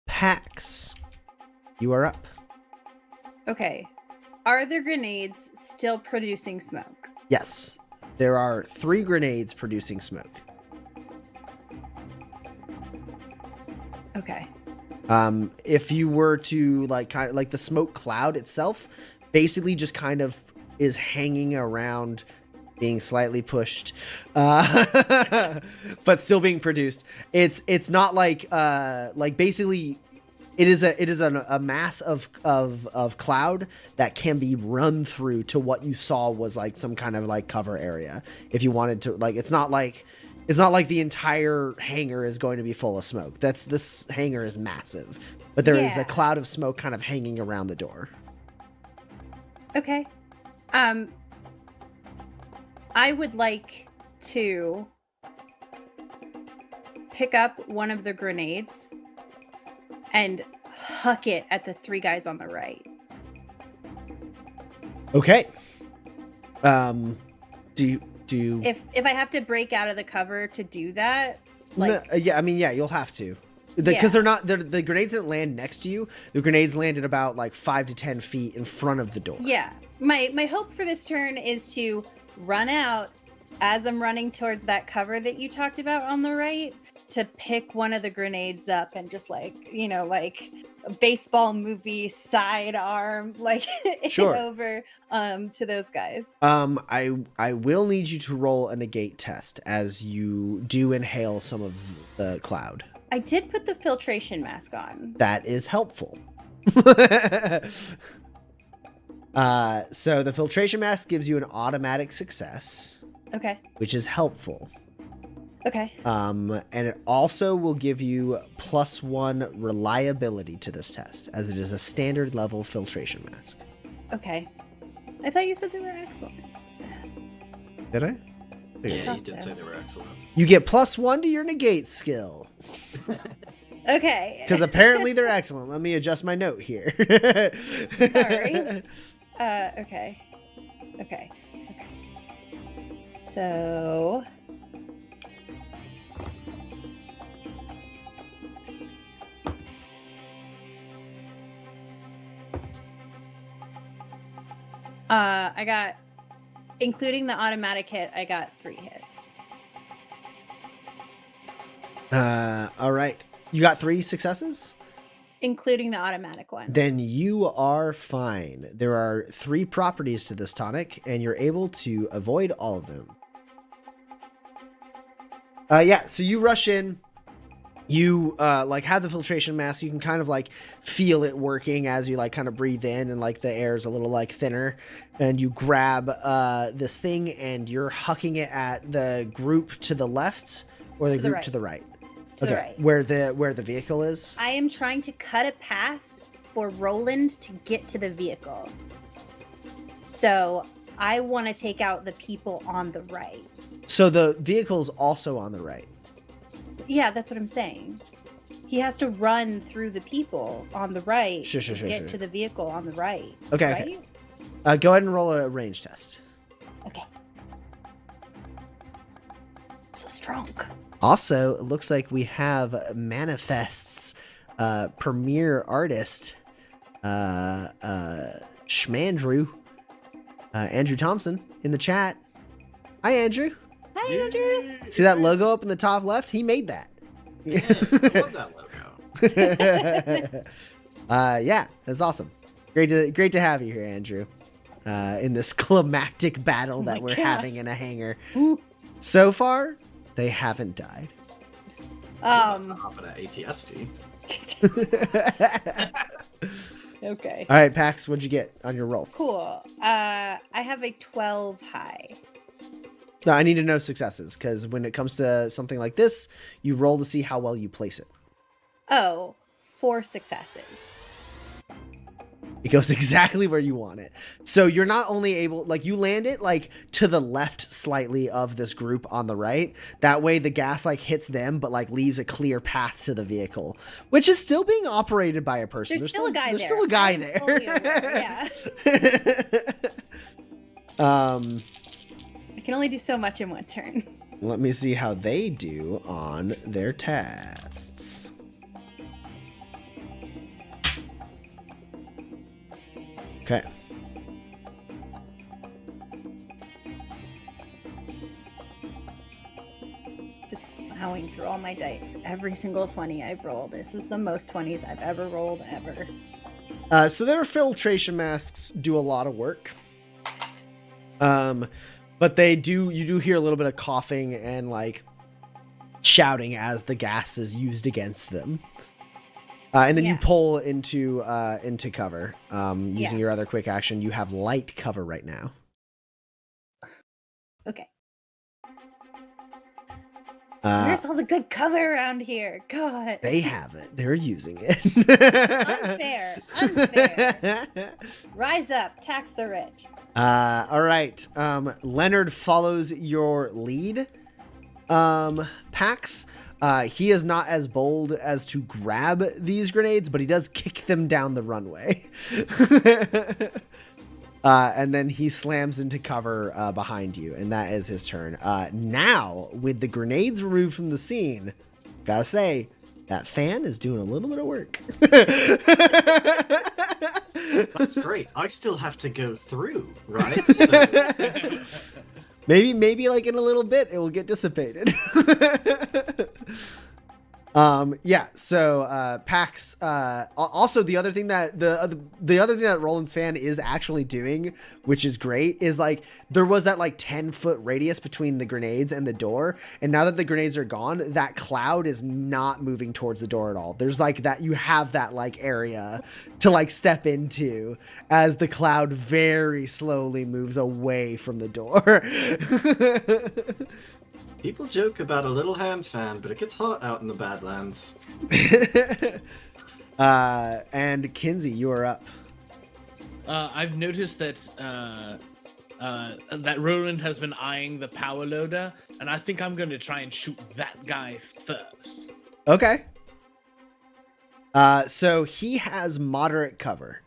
S1: Pax, you are up.
S2: Okay. Are the grenades still producing smoke?
S1: Yes. There are 3 grenades producing smoke.
S2: Okay.
S1: If you were to like kind of like the smoke cloud itself basically just kind of is hanging around being slightly pushed but still being produced. It's not like basically it is a mass of cloud that can be run through to what you saw was like some kind of like cover area if you wanted to. Like it's not like the entire hangar is going to be full of smoke. This hangar is massive, but there is a cloud of smoke kind of hanging around the door.
S2: Okay. I would like to pick up one of the grenades and huck it at the 3 guys on the right.
S1: Okay. Do you
S2: If I have to break out of the cover to do that, like
S1: you'll have to. Because the grenades didn't land next to you. The grenades landed about like 5 to 10 feet in front of the door.
S2: Yeah. My hope for this turn is to run out as I'm running towards that cover that you talked about on the right, to pick one of the grenades up and just like a baseball movie sidearm, like
S1: sure.
S2: over to those guys.
S1: I will need you to roll a negate test as you do inhale some of the cloud.
S2: I did put the filtration mask on.
S1: That is helpful. So the filtration mask gives you an automatic success.
S2: Okay.
S1: Which is helpful.
S2: Okay.
S1: And it also will give you +1 reliability to this test, as it is a standard level filtration mask.
S2: Okay. I thought you said they were excellent.
S1: Did I?
S4: Yeah, you did say they were excellent.
S1: You get +1 to your negate skill.
S2: Okay.
S1: Because apparently they're excellent. Let me adjust my note here.
S2: Sorry. Okay. So... I got, including the automatic hit, I got 3 hits.
S1: All right. You got 3 successes?
S2: Including the automatic one.
S1: Then you are fine. There are 3 properties to this tonic, and you're able to avoid all of them. So you rush in. You have the filtration mask. You can kind of like feel it working as you like kind of breathe in, and like the air is a little like thinner, and you grab this thing and you're hucking it at the group to the left or the group to the right.
S2: The right.
S1: Where the vehicle is.
S2: I am trying to cut a path for Roland to get to the vehicle. So I want to take out the people on the right.
S1: So the vehicle's also on the right.
S2: Yeah, that's what I'm saying. He has to run through the people on the right
S1: to
S2: get to the vehicle on the right.
S1: Okay. Right? Go ahead and roll a range test.
S2: Okay. I'm so strong.
S1: Also, it looks like we have Manifest's premier artist, Schmandrew, Andrew Thompson, in the chat. Hi, Andrew.
S2: Hi, Andrew.
S1: See that logo up in the top left? He made that.
S4: Yeah, I love that logo.
S1: Yeah, that's awesome. Great to have you here, Andrew, in this climactic battle that we're having in a hangar.
S2: Ooh.
S1: So far, They haven't died.
S4: That's not hopping at ATST.
S2: Okay.
S1: All right, Pax, what'd you get on your roll?
S2: Cool. I have a 12 high.
S1: No, I need to know successes, because when it comes to something like this, you roll to see how well you place it.
S2: Oh, 4 successes.
S1: It goes exactly where you want it. So you're not only able, like, you land it like to the left slightly of this group on the right. That way the gas like hits them, but like leaves a clear path to the vehicle, which is still being operated by a person.
S2: There's still a guy there.
S1: There's still a guy
S2: I'm
S1: there.
S2: fully aware, yeah. I can only do so much in one turn.
S1: Let me see how they do on their tests. Okay.
S2: Just plowing through all my dice. Every single 20 I've rolled. This is the most 20s I've ever rolled ever.
S1: So their filtration masks do a lot of work. But you do hear a little bit of coughing and like shouting as the gas is used against them. And then you pull into cover. Using your other quick action, you have light cover right now.
S2: Okay. Where's all the good cover around here? God.
S1: They have it. They're using it.
S2: Unfair. Rise up. Tax the rich.
S1: All right. Leonard follows your lead. Pax. He is not as bold as to grab these grenades, but he does kick them down the runway. And then he slams into cover behind you, and that is his turn. Now, with the grenades removed from the scene, gotta say, that fan is doing a little bit of work.
S4: That's great. I still have to go through, right? So...
S1: Maybe like in a little bit it will get dissipated. So Pax, also the other thing that the other thing that Roland's fan is actually doing, which is great, is like there was that like 10-foot radius between the grenades and the door, and now that the grenades are gone, that cloud is not moving towards the door at all. There's like that, you have that like area to like step into as the cloud very slowly moves away from the door.
S4: People joke about a little hand fan, but it gets hot out in the Badlands.
S1: And Kinsey, you are up.
S3: I've noticed that that Roland has been eyeing the power loader, and I think I'm going to try and shoot that guy first.
S1: Okay. So he has moderate cover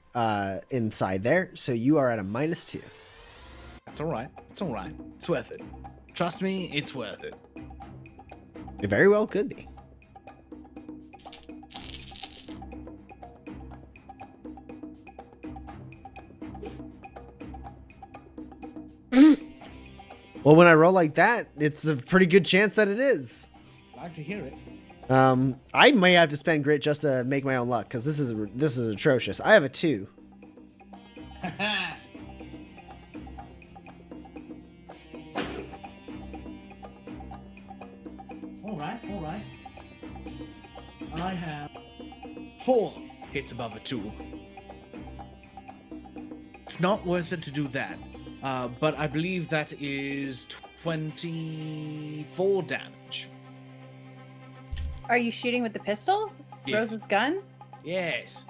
S1: inside there, so you are at a -2.
S3: That's all right. It's all right. It's worth it. Trust me, it's worth it.
S1: It very well could be. Well, when I roll like that, it's a pretty good chance that it is.
S3: Like to hear it.
S1: I may have to spend grit just to make my own luck, because this is atrocious. I have a 2.
S3: All right. I have 4 hits above a 2. It's not worth it to do that. But I believe that is 24 damage.
S2: Are you shooting with the pistol?
S3: Yes.
S2: Rose's gun?
S3: Yes.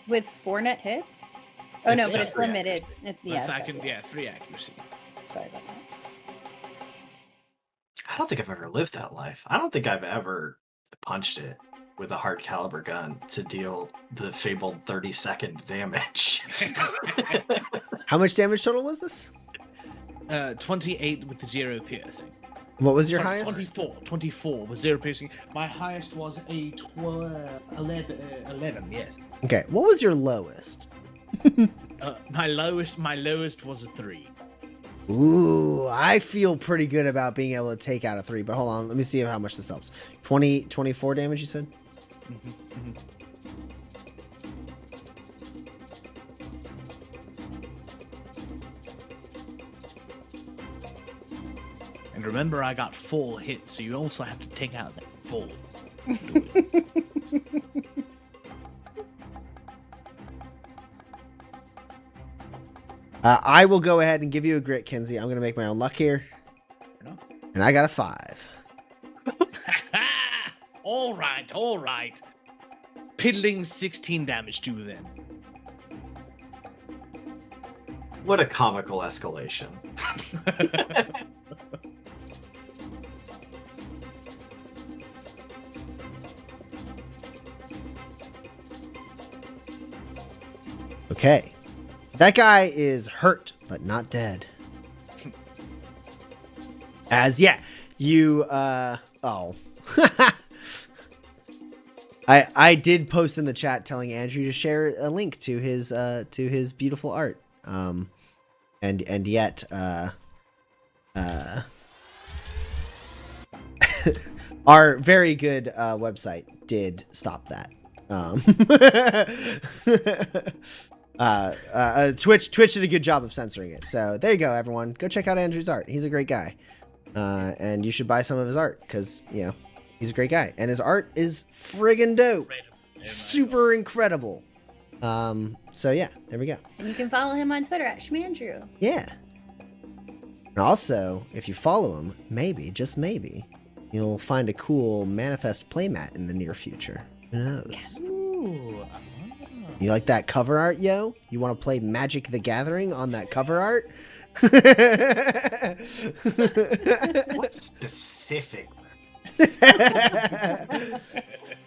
S2: With 4 net hits? Oh no,
S3: It's
S2: but it's
S3: 3
S2: limited.
S3: accuracy. 3 accuracy.
S2: Sorry about that.
S4: I don't think I've ever lived that life. I don't think I've ever punched it with a hard caliber gun to deal the fabled 30-second damage.
S1: How much damage total was this?
S3: 28 with 0 piercing.
S1: What was your
S3: Sorry,
S1: highest?
S3: 24 with 0 piercing. My highest was a 11, yes.
S1: Okay, what was your lowest?
S3: My lowest was a 3.
S1: Ooh, I feel pretty good about being able to take out a 3, but hold on, let me see how much this helps. 24 damage, you said?
S3: And And remember, I got full hits, so you also have to take out that full.
S1: I will go ahead and give you a grit, Kinsey. I'm going to make my own luck here. And I got a 5.
S3: All right. Piddling 16 damage to you then.
S4: What a comical escalation.
S1: Okay. That guy is hurt, but not dead. As, yeah, you, oh. I did post in the chat telling Andrew to share a link to his beautiful art. And yet, our very good website did stop that. Twitch did a good job of censoring it. So there you go, everyone. Go check out Andrew's art. He's a great guy. And you should buy some of his art because, you know, he's a great guy. And his art is friggin' dope. Super incredible. So yeah, there we go.
S2: And you can follow him on Twitter at Schmandrew.
S1: Yeah. And also, if you follow him, maybe, just maybe, you'll find a cool Manifest playmat in the near future. Who knows?
S3: Ooh.
S1: You like that cover art, yo? You want to play Magic the Gathering on that cover art?
S4: What specific?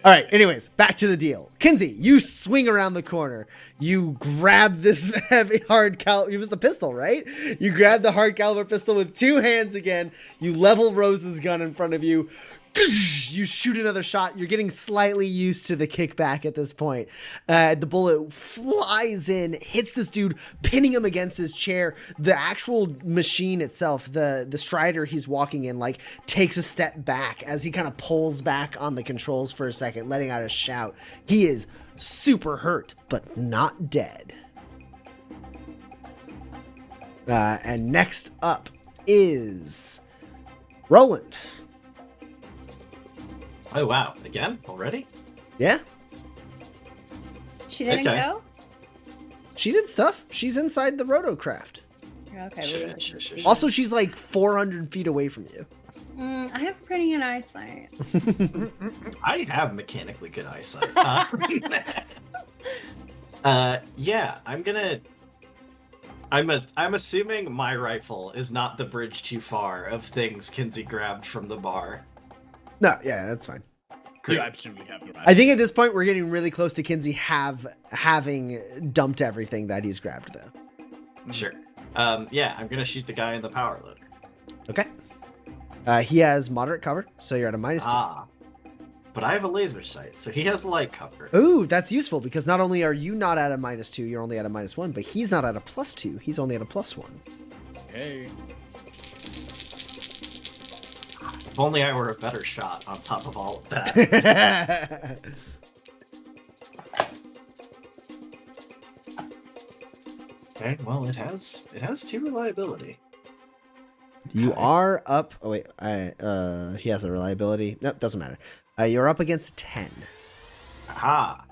S1: All right, anyways, back to the deal. Kinsey, you swing around the corner. You grab this heavy hard caliber. It was the pistol, right? You grab the hard caliber pistol with 2 hands again. You level Rose's gun in front of you. You shoot another shot. You're getting slightly used to the kickback at this point. The bullet flies in, hits this dude, pinning him against his chair. The actual machine itself, the Strider he's walking in, like, takes a step back as he kind of pulls back on the controls for a second, letting out a shout. He is super hurt, but not dead. And next up is Roland.
S4: Oh, wow. Again? Already?
S1: Yeah,
S2: She didn't
S4: Okay.
S2: go?
S1: she did stuff. She's inside the rotocraft.
S2: Okay.
S4: Sure.
S1: Also, she's like 400 feet away from you.
S2: I have pretty good eyesight.
S4: I have mechanically good eyesight. Yeah, I'm assuming my rifle is not the bridge too far of things Kinsey grabbed from the bar.
S1: No, yeah, that's fine.
S3: You absolutely have your
S1: I think at this point we're getting really close to Kinsey having dumped everything that he's grabbed, though.
S4: Sure. Yeah, I'm gonna shoot the guy in the power loader.
S1: Okay. He has moderate cover, so you're at a -2.
S4: Ah. But I have a laser sight, so he has light cover.
S1: Ooh, that's useful because not only are you not at a -2, you're only at a -1, but he's not at a +2. He's only at a +1.
S3: Hey.
S4: If only I were a better shot on top of all of that. Okay, well, it has 2 reliability.
S1: You are up. Oh wait, he has a reliability. Nope, doesn't matter. You're up against 10.
S4: Aha!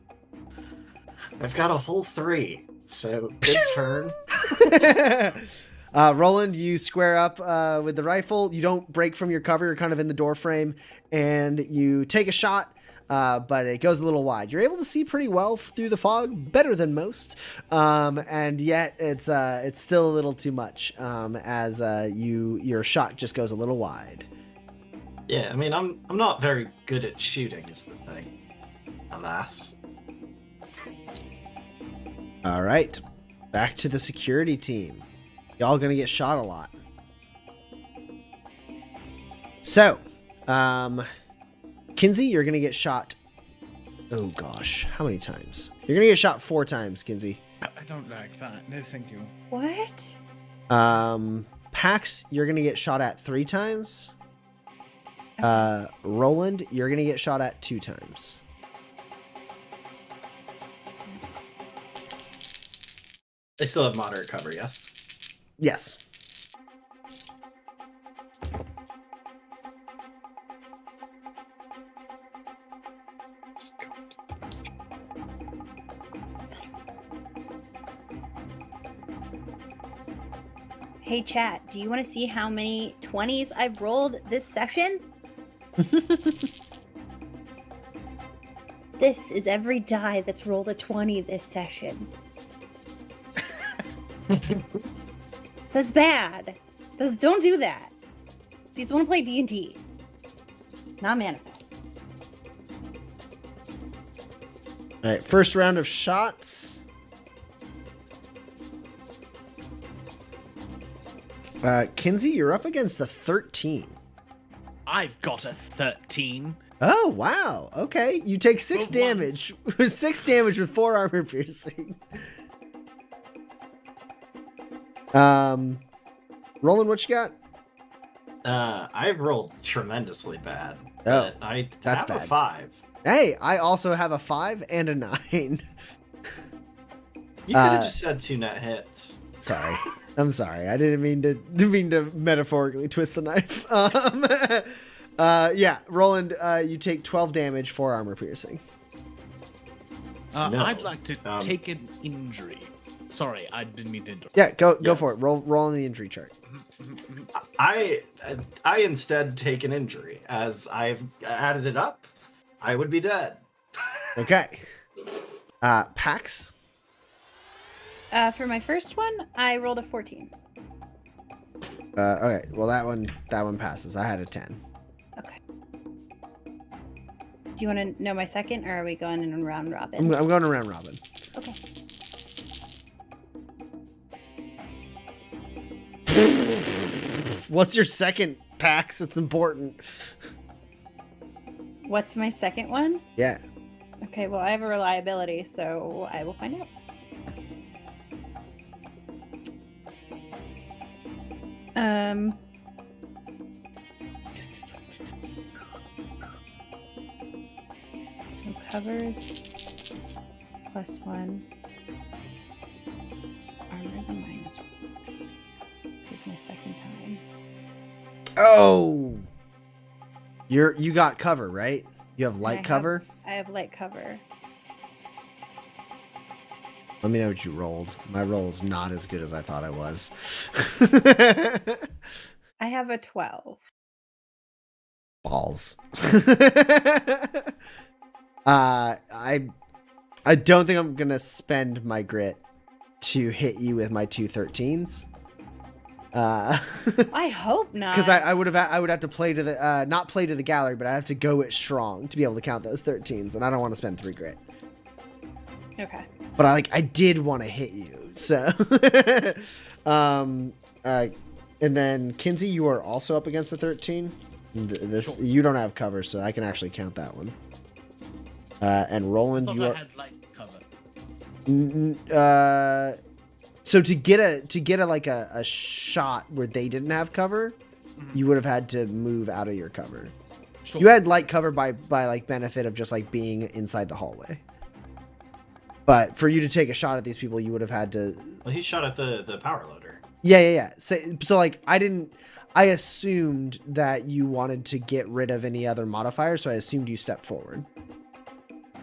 S4: I've got a whole 3, so good turn.
S1: Roland, you square up with the rifle. You don't break from your cover. You're kind of in the door frame, and you take a shot, but it goes a little wide. You're able to see pretty well through the fog, better than most, and yet it's still a little too much as your shot just goes a little wide.
S4: Yeah, I mean, I'm not very good at shooting, is the thing. Alas.
S1: All right, back to the security team. Y'all gonna get shot a lot. So, Kinsey, you're gonna get shot. Oh gosh, how many times? You're gonna get shot 4 times, Kinsey.
S3: I don't like that. No, thank you.
S2: What?
S1: Pax, you're gonna get shot at 3 times. Roland, you're gonna get shot at 2 times.
S4: They still have moderate cover, yes?
S1: Yes.
S2: Hey chat, do you want to see how many 20s I've rolled this session? This is every die that's rolled a 20 this session. That's bad. Don't do that. These want to play D&D, not Manifest.
S1: All right, first round of shots. Kinsey, you're up against the 13.
S3: I've got a 13.
S1: Oh, wow. Okay. You take 6 damage. 6 damage with 4 armor piercing. Roland, what you got?
S4: I've rolled tremendously bad.
S1: Oh,
S4: I
S1: that's
S4: have
S1: bad.
S4: a 5.
S1: Hey, I also have a 5 and a 9.
S4: You could have just said 2 net hits.
S1: Sorry. I'm sorry. I didn't mean to metaphorically twist the knife. Yeah, Roland, you take 12 damage, 4 armor piercing.
S4: No.
S3: I'd like to take an injury. Sorry, I didn't mean to interrupt.
S1: Yeah, go for it. Roll on the injury chart.
S4: I instead take an injury. As I've added it up, I would be dead.
S1: Okay. Pax.
S2: For my first one, I rolled a 14.
S1: Okay. Well, that one passes. I had a 10.
S2: Okay. Do you want to know my second, or are we going in round robin?
S1: I'm going around robin.
S2: Okay.
S1: What's your second, Pax? It's important.
S2: What's my second one?
S1: Yeah.
S2: Okay, well, I have a reliability, so I will find out. So covers +1. Armor's a -1. This is my second time.
S1: Oh. You got cover, right? You have light
S2: I
S1: cover?
S2: I have light cover.
S1: Let me know what you rolled. My roll is not as good as I thought I was.
S2: I have a 12.
S1: Balls. I don't think I'm gonna spend my grit to hit you with my 2 13s.
S2: I hope not.
S1: Because I would have to play to the not play to the gallery, but I have to go it strong to be able to count those 13s, and I don't want to spend 3 grit.
S2: Okay.
S1: But I did want to hit you, so. And then Kinsey, you are also up against the 13. This
S3: Sure.
S1: You don't have cover, so I can actually count that one. And Roland, you
S3: I
S1: are.
S3: had light cover.
S1: So to get a shot where they didn't have cover, you would have had to move out of your cover.
S3: Sure.
S1: You had light cover by like benefit of just like being inside the hallway. But for you to take a shot at these people, you would have had to.
S4: Well, he shot at the power loader.
S1: Yeah. So like I assumed that you wanted to get rid of any other modifiers, so I assumed you stepped forward.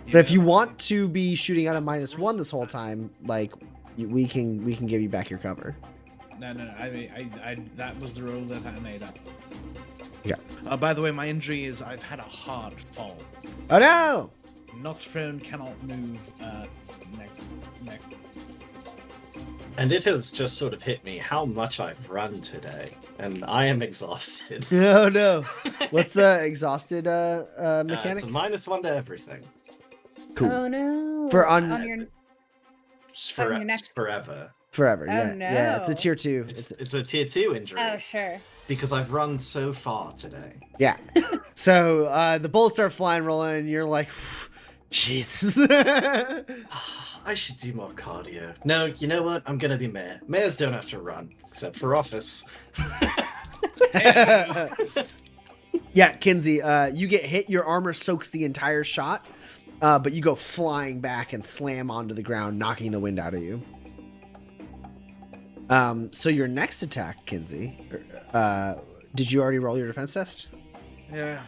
S1: But if you want to be shooting out a -1 this whole time, like we can give you back your cover.
S3: No. I that was the roll that I made up.
S1: Yeah.
S3: By the way, my injury is I've had a hard fall.
S1: Oh no!
S3: Not prone, cannot move. Neck.
S4: And it has just sort of hit me how much I've run today, and I am exhausted.
S1: Oh no! What's the exhausted mechanic?
S4: It's a -1 to everything.
S1: Cool.
S2: Oh no.
S1: For
S2: on your your next-
S4: Forever.
S1: Forever.
S2: Oh,
S1: Yeah.
S2: no.
S1: Yeah. It's a tier 2.
S4: It's a tier 2 injury.
S2: Oh sure.
S4: Because I've run so far today.
S1: Yeah. So the bullets start flying, rolling, and you're like, Jesus.
S4: I should do more cardio. No, you know what? I'm gonna be mayor. Mayors don't have to run, except for office.
S1: Yeah, Kinsey, you get hit, your armor soaks the entire shot, but you go flying back and slam onto the ground, knocking the wind out of you. So your next attack, Kinsey, did you already roll your defense test?
S3: Yeah.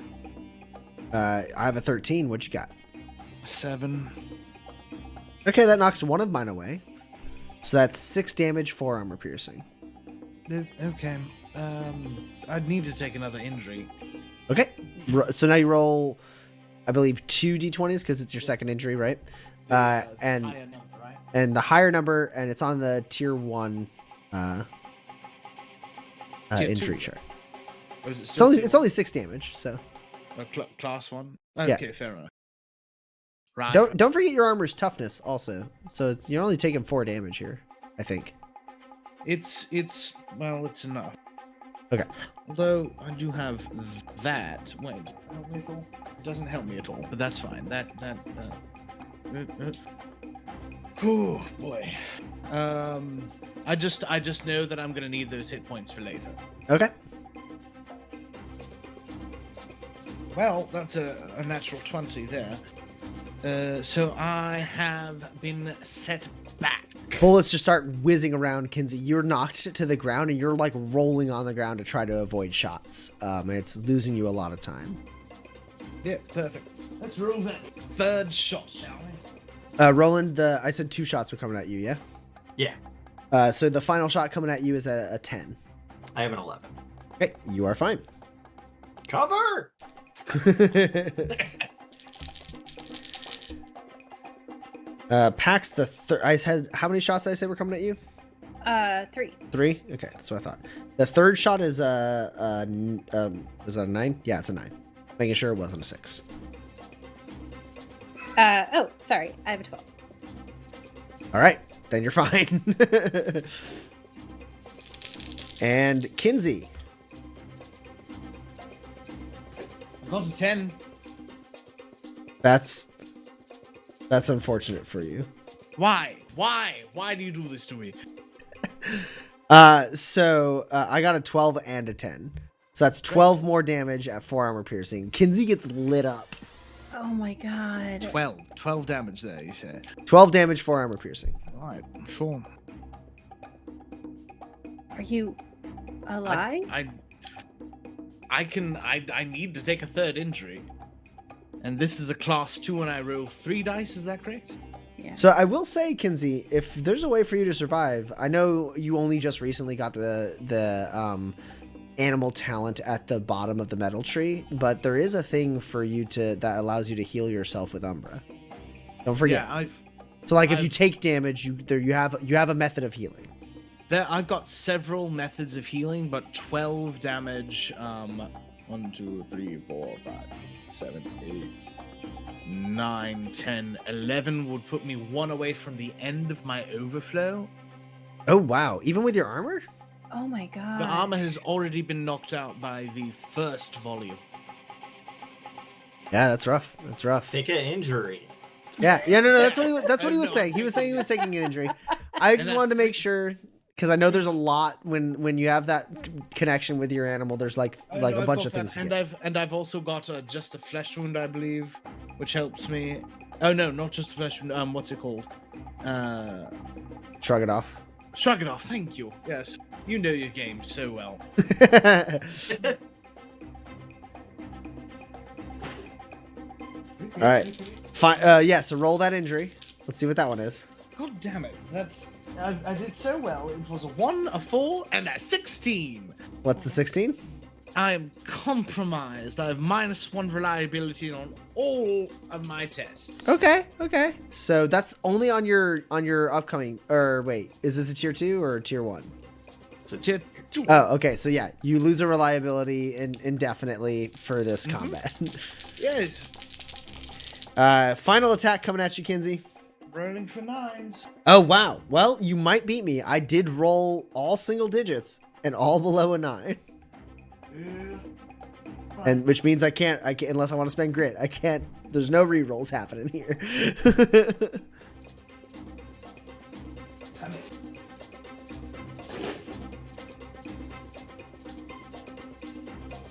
S1: I have a 13. What you got?
S3: 7.
S1: Okay, that knocks one of mine away. So that's 6 damage, 4 armor piercing.
S3: Okay. I'd need to take another injury.
S1: Okay. So now you roll, I believe, 2 d20s because it's your second injury, right? And
S3: higher number, right?
S1: and the higher number, and it's on the tier 1
S3: Tier
S1: injury
S3: 2?
S1: chart.
S3: Or is it
S1: It's
S3: still
S1: only
S3: tier
S1: it's only 6 damage, so
S3: class 1?
S1: Yeah.
S3: Okay, fair enough. Right.
S1: don't forget your armor's toughness also. So you're only taking 4 damage here, I think.
S3: It's enough.
S1: Okay.
S3: Although I do have that. Wait, it doesn't help me at all, but that's fine. Oh boy. I just know that I'm gonna need those hit points for later.
S1: Okay.
S3: Well, that's a natural 20 there. So I have been set back.
S1: Bullets just start whizzing around Kinsey. You're knocked to the ground and you're like rolling on the ground to try to avoid shots. And it's losing you a lot of time.
S3: Yeah, perfect. Let's roll that third shot, shall we?
S1: Roland, I said 2 shots were coming at you, yeah?
S4: Yeah.
S1: So the final shot coming at you is a 10.
S4: I have an 11.
S1: Okay, you are fine.
S4: Cover!
S1: Pax the third. I had how many shots did I say were coming at you?
S2: 3.
S1: 3. Okay, that's what I thought. The third shot is is that a 9? Yeah, it's a 9. Making sure it wasn't a 6.
S2: Oh, sorry. I have a 12.
S1: All right, then you're fine. And Kinsey.
S3: I got a 10.
S1: That's unfortunate for you.
S3: Why? Why do you do this to me?
S1: So I got a 12 and a 10. So that's 12 more damage at 4 armor piercing. Kinsey gets lit up.
S2: Oh my god.
S3: 12 damage there, you say?
S1: 12 damage, 4 armor piercing.
S3: All right, sure.
S2: Are you alive?
S3: I need to take a third injury. And this is a class 2 and I roll 3 dice, is that correct?
S2: Yeah.
S1: So I will say, Kinsey, if there's a way for you to survive, I know you only just recently got the animal talent at the bottom of the metal tree, but there is a thing for you that allows you to heal yourself with Umbra. Don't forget.
S3: Yeah,
S1: so like if you take damage, you have a method of healing.
S3: I've got several methods of healing, but 12 damage. 1, 2, 3, 4, 5, 7, 8, 9, 10, 11 would put me 1 away from the end of my overflow.
S1: Oh wow! Even with your armor?
S2: Oh my god.
S3: The armor has already been knocked out by the first volley of.
S1: Yeah, that's rough. That's rough.
S4: Take an injury.
S1: Yeah, no. That's what he was saying. He was saying he was taking an injury. I just wanted to make sure, because I know there's a lot when you have that connection with your animal. There's like a bunch of things.
S3: I've also got just a flesh wound, I believe, which helps me. Oh no, not just a flesh wound. What's it called?
S1: Shrug it off.
S3: Shrug it off. Thank you. Yes, you know your game so well.
S1: All right. Fine. Yeah. So roll that injury. Let's see what that one is.
S3: God damn it! I did so well. It was a 1, a 4, and a 16.
S1: What's the 16?
S3: I'm compromised. I have -1 reliability on all of my tests.
S1: Okay. So that's only on your upcoming. Or wait, is this a tier 2 or a tier 1?
S3: It's a tier 2.
S1: Oh, okay. So yeah, you lose a reliability indefinitely for this combat.
S3: Yes.
S1: Final attack coming at you, Kinsey.
S3: Rolling for 9s.
S1: Oh wow. Well, you might beat me. I did roll all single digits and all below a 9. And which means I can't unless I want to spend grit. I can't. There's no re-rolls happening here.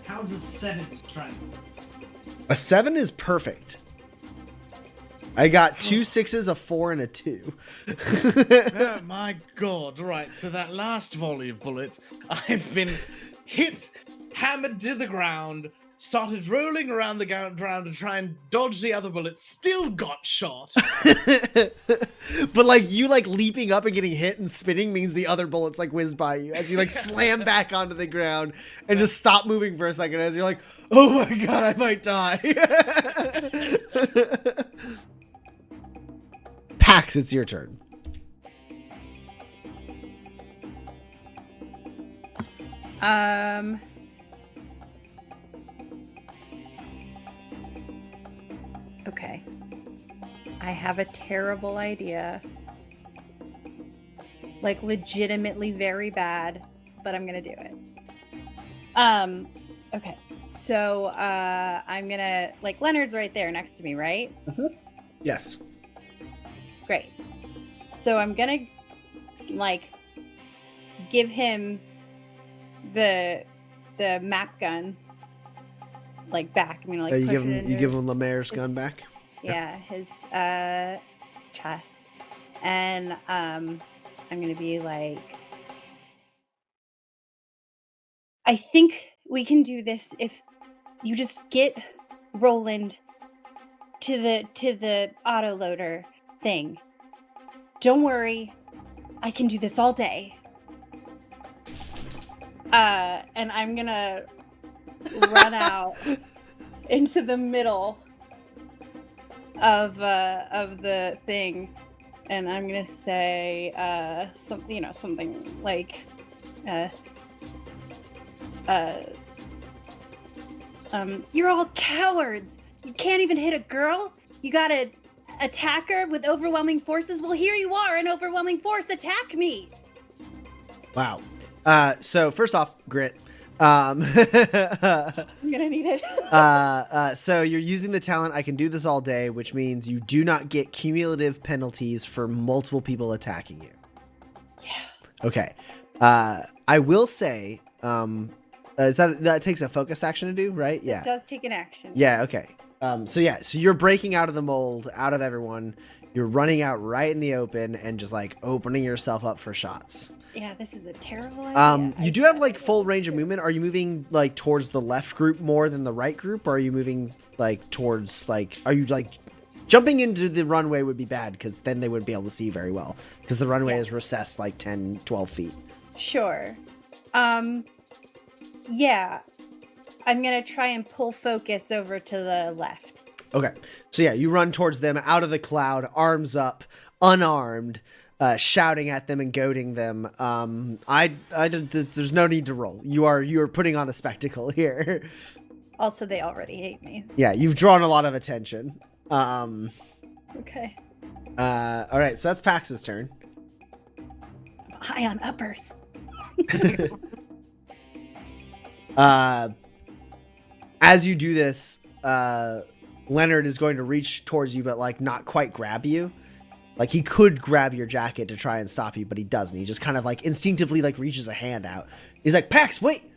S3: How's a 7 strength?
S1: A 7 is perfect. I got 2 6s, a 4, and a 2.
S3: Oh my god. Right, so that last volley of bullets, I've been hit, hammered to the ground, started rolling around the ground to try and dodge the other bullets, still got shot.
S1: But like you like leaping up and getting hit and spinning means the other bullets like whiz by you as you like slam back onto the ground and just stop moving for a second as you're like, oh my god, I might die. Pax, it's your turn.
S2: Okay. I have a terrible idea. Like legitimately very bad, but I'm gonna do it. Okay. So I'm gonna like Leonard's right there next to me, right?
S1: Yes.
S2: Great. So I'm gonna like give him the map gun like back. I'm gonna like
S1: You
S2: push
S1: give
S2: it
S1: him
S2: into
S1: you give him Lemaire's
S2: his-
S1: gun back.
S2: yeah, his chest. And I'm gonna be like, I think we can do this if you just get Roland to the autoloader thing. Don't worry, I can do this all day. And I'm gonna run out into the middle of the thing, and I'm gonna say something like you're all cowards. You can't even hit a girl. You gotta attack her with overwhelming forces. Well, here you are, an overwhelming force. Attack me.
S1: Wow. So first off, grit.
S2: I'm gonna need it.
S1: So you're using the talent I can do this all day, which means you do not get cumulative penalties for multiple people attacking you.
S2: Yeah.
S1: Okay. I will say, is that takes a focus action to do, right? Yeah.
S2: It does take an action.
S1: Yeah, okay. So you're breaking out of the mold, out of everyone. You're running out right in the open and just like opening yourself up for shots.
S2: Yeah, this is a terrible idea.
S1: You do have like full range of movement. Are you moving like towards the left group more than the right group? Or are you moving like towards like, are you like jumping into the runway would be bad because then they wouldn't be able to see very well because the runway is recessed like 10, 12 feet.
S2: Sure. Yeah. I'm going to try and pull focus over to the left.
S1: Okay. So yeah, you run towards them out of the cloud, arms up, unarmed, shouting at them and goading them. There's no need to roll. You are putting on a spectacle here.
S2: Also, they already hate me.
S1: Yeah, you've drawn a lot of attention.
S2: Okay.
S1: All right, so that's Pax's turn.
S2: I'm high on uppers.
S1: As you do this, Leonard is going to reach towards you, but like not quite grab you. Like he could grab your jacket to try and stop you, but he doesn't. He just kind of like instinctively like reaches a hand out. He's like, Pax, wait.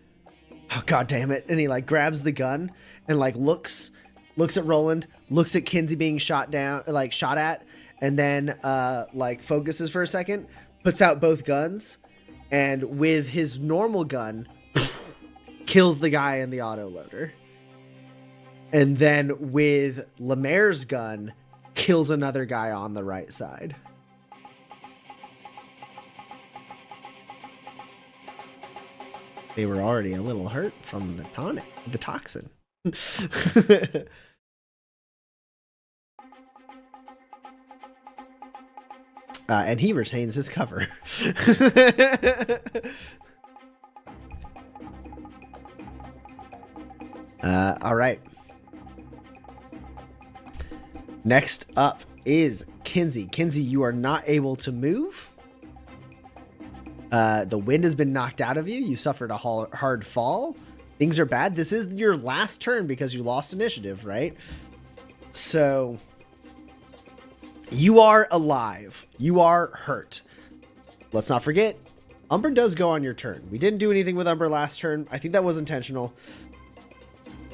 S1: Oh, God damn it. And he like grabs the gun and like looks at Roland, looks at Kinsey being shot at, and then like focuses for a second, puts out both guns, and with his normal gun, kills the guy in the autoloader. And then with Lemaire's gun, kills another guy on the right side. They were already a little hurt from the toxin. And he retains his cover. All right. Next up is Kinsey. Kinsey, you are not able to move. The wind has been knocked out of you. You suffered a hard fall. Things are bad. This is your last turn because you lost initiative, right? So you are alive. You are hurt. Let's not forget, Umber does go on your turn. We didn't do anything with Umber last turn. I think that was intentional.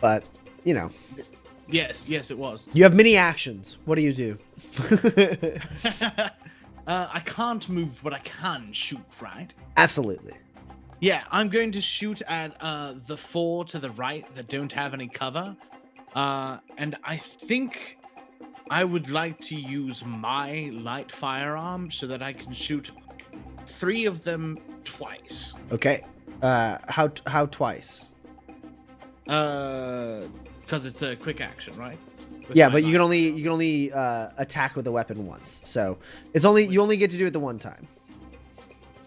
S1: But, you know.
S3: Yes, it was.
S1: You have many actions. What do you do?
S3: I can't move, but I can shoot, right?
S1: Absolutely.
S3: Yeah, I'm going to shoot at the 4 to the right that don't have any cover. And I think I would like to use my light firearm so that I can shoot 3 of them twice.
S1: Okay. How twice?
S3: Because it's a quick action, right? With
S1: Yeah,
S3: my
S1: but you
S3: light.
S1: can only attack with a weapon once. So it's only you only get to do it the one time.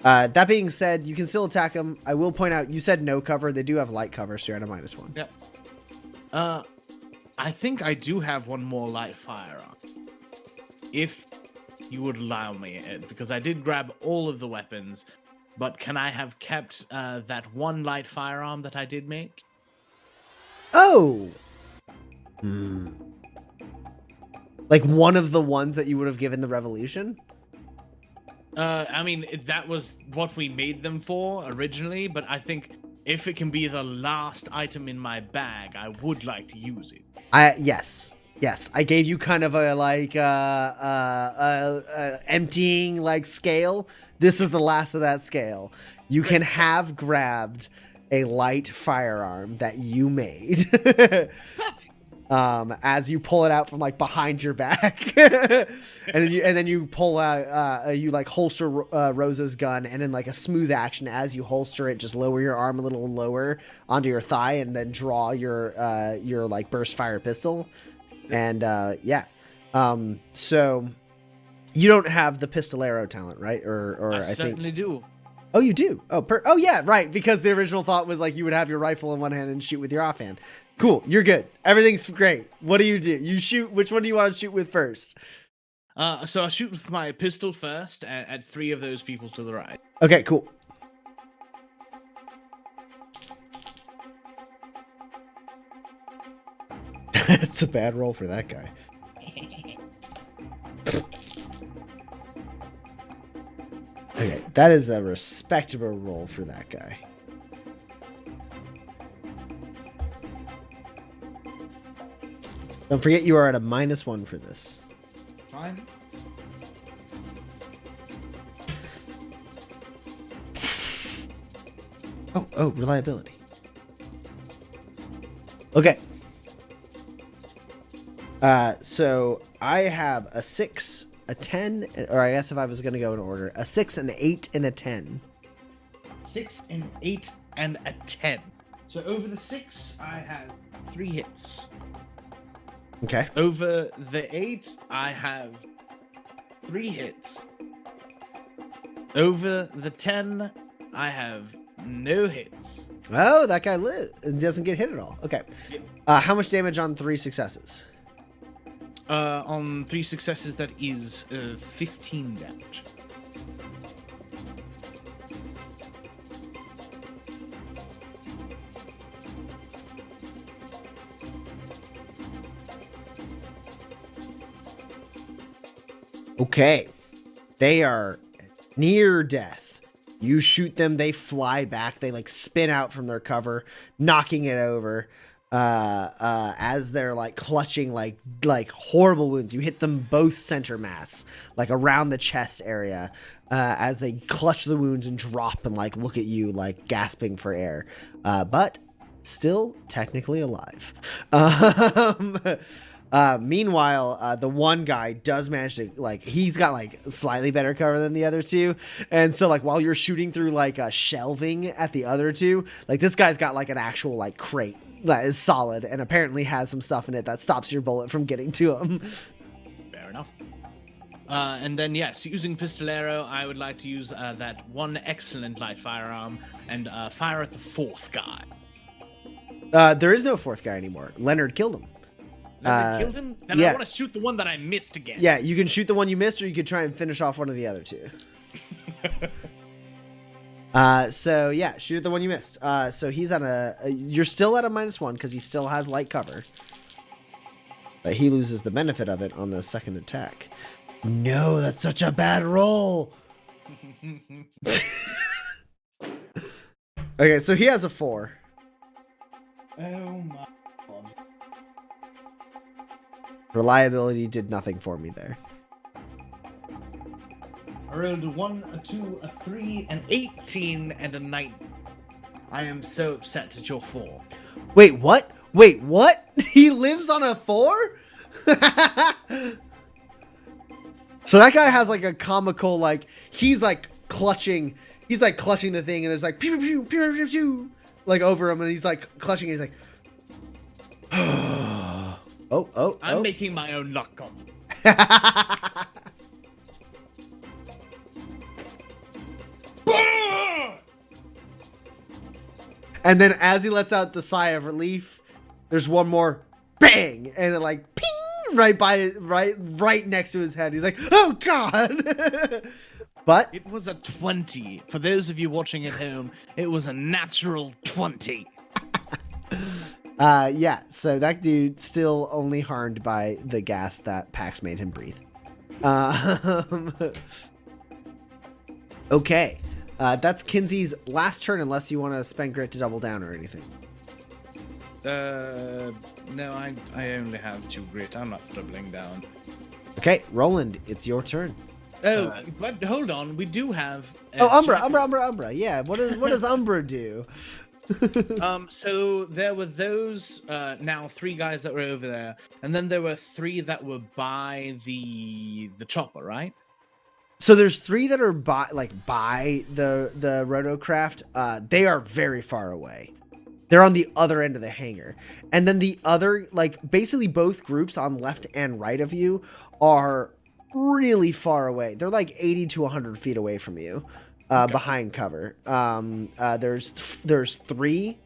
S1: That being said, you can still attack them. I will point out you said no cover. They do have light cover, so you're at a -1.
S3: Yep. I think I do have one more light firearm. If you would allow me, Ed, because I did grab all of the weapons, but can I have kept that one light firearm that I did make?
S1: Oh. Like one of the ones that you would have given the revolution?
S3: I mean, that was what we made them for originally, but I think if it can be the last item in my bag, I would like to use it.
S1: Yes. I gave you kind of a like emptying like scale. This is the last of that scale. You can have grabbed a light firearm that you made. As you pull it out from like behind your back, and then you pull out, you like holster Rosa's gun, and in like a smooth action as you holster it, just lower your arm a little lower onto your thigh, and then draw your like burst fire pistol, and yeah, so you don't have the pistolero talent, right? Or
S3: I certainly do.
S1: Oh, you do. Oh yeah, right. Because the original thought was like you would have your rifle in one hand and shoot with your offhand. Cool, you're good. Everything's great. What do? You shoot. Which one do you want to shoot with first?
S3: So I'll shoot with my pistol first at 3 of those people to the right.
S1: Okay, cool. That's a bad roll for that guy. Okay, that is a respectable roll for that guy. Don't forget you are at a -1 for this.
S3: Fine.
S1: Oh, reliability. Okay. So I have a 6, a 10, or I guess if I was going to go in order, a 6, an 8, and a 10.
S3: 6, an 8, and a 10. So over the 6, I have 3 hits.
S1: Okay.
S3: Over the 8, I have 3 hits. Over the 10, I have no hits.
S1: Oh, that guy doesn't get hit at all. Okay.
S3: Yep.
S1: How much damage on 3 successes?
S3: On 3 successes, that is 15 damage.
S1: Okay. They are near death. You shoot them, they fly back, they like spin out from their cover, knocking it over. As they're like clutching like horrible wounds. You hit them both center mass, like around the chest area, as they clutch the wounds and drop and like look at you like gasping for air. But still technically alive. Meanwhile, the one guy does manage to like, he's got like slightly better cover than the other two. And so like while you're shooting through like a shelving at the other two, like this guy's got like an actual like crate that is solid and apparently has some stuff in it that stops your bullet from getting to him.
S3: Fair enough. And then, yes, using Pistolero, I would like to use that one excellent light firearm and fire at the 4th guy.
S1: There is no 4th guy anymore. Leonard killed him.
S3: Leonard killed him? Then
S1: yeah.
S3: I want to shoot the one that I missed again.
S1: Yeah, you can shoot the one you missed, or you could try and finish off one of the other two. So yeah, shoot at the one you missed. So he's on you're still at a -1 because he still has light cover. But he loses the benefit of it on the second attack. No, that's such a bad roll. Okay, so he has a 4.
S3: Oh my god.
S1: Reliability did nothing for me there.
S3: I rolled a 1, a 2, a 3, an 18, and a 9. I am so upset at your fall.
S1: Wait, what? Wait, what? He lives on a 4? So that guy has like a comical, like, he's like clutching the thing, and there's like pew pew pew pew pew pew like over him, and he's like clutching it, he's like oh
S3: I'm making my own luck come.
S1: And then as he lets out the sigh of relief, there's one more bang, and it like ping right next to his head. He's like, oh god. But
S3: It was a 20. For those of you watching at home, it was a natural 20.
S1: yeah, so that dude still only harmed by the gas that Pax made him breathe. Okay. That's Kinsey's last turn, unless you want to spend grit to double down or anything.
S3: No, I only have 2 grit. I'm not doubling down.
S1: Okay, Roland, it's your turn.
S3: Oh, but hold on. We do have...
S1: Umbra. Yeah, what does Umbra do?
S3: So there were those now 3 guys that were over there, and then there were 3 that were by the chopper, right?
S1: So there's 3 that are by the rotocraft. They are very far away. They're on the other end of the hangar. And then the other, like, basically both groups on left and right of you are really far away. They're like 80 to 100 feet away from you, behind cover. There's 3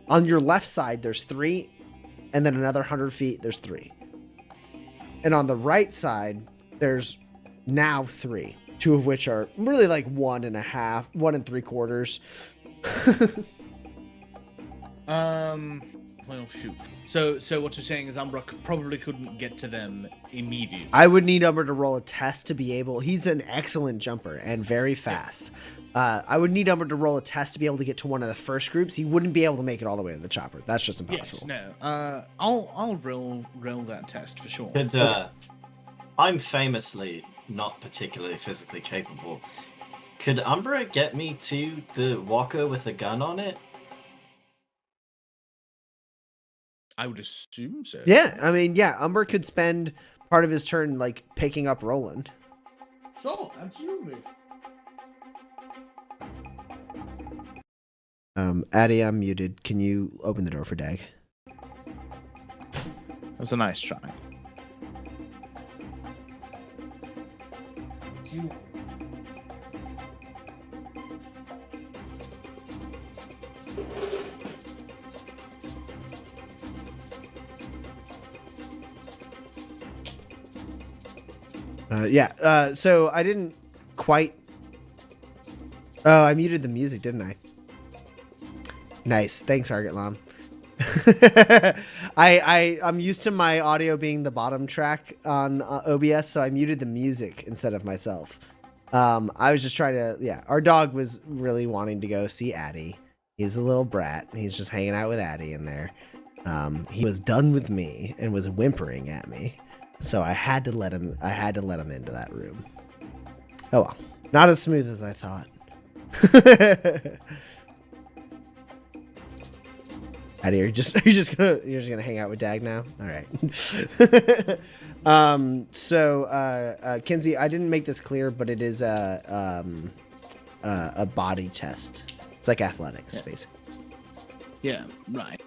S1: on your left side. There's 3, and then another 100 feet. There's 3, and on the right side there's now 3, 2 of which are really like 1.5, 1 3/4.
S3: Well, shoot. So what you're saying is Umbra probably couldn't get to them immediately.
S1: I would need Umbra to roll a test to be able. He's an excellent jumper and very fast. I would need Umbra to roll a test to be able to get to one of the first groups. He wouldn't be able to make it all the way to the chopper. That's just impossible.
S3: Yes, no. I'll roll that test for sure.
S4: Could, I'm famously not particularly physically capable. Could Umbra get me to the walker with a gun on it?
S3: I would assume so.
S1: Yeah, I mean, yeah, Umbra could spend part of his turn like picking up Roland.
S3: Sure, absolutely.
S1: Addy, I'm muted. Can you open the door for Dag?
S3: That was a nice try.
S1: Yeah, so I didn't quite... Oh, I muted the music, didn't I? Nice. Thanks, Argot Lam. I'm used to my audio being the bottom track on OBS, so I muted the music instead of myself. I was just trying to... Yeah, our dog was really wanting to go see Addy. He's a little brat. He's just hanging out with Addy in there. He was done with me and was whimpering at me. So I had to let him into that room. Oh well. Not as smooth as I thought. Addy, you're just gonna hang out with Dag now? Alright. Kinsey, I didn't make this clear, but it is a body test. It's like athletics, basically.
S3: Yeah, right.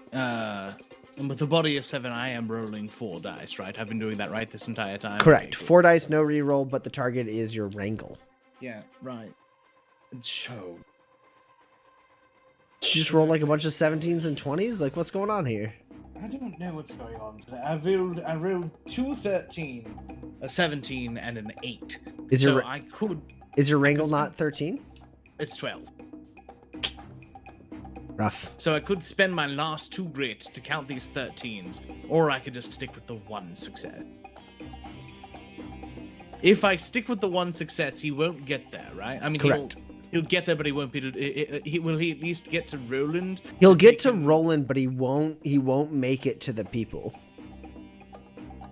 S3: And with a body of 7, I am rolling 4 dice, right? I've been doing that right this entire time.
S1: Correct.
S3: Okay, cool.
S1: 4 dice, no reroll, but the target is your wrangle.
S3: Yeah, right. So.
S1: Did you just roll like a bunch of 17s and 20s? Like, what's going on here?
S3: I don't know what's going on today. I rolled 2 13, a 17, and an 8.
S1: Is your wrangle not 13?
S3: It's 12.
S1: Rough.
S3: So I could spend my last 2 grit to count these 13s, or I could just stick with the 1 success. If I stick with the 1 success, he won't get there, right? I mean,
S1: correct.
S3: He'll get there, but he won't be. Will he at least get to Roland?
S1: He'll get to Roland, but he won't make it to the people.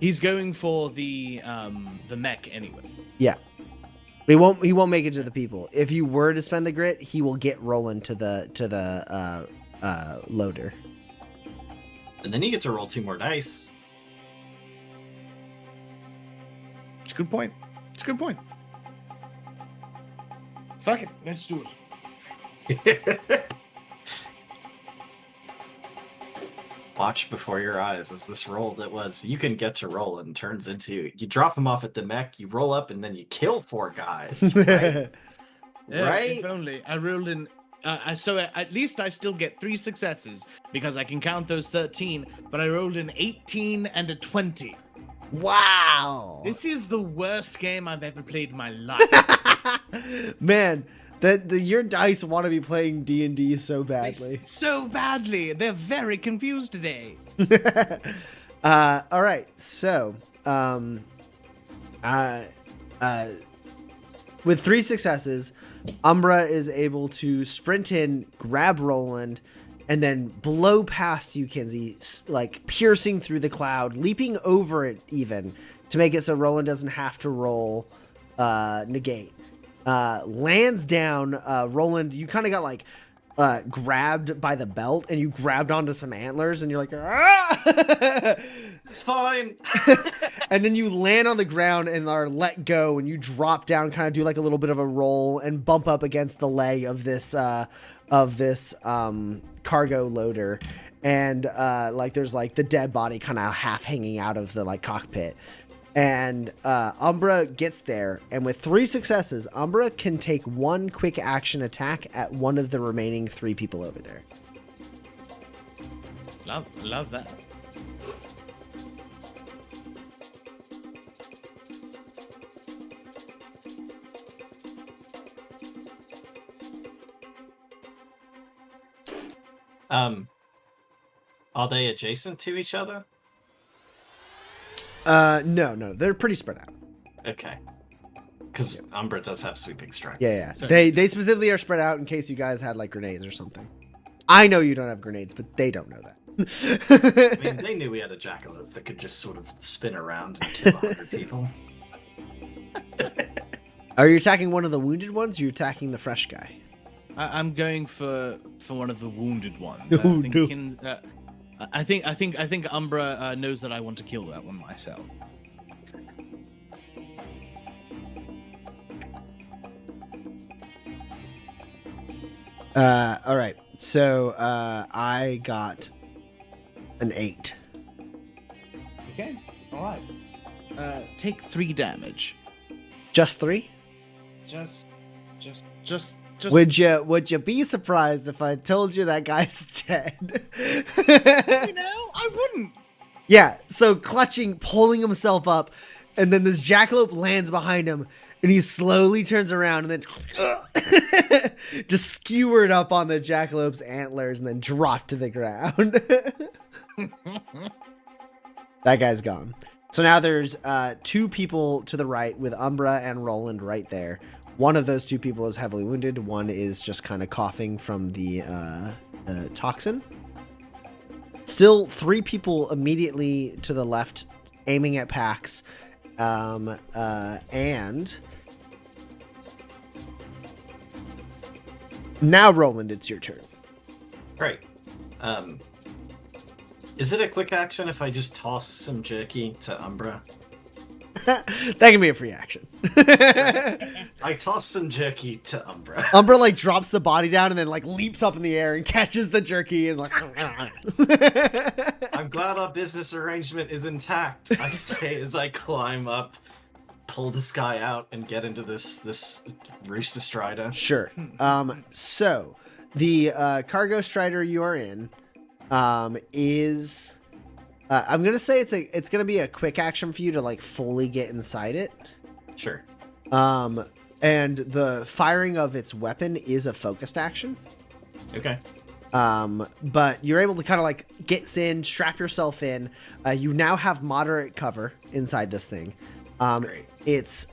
S3: He's going for the mech anyway.
S1: Yeah. He won't make it to the people. If you were to spend the grit, he will get Roland to the loader.
S4: And then you get to roll 2 more dice.
S3: It's a good point. It's a good point. Fuck it. Let's do it.
S4: Watch before your eyes as this roll that was you can get to Roland turns into you drop him off at the mech, you roll up, and then you kill 4 guys. Right?
S3: Yeah,
S4: Right?
S3: If only I rolled in. So at least I still get 3 successes because I can count those 13. But I rolled an 18 and a 20.
S1: Wow.
S3: This is the worst game I've ever played in my life.
S1: Man, your dice want to be playing D&D so badly.
S3: So badly. They're very confused today.
S1: All right. So, with 3 successes, Umbra is able to sprint in, grab Roland, and then blow past you, Kinsey, like piercing through the cloud, leaping over it even to make it so Roland doesn't have to roll negate. Lands down. Roland, you kind of got like grabbed by the belt, and you grabbed onto some antlers, and you're like, ah!
S4: It's fine.
S1: And then you land on the ground and are let go, and you drop down, kind of do like a little bit of a roll and bump up against the leg of this cargo loader, and like there's like the dead body kind of half hanging out of the like cockpit. And Umbra gets there, and with 3 successes, Umbra can take 1 quick action attack at one of the remaining 3 people over there.
S3: Love that.
S4: Are they adjacent to each other?
S1: No, they're pretty spread out.
S4: Okay. Because Umbra does have sweeping strikes.
S1: Yeah.
S3: So-
S1: They specifically are spread out in case you guys had like grenades or something. I know you don't have grenades, but they don't know that.
S4: I mean, they knew we had a jackalope that could just sort of spin around and kill 100 people.
S1: Are you attacking one of the wounded ones, or are you attacking the fresh guy?
S3: I'm going for one of the wounded ones.
S1: Oh, no.
S3: I think Umbra knows that I want to kill that one myself.
S1: All right. So I got an 8.
S3: Okay. All right. Take 3 damage.
S1: Just 3?
S3: Just.
S1: Would you be surprised if I told you that guy's dead?
S3: I wouldn't.
S1: Yeah. So clutching, pulling himself up, and then this jackalope lands behind him, and he slowly turns around and then just skewered up on the jackalope's antlers and then dropped to the ground. That guy's gone. So now there's 2 people to the right with Umbra and Roland right there. One of those 2 people is heavily wounded. One is just kind of coughing from the toxin. Still 3 people immediately to the left aiming at Pax. And now, Roland, it's your turn.
S4: Great. Is it a quick action if I just toss some jerky to Umbra?
S1: That can be a free action.
S4: I toss some jerky to Umbra.
S1: Umbra like drops the body down and then like leaps up in the air and catches the jerky and like.
S4: I'm glad our business arrangement is intact, I say as I climb up, pull this guy out, and get into this Rooster Strider.
S1: Sure. So the cargo strider you are in is. I'm gonna say it's gonna be a quick action for you to like fully get inside it.
S4: Sure.
S1: And the firing of its weapon is a focused action.
S4: Okay.
S1: But you're able to kind of like get in, strap yourself in. You now have moderate cover inside this thing.
S4: Great.
S1: It's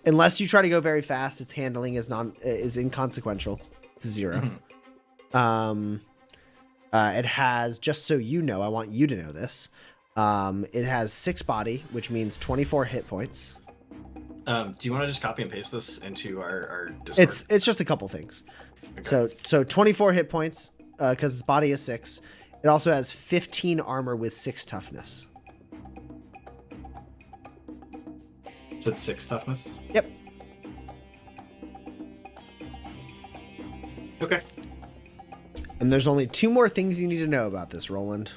S1: unless you try to go very fast, its handling is inconsequential. It's 0.
S4: Mhm.
S1: It has, just so you know, I want you to know this. It has 6 body, which means 24 hit points.
S4: Do you want to just copy and paste this into our Discord?
S1: It's just a couple things.
S4: Okay.
S1: So 24 hit points because its body is 6. It also has 15 armor with 6 toughness.
S4: Is it 6 toughness?
S1: Yep.
S4: Okay.
S1: And there's only 2 more things you need to know about this, Roland.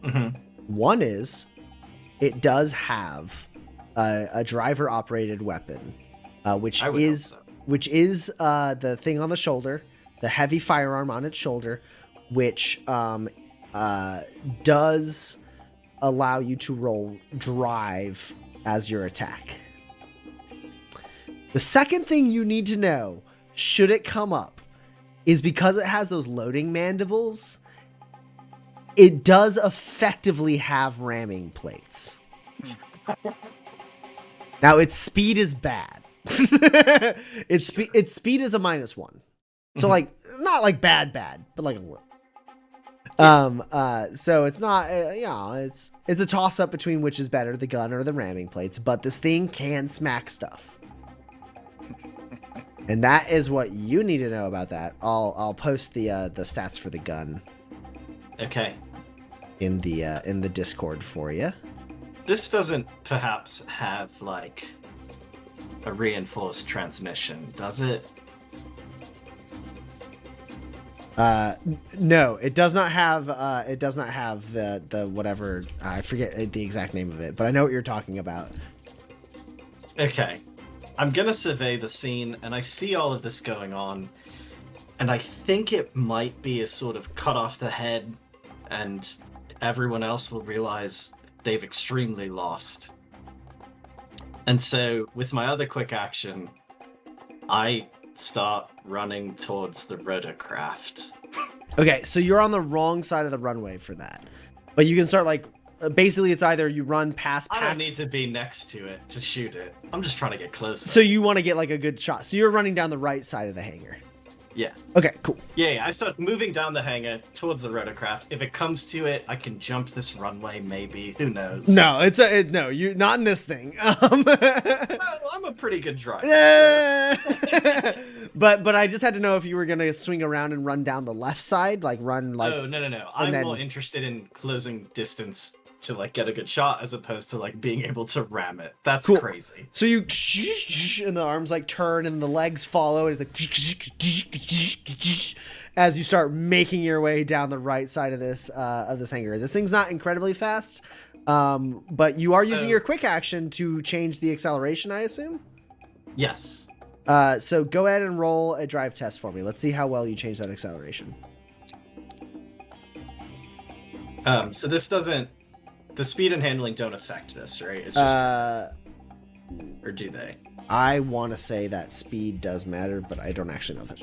S4: Mm-hmm.
S1: One is it does have a driver operated weapon, which is the thing on the shoulder, the heavy firearm on its shoulder, which does allow you to roll drive as your attack. The second thing you need to know, should it come up, is because it has those loading mandibles, it does effectively have ramming plates. Now, its speed is bad. its speed is a -1. So, like, not like bad, but like a little. So it's not, it's a toss up between which is better, the gun or the ramming plates, but this thing can smack stuff. And that is what you need to know about that. I'll post the stats for the gun.
S4: Okay.
S1: In the Discord for you.
S4: This doesn't perhaps have like a reinforced transmission, does it?
S1: No, it does not have the whatever, I forget the exact name of it, but I know what you're talking about.
S4: Okay. I'm gonna survey the scene, and I see all of this going on, and I think it might be a sort of cut off the head, and everyone else will realize they've extremely lost. And so, with my other quick action, I start running towards the rotorcraft.
S1: Okay, so you're on the wrong side of the runway for that. But you can start, like, basically it's either you run past
S4: I
S1: packs.
S4: don't need to be next to it to shoot it. I'm just trying to get closer.
S1: So you want to get, like, a good shot. So you're running down the right side of the hangar.
S4: Yeah.
S1: Okay, cool.
S4: Yeah, I start moving down the hangar towards the rotorcraft. If it comes to it, I can jump this runway, maybe. Who knows?
S1: No, no, you're not in this thing.
S4: Well, I'm a pretty good driver.
S1: But I just had to know if you were gonna swing around and run down the left side, like run like.
S4: Oh, no. I'm more interested in closing distance to like get a good shot as opposed to like being able to ram it. That's
S1: Cool.
S4: crazy.
S1: So you and the arms like turn and the legs follow, and it's like as you start making your way down the right side of this hangar. This thing's not incredibly fast, but you are using your quick action to change the acceleration, I assume.
S4: Yes.
S1: So go ahead and roll a drive test for me. Let's see how well you change that acceleration.
S4: So this doesn't. The speed and handling don't affect this, right? It's just, or do they?
S1: I want to say that speed does matter, but I don't actually know that.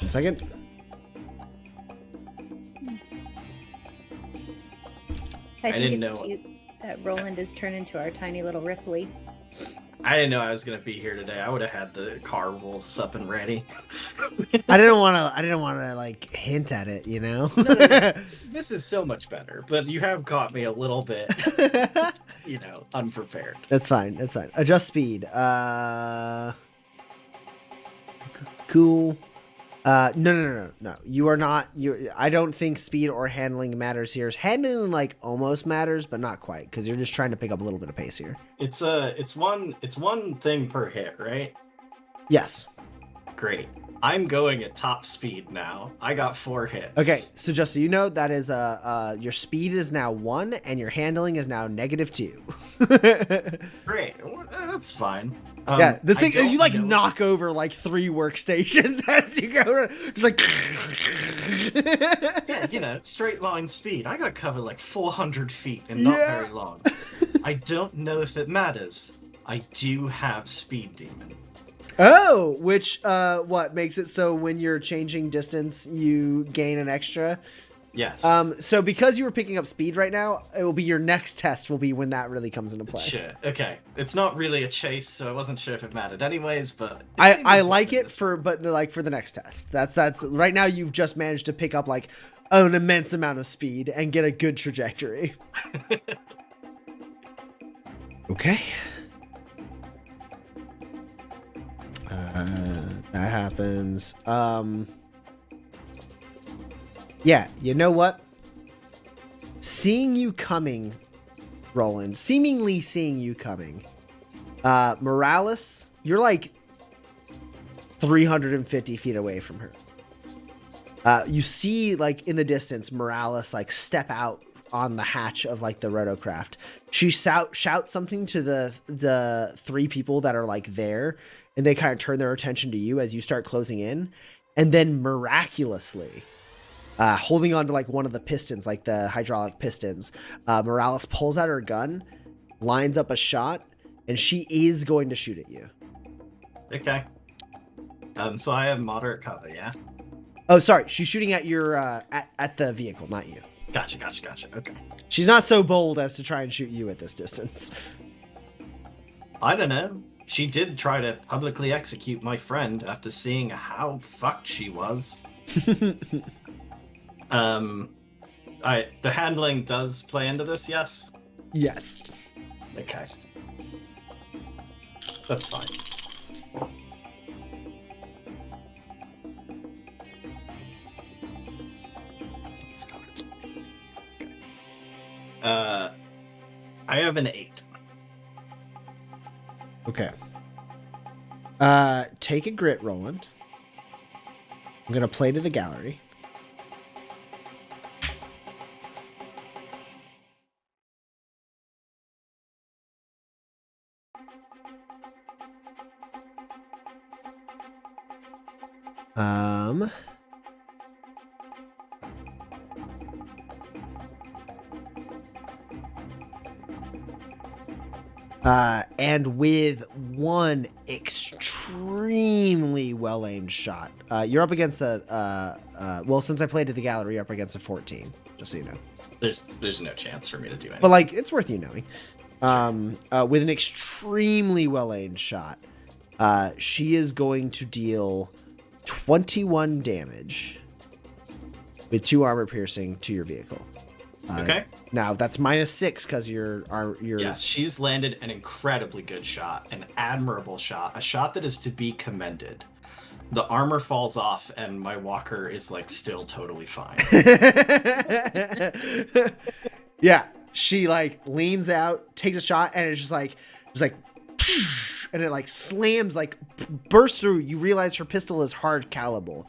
S1: 1 second.
S2: I think
S4: didn't
S2: it's
S4: know.
S2: cute that Roland is turned into our tiny little Ripley.
S4: I didn't know I was gonna be here today. I would have had the car rules up and ready.
S1: I didn't want to like hint at it, you know.
S4: No. This is so much better, but you have caught me a little bit, unprepared.
S1: That's fine. Adjust speed. Cool. No. You are not. I don't think speed or handling matters here. Handling like almost matters, but not quite, because you're just trying to pick up a little bit of pace here.
S4: It's one thing per hit, right?
S1: Yes.
S4: Great. I'm going at top speed now. I got 4 hits.
S1: Okay, so just so you know, that is your speed is now 1 and your handling is now -2.
S4: Great. Well, that's fine.
S1: Yeah, this thing you like
S4: know.
S1: knock over like 3 workstations as you go. Just like
S4: Yeah, straight line speed. I gotta cover like 400 feet and not very long. I don't know if it matters. I do have Speed Demon.
S1: Oh, which what makes it so when you're changing distance you gain an extra?
S4: Yes.
S1: So because you were picking up speed right now, it will be your next test will be when that really comes into play.
S4: Sure. Okay. It's not really a chase, so I wasn't sure if it mattered anyways, but
S1: I like it for the next test. That's right now you've just managed to pick up like an immense amount of speed and get a good trajectory. Okay. That happens. Yeah, you know what? Seeing you coming, Roland, seemingly seeing you coming, Morales, you're like 350 feet away from her. You see, like, in the distance, Morales, like, step out on the hatch of, like, the rotocraft. She shouts something to the three people that are, like, there, and they kind of turn their attention to you as you start closing in. And then miraculously, holding on to, like, one of the pistons, like the hydraulic pistons, Morales pulls out her gun, lines up a shot, and she is going to shoot at you.
S4: Okay. So I have moderate cover, yeah?
S1: Oh, sorry. She's shooting at your at the vehicle, not you.
S4: Gotcha. Okay.
S1: She's not so bold as to try and shoot you at this distance.
S4: I don't know. She did try to publicly execute my friend after seeing how fucked she was. The handling does play into this, yes?
S1: Yes.
S4: Okay. That's fine. I have an 8.
S1: Okay. Take a grit, Roland. I'm gonna play to the gallery. And with one extremely well-aimed shot, you're up against well, since I played to the gallery, you're up against a 14, just so you know.
S4: There's no chance for me to do anything.
S1: But, like, it's worth you knowing. With an extremely well-aimed shot, she is going to deal 21 damage with 2 armor piercing to your vehicle.
S4: Okay.
S1: Now that's -6 because you're.
S4: Yes, she's landed an incredibly good shot, an admirable shot, a shot that is to be commended. The armor falls off, and my walker is like still totally fine.
S1: Yeah, she like leans out, takes a shot, and it's just like, and it like slams, like bursts through. You realize her pistol is hard caliber.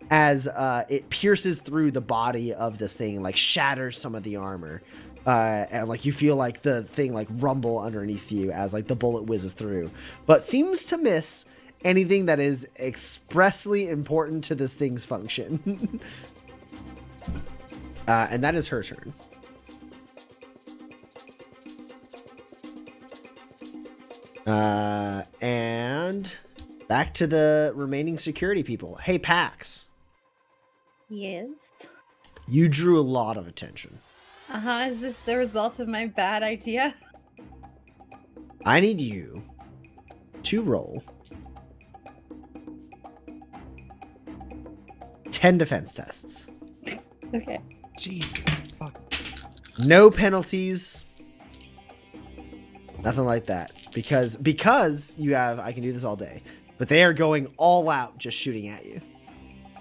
S1: As it pierces through the body of this thing, like shatters some of the armor, and like you feel like the thing like rumble underneath you as like the bullet whizzes through, but seems to miss anything that is expressly important to this thing's function. And that is her turn. And back to the remaining security people. Hey, Pax.
S2: Yes.
S1: You drew a lot of attention.
S2: Is this the result of my bad idea?
S1: I need you to roll 10 defense tests.
S2: Okay.
S3: Jesus fuck.
S1: No penalties. Nothing like that. Because you have, I can do this all day, but they are going all out just shooting at you.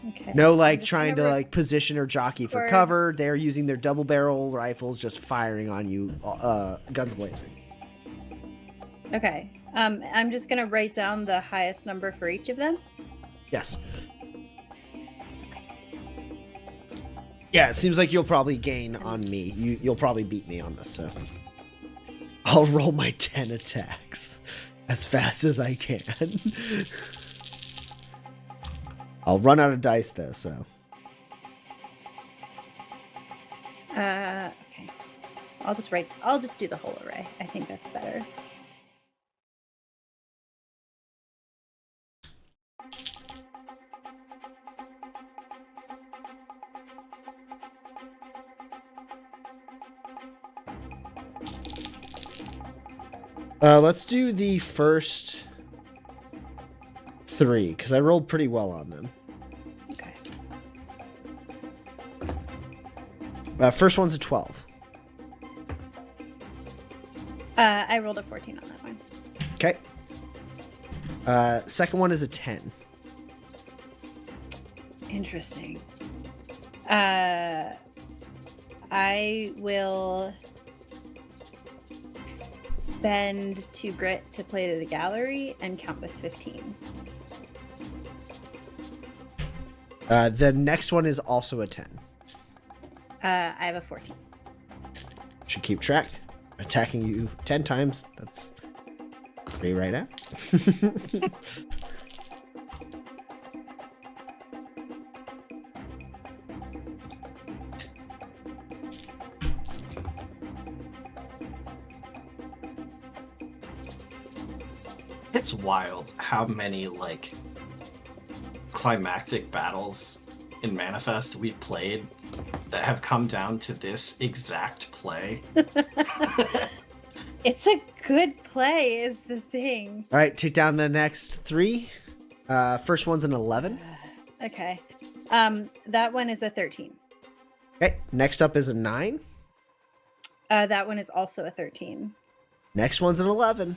S2: Okay.
S1: No, like trying to like position or jockey for cover. They're using their double barrel rifles, just firing on you, guns blazing.
S2: Okay. I'm just gonna write down the highest number for each of them.
S1: Yes. Yeah, it seems like you'll probably gain on me. You'll probably beat me on this, so I'll roll my 10 attacks as fast as I can. I'll run out of dice though, so.
S2: Okay. I'll just do the whole array. I think that's better.
S1: Let's do the first 3, because I rolled pretty well on them.
S2: Okay.
S1: First one's a 12.
S2: I rolled a 14 on that one.
S1: Okay. Second one is a 10.
S2: Interesting. I will spend 2 grit to play to the gallery and count this 15.
S1: The next one is also a 10.
S2: I have a 14.
S1: Should keep track. Attacking you 10 times. That's 3 right now.
S4: It's wild how many like climactic battles in Manifest we've played that have come down to this exact play.
S2: It's a good play is the thing.
S1: All right, take down the next 3. First one's an 11.
S2: Okay. That one is a 13.
S1: Okay, next up is a 9.
S2: That one is also a 13.
S1: Next one's an 11.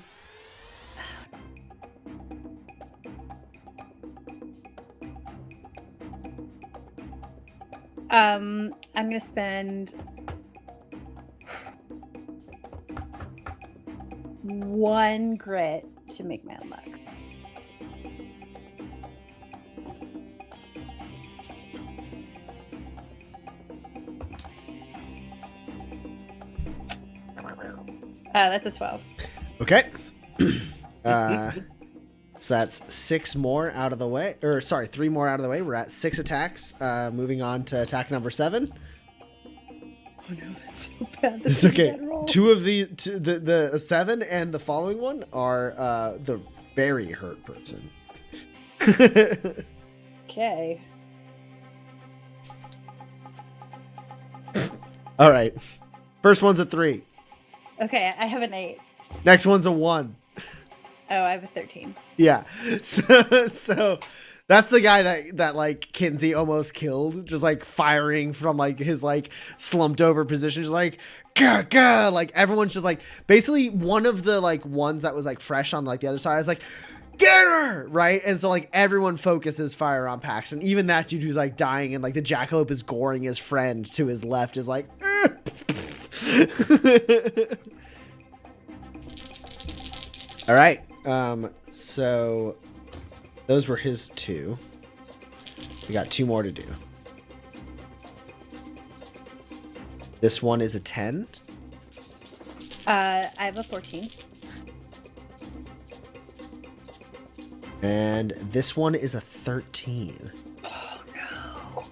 S2: I'm gonna spend 1 grit to make my own luck. That's a 12.
S1: Okay. So that's 6 more out of the way. Or sorry, 3 more out of the way. We're at 6 attacks. Moving on to attack number 7.
S2: Oh no, that's so bad.
S1: It's okay. 2 of the 7 and the following one are the very hurt person.
S2: Okay.
S1: All right. First one's a 3.
S2: Okay, I have an 8.
S1: Next one's a 1.
S2: Oh, I have a 13.
S1: Yeah. So that's the guy that like Kinsey almost killed, just like firing from like his like slumped over position, just like gah, gah. Like everyone's just like basically one of the like ones that was like fresh on like the other side is like, get her, right? And so like everyone focuses fire on Pax, and even that dude who's like dying and like the jackalope is goring his friend to his left is like all right. So those were his 2. We got 2 more to do. This one is a 10.
S2: I have a 14.
S1: And this one is a 13.
S2: Oh no.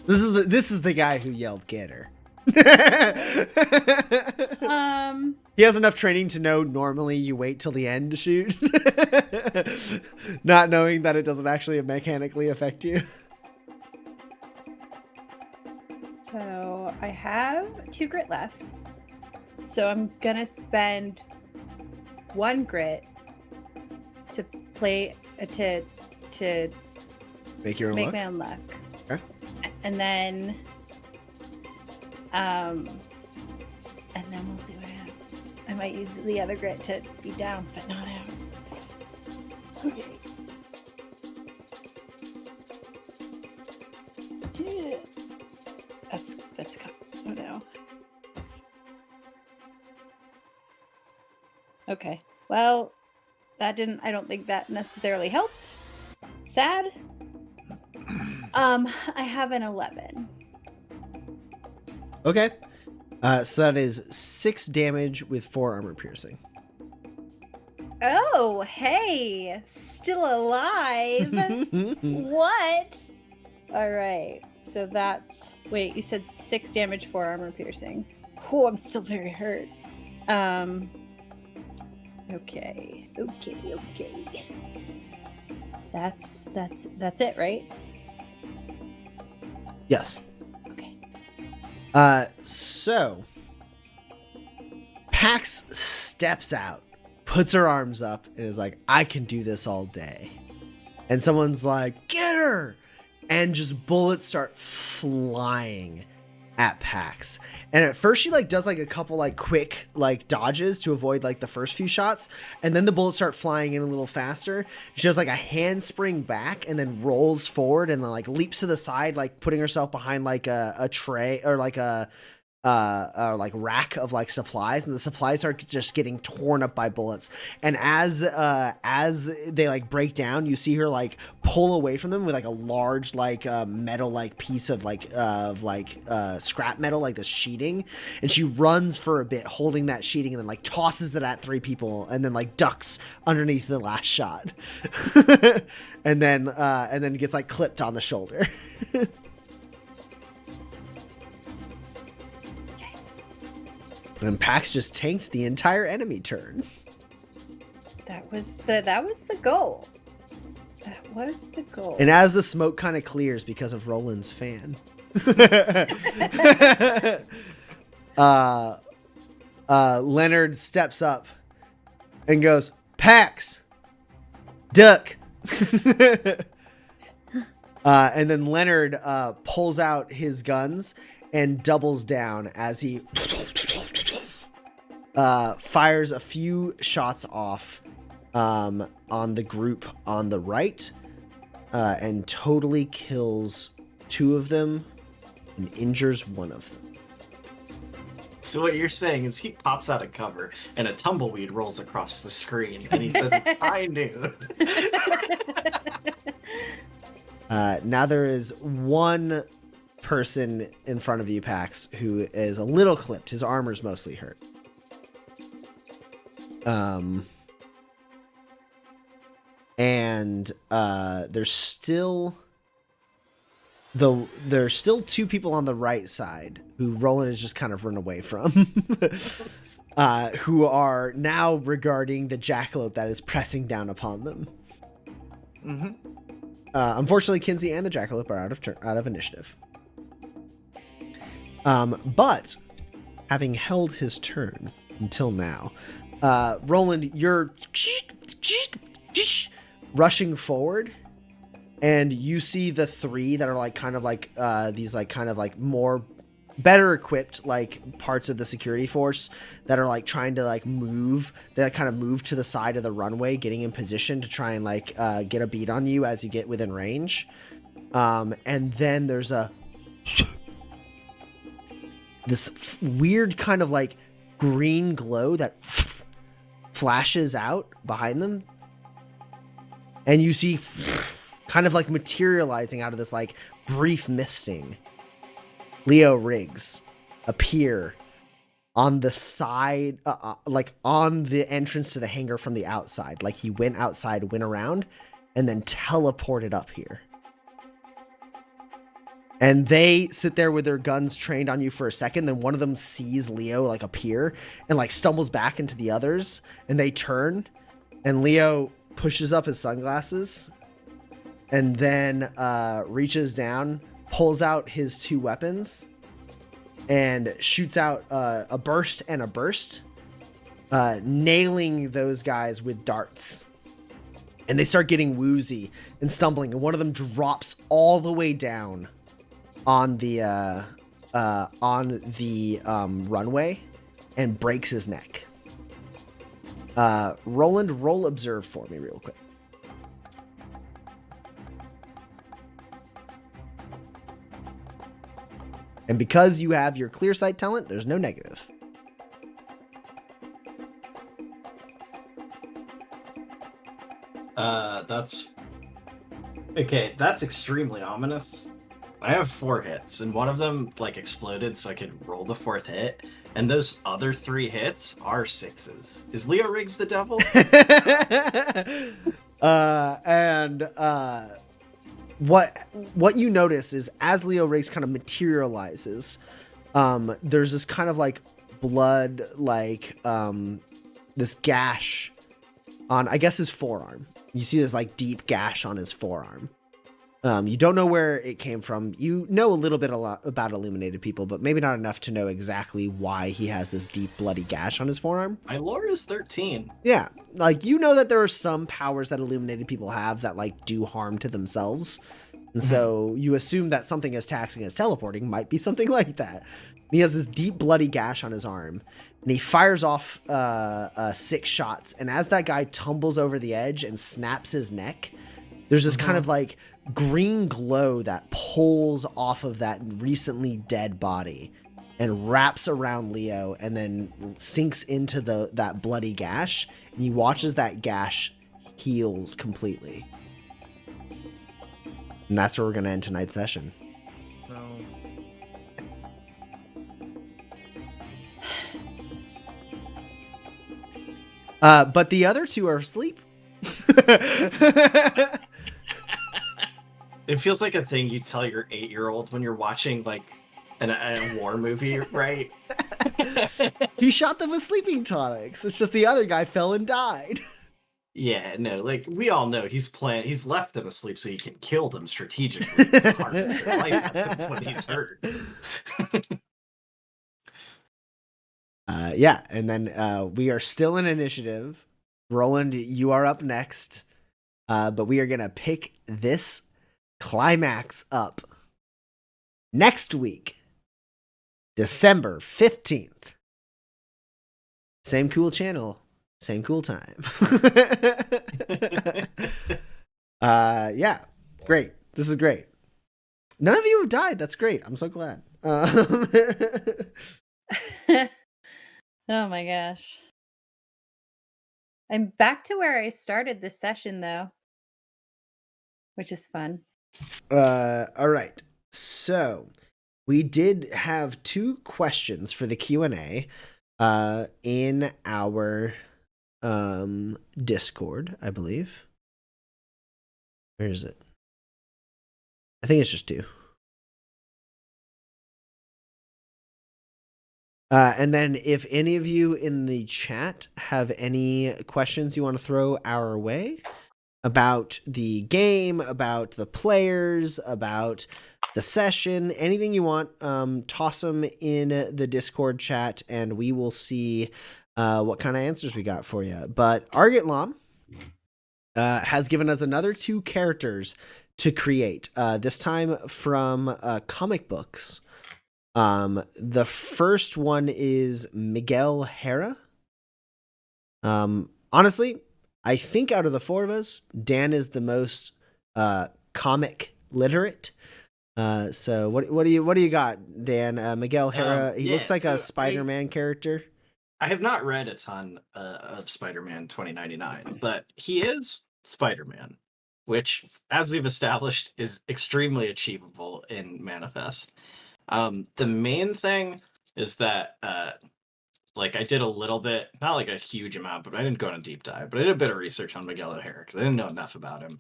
S1: This is the guy who yelled "Get her." He has enough training to know normally you wait till the end to shoot. Not knowing that it doesn't actually mechanically affect you.
S2: So I have 2 grit left. So I'm gonna spend 1 grit to play to
S1: Make your own
S2: make
S1: luck.
S2: my own luck.
S1: Okay.
S2: And then we'll see what happens. I might use the other grit to be down, but not out. Okay. Yeah. That's oh no. Okay. Well, I don't think that necessarily helped. Sad. I have an 11.
S1: Okay. So that is 6 damage with 4 armor piercing.
S2: Oh, hey, still alive. What? All right. So that's wait, you said 6 damage, 4 armor piercing. Oh, I'm still very hurt. Okay. That's it, right?
S1: Yes.
S2: Okay.
S1: So Pax steps out, puts her arms up, and is like, I can do this all day. And someone's like, get her! and just bullets start flying at Pax. And at first she like does like a couple like quick like dodges to avoid like the first few shots, and then the bullets start flying in a little faster. She does like a handspring back and then rolls forward and then like leaps to the side, like putting herself behind like a tray or like a like rack of like supplies, and the supplies are just getting torn up by bullets. And as they like break down, you see her like pull away from them with like a large like metal like piece of scrap metal, like this sheeting, and she runs for a bit holding that sheeting and then like tosses it at 3 people and then like ducks underneath the last shot. and then gets like clipped on the shoulder. And Pax just tanked the entire enemy turn.
S2: That was the goal. That was the goal.
S1: And as the smoke kind of clears because of Roland's fan, Leonard steps up and goes, "Pax, duck." And then Leonard pulls out his guns and doubles down as he fires a few shots off on the group on the right, and totally kills 2 of them and injures 1 of them.
S4: So what you're saying is he pops out of cover and a tumbleweed rolls across the screen and he says, "It's high noon."
S1: Now there is 1 person in front of you, Pax, who is a little clipped. His armor's mostly hurt. And there's still 2 people on the right side who Roland has just kind of run away from, who are now regarding the jackalope that is pressing down upon them.
S3: Mm-hmm.
S1: Unfortunately, Kinsey and the jackalope are out of initiative. But having held his turn until now, Roland, you're rushing forward, and you see the 3 that are like kind of like these like kind of like more better equipped like parts of the security force that are like trying to like move. They like kind of move to the side of the runway, getting in position to try and like get a beat on you as you get within range. And then there's this weird kind of like green glow that flashes out behind them, and you see kind of like materializing out of this like brief misting, Leo Riggs appear on the side, like on the entrance to the hangar from the outside. Like he went outside, went around, and then teleported up here. And they sit there with their guns trained on you for a second. Then one of them sees Leo like appear and like stumbles back into the others, and they turn, and Leo pushes up his sunglasses and then reaches down, pulls out his 2 weapons and shoots out a burst and a burst, nailing those guys with darts. And they start getting woozy and stumbling, and one of them drops all the way down on the runway and breaks his neck. Roland, roll observe for me real quick. And because you have your clear sight talent, there's no negative.
S4: That's okay. That's extremely ominous. I have 4 hits, and one of them like exploded, so I could roll the 4th hit. And those other 3 hits are 6s. Is Leo Riggs the devil? What you notice is as Leo Riggs kind of materializes, there's this kind of like blood, like this gash on, I guess, his forearm. You see this like deep gash on his forearm. You don't know where it came from. You know a little bit about illuminated people, but maybe not enough to know exactly why he has this deep bloody gash on his forearm. My lore is 13.
S1: Yeah, like you know that there are some powers that illuminated people have that like do harm to themselves. And so you assume that something as taxing as teleporting might be something like that. And he has this deep bloody gash on his arm, and he fires off 6 shots. And as that guy tumbles over the edge and snaps his neck, there's this kind of like green glow that pulls off of that recently dead body and wraps around Leo and then sinks into that bloody gash. And he watches that gash heals completely. And that's where we're going to end tonight's session.
S3: No.
S1: But the other 2 are asleep.
S4: It feels like a thing you tell your 8-year-old when you're watching like a war movie, right?
S1: He shot them with sleeping tonics. It's just the other guy fell and died.
S4: Yeah, no, like we all know he's left them asleep so he can kill them strategically. To harvest their life. That's what he's heard.
S1: Yeah, and then we are still in initiative. Roland, you are up next. But we are going to pick this climax up next week, December 15th. Same cool channel, same cool time. Yeah, great. This is great. None of you have died. That's great. I'm so glad.
S2: Oh my gosh. I'm back to where I started this session though, which is fun.
S1: All right. So we did have 2 questions for the Q&A in our Discord, I believe. Where is it? I think it's just 2. And then if any of you in the chat have any questions you want to throw our way about the game, about the players, about the session, anything you want, toss them in the Discord chat and we will see what kind of answers we got for you. But Argit Lam has given us another 2 characters to create, this time from comic books. The first one is Miguel Hera. Honestly, I think out of the 4 of us, Dan is the most comic literate. So what do you got, Dan? Miguel Hera. He looks like a Spider-Man character.
S4: I have not read a ton of Spider-Man 2099, but he is Spider-Man, which, as we've established, is extremely achievable in Manifest. The main thing is that like I did a little bit, not like a huge amount, but I didn't go on a deep dive, but I did a bit of research on Miguel O'Hara because I didn't know enough about him.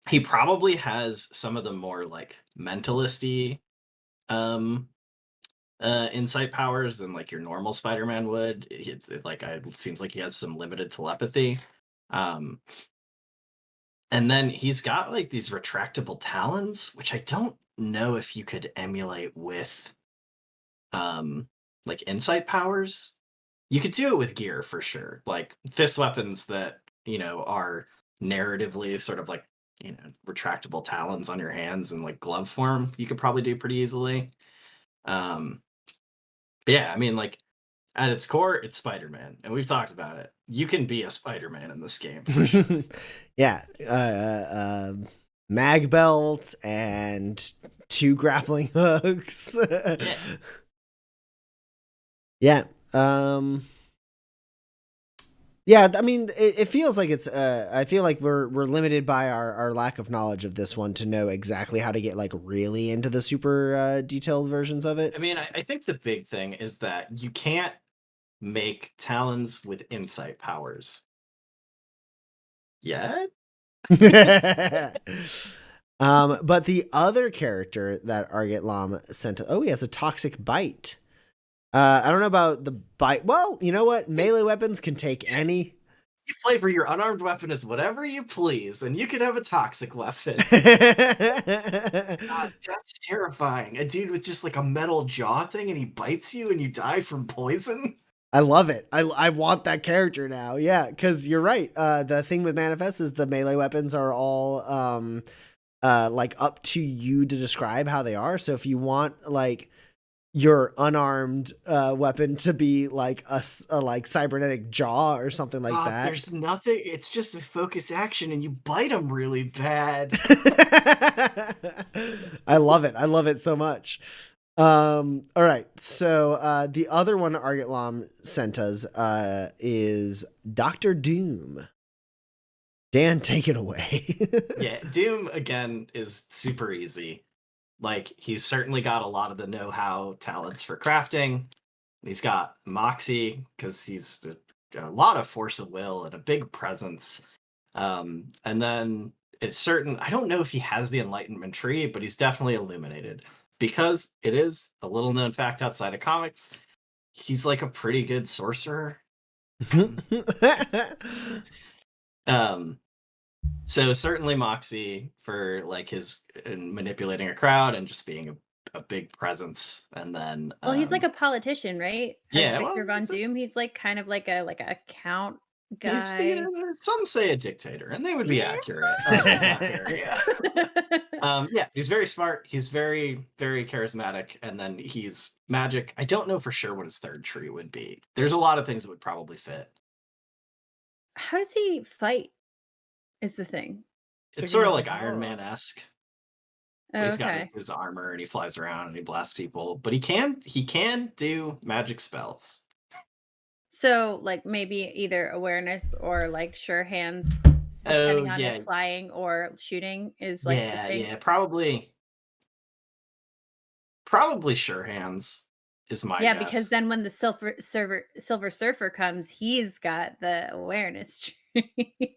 S4: He probably has some of the more like mentalisty insight powers than like your normal Spider-Man would. It seems like he has some limited telepathy. And then he's got like these retractable talons, which I don't know if you could emulate with like insight powers. You could do it with gear for sure, like fist weapons that, are narratively sort of like, retractable talons on your hands in like glove form. You could probably do pretty easily. But yeah, I mean, like at its core, it's Spider-Man, and we've talked about it. You can be a Spider-Man in this game for sure.
S1: Yeah, mag belt and 2 grappling hooks. Yeah. Yeah, I mean, it feels like it's. I feel like we're limited by our lack of knowledge of this one to know exactly how to get like really into the super detailed versions of it.
S4: I mean, I think the big thing is that you can't make talons with insight powers yet.
S1: But the other character that Argit Lam sent, he has a toxic bite. I don't know about the bite. Well, you know what? Melee weapons can take any.
S4: You flavor your unarmed weapon as whatever you please, and you can have a toxic weapon. God, that's terrifying. A dude with just like a metal jaw thing, and he bites you, and you die from poison.
S1: I love it. I want that character now. Yeah, because you're right. The thing with Manifest is the melee weapons are all like up to you to describe how they are. So if you want like your unarmed weapon to be like a like cybernetic jaw or something like that.
S4: There's nothing. It's just a focus action, and you bite them really bad.
S1: I love it. I love it so much. All right. So the other one Argotlam sent us is Dr. Doom. Dan, take it away.
S4: Yeah, Doom again is super easy. Like, he's certainly got a lot of the know-how talents for crafting. He's got moxie because he's a lot of force of will and a big presence. And then it's certain, I don't know if he has the enlightenment tree, but he's definitely illuminated because it is a little known fact outside of comics. He's like a pretty good sorcerer. So certainly moxie for like his manipulating a crowd and just being a big presence. And then
S2: Well, he's like a politician, right? As
S4: Yeah,
S2: Victor
S4: well,
S2: Von
S4: he's a-
S2: Doom. He's like kind of like a count
S4: he's,
S2: guy.
S4: some say a dictator, and they would be
S2: Yeah.
S4: accurate. Yeah, he's very smart. He's very, very charismatic, and then he's magic. I don't know for sure what his third tree would be. There's a lot of things that would probably fit.
S2: How does he fight? Is the thing.
S4: It's
S3: Sticking
S4: sort of
S3: his
S4: like
S3: power
S4: Iron
S3: up.
S4: Man-esque.
S2: Oh,
S4: He's got
S2: okay.
S4: his armor and he flies around and he blasts people, but he can do magic spells.
S2: So like maybe either awareness or like sure hands,
S4: Oh
S2: depending on
S4: yeah,
S2: if flying or shooting is like the thing.
S4: yeah, probably sure hands is my
S2: Yeah,
S4: guess.
S2: because then when the Silver Surfer comes, he's got the awareness tree.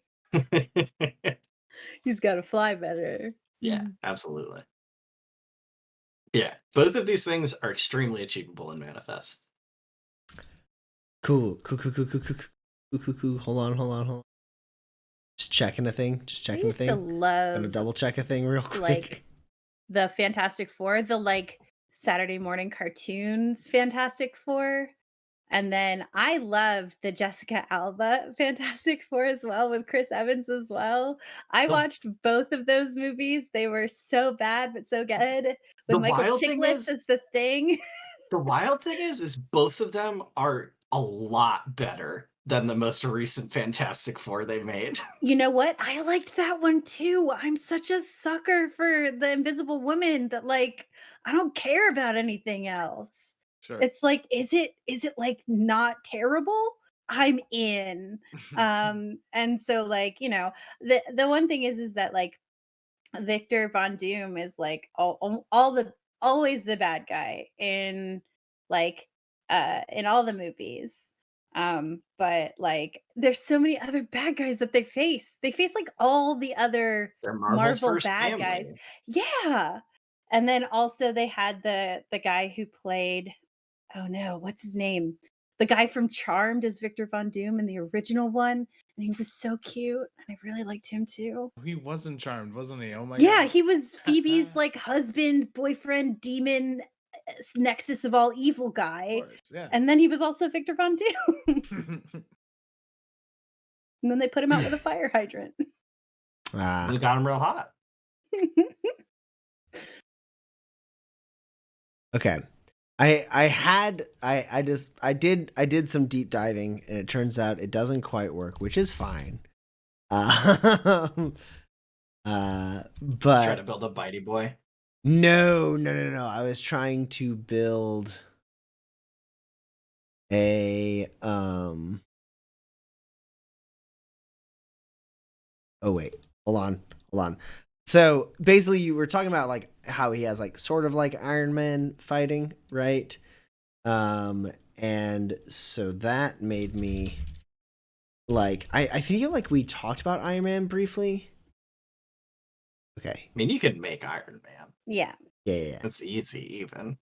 S2: He's got to fly better.
S4: Yeah, absolutely. Yeah, both of these things are extremely achievable in Manifest.
S1: Cool. Hold on. Just checking a thing.
S2: I used to
S1: Gonna
S2: love
S1: double check a thing real quick.
S2: like the Fantastic Four, the like Saturday morning cartoons Fantastic Four. And then I loved the Jessica Alba Fantastic Four as well with Chris Evans as well. I
S4: The-
S2: watched both of those movies. They were so bad but so good. With
S4: The
S2: Michael
S4: wild thing
S2: Chiklis
S4: is-
S2: as the thing.
S4: The wild thing is both of them are a lot better than the most recent Fantastic Four they made.
S2: You know what? I liked that one too. I'm such a sucker for the Invisible Woman that like I don't care about anything else.
S3: Sure.
S2: It's like, is it like not terrible? I'm in. And so like, you know, the one thing is that like Victor Von Doom is like always the bad guy in like in all the movies. But like there's so many other bad guys that they face. They face like all the other
S4: They're Marvel's
S2: Marvel
S4: first
S2: bad
S4: family.
S2: guys. Yeah. And then also they had the guy who played, oh no, what's his name? The guy from Charmed as Victor Von Doom in the original one. And he was so cute. And I really liked him too.
S3: He wasn't charmed, wasn't he? Oh my
S2: Yeah,
S3: god.
S2: he was Phoebe's like husband, boyfriend, demon, nexus of all evil
S3: Of
S2: guy.
S3: course, yeah.
S2: And then he was also Victor Von Doom. And then they put him out with a fire hydrant.
S4: They got him real hot.
S1: Okay. I did some deep diving and it turns out it doesn't quite work, which is fine.
S4: Try
S1: But
S4: to build a bitey boy.
S1: no. I was trying to build a oh wait, hold on. So basically you were talking about like how he has like sort of like Iron Man fighting, right? And so that made me like I feel like we talked about Iron Man briefly. Okay.
S4: I mean, you could make Iron Man.
S2: Yeah.
S1: Yeah.
S4: It's easy, even.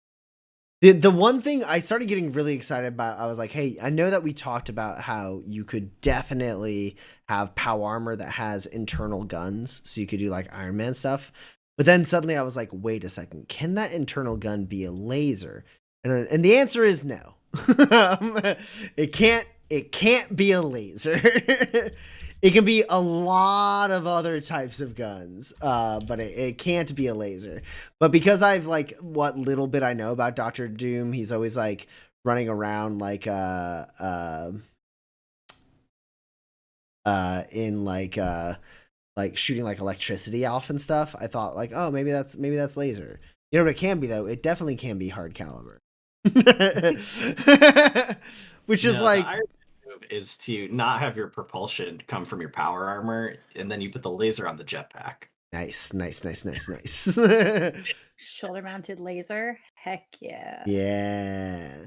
S1: The one thing I started getting really excited about, I was like, hey, I know that we talked about how you could definitely have POW armor that has internal guns, so you could do like Iron Man stuff. But then suddenly I was like, wait a second, can that internal gun be a laser? And the answer is no. It can't be a laser. It can be a lot of other types of guns, but it can't be a laser. But because I've like what little bit I know about Doctor Doom, he's always like running around like in like shooting like electricity off and stuff. I thought like, oh, maybe that's laser. You know what it can be though? It definitely can be hard caliber. Which is like
S4: the Iron Man move is to not have your propulsion come from your power armor, and then you put the laser on the jetpack.
S1: nice.
S2: Shoulder mounted laser. Heck yeah.
S1: Yeah.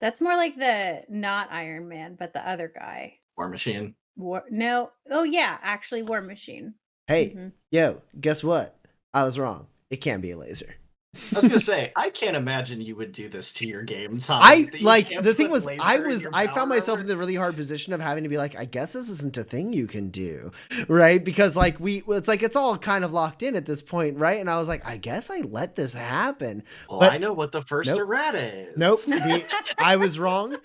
S2: That's more like the not Iron Man, but the other guy.
S4: War Machine.
S2: No. Oh yeah, actually War Machine.
S1: Hey,
S2: Mhm.
S1: yo, guess what? I was wrong. It can be a laser.
S4: I was gonna say, I can't imagine you would do this to your game, Tommy.
S1: I like the thing was I found myself in the really hard position of having to be like, I guess this isn't a thing you can do, right? Because like it's all kind of locked in at this point, right? And I was like, I guess I let this happen.
S4: Well,
S1: but
S4: I know what the first
S1: nope.
S4: errata is.
S1: Nope, I was wrong.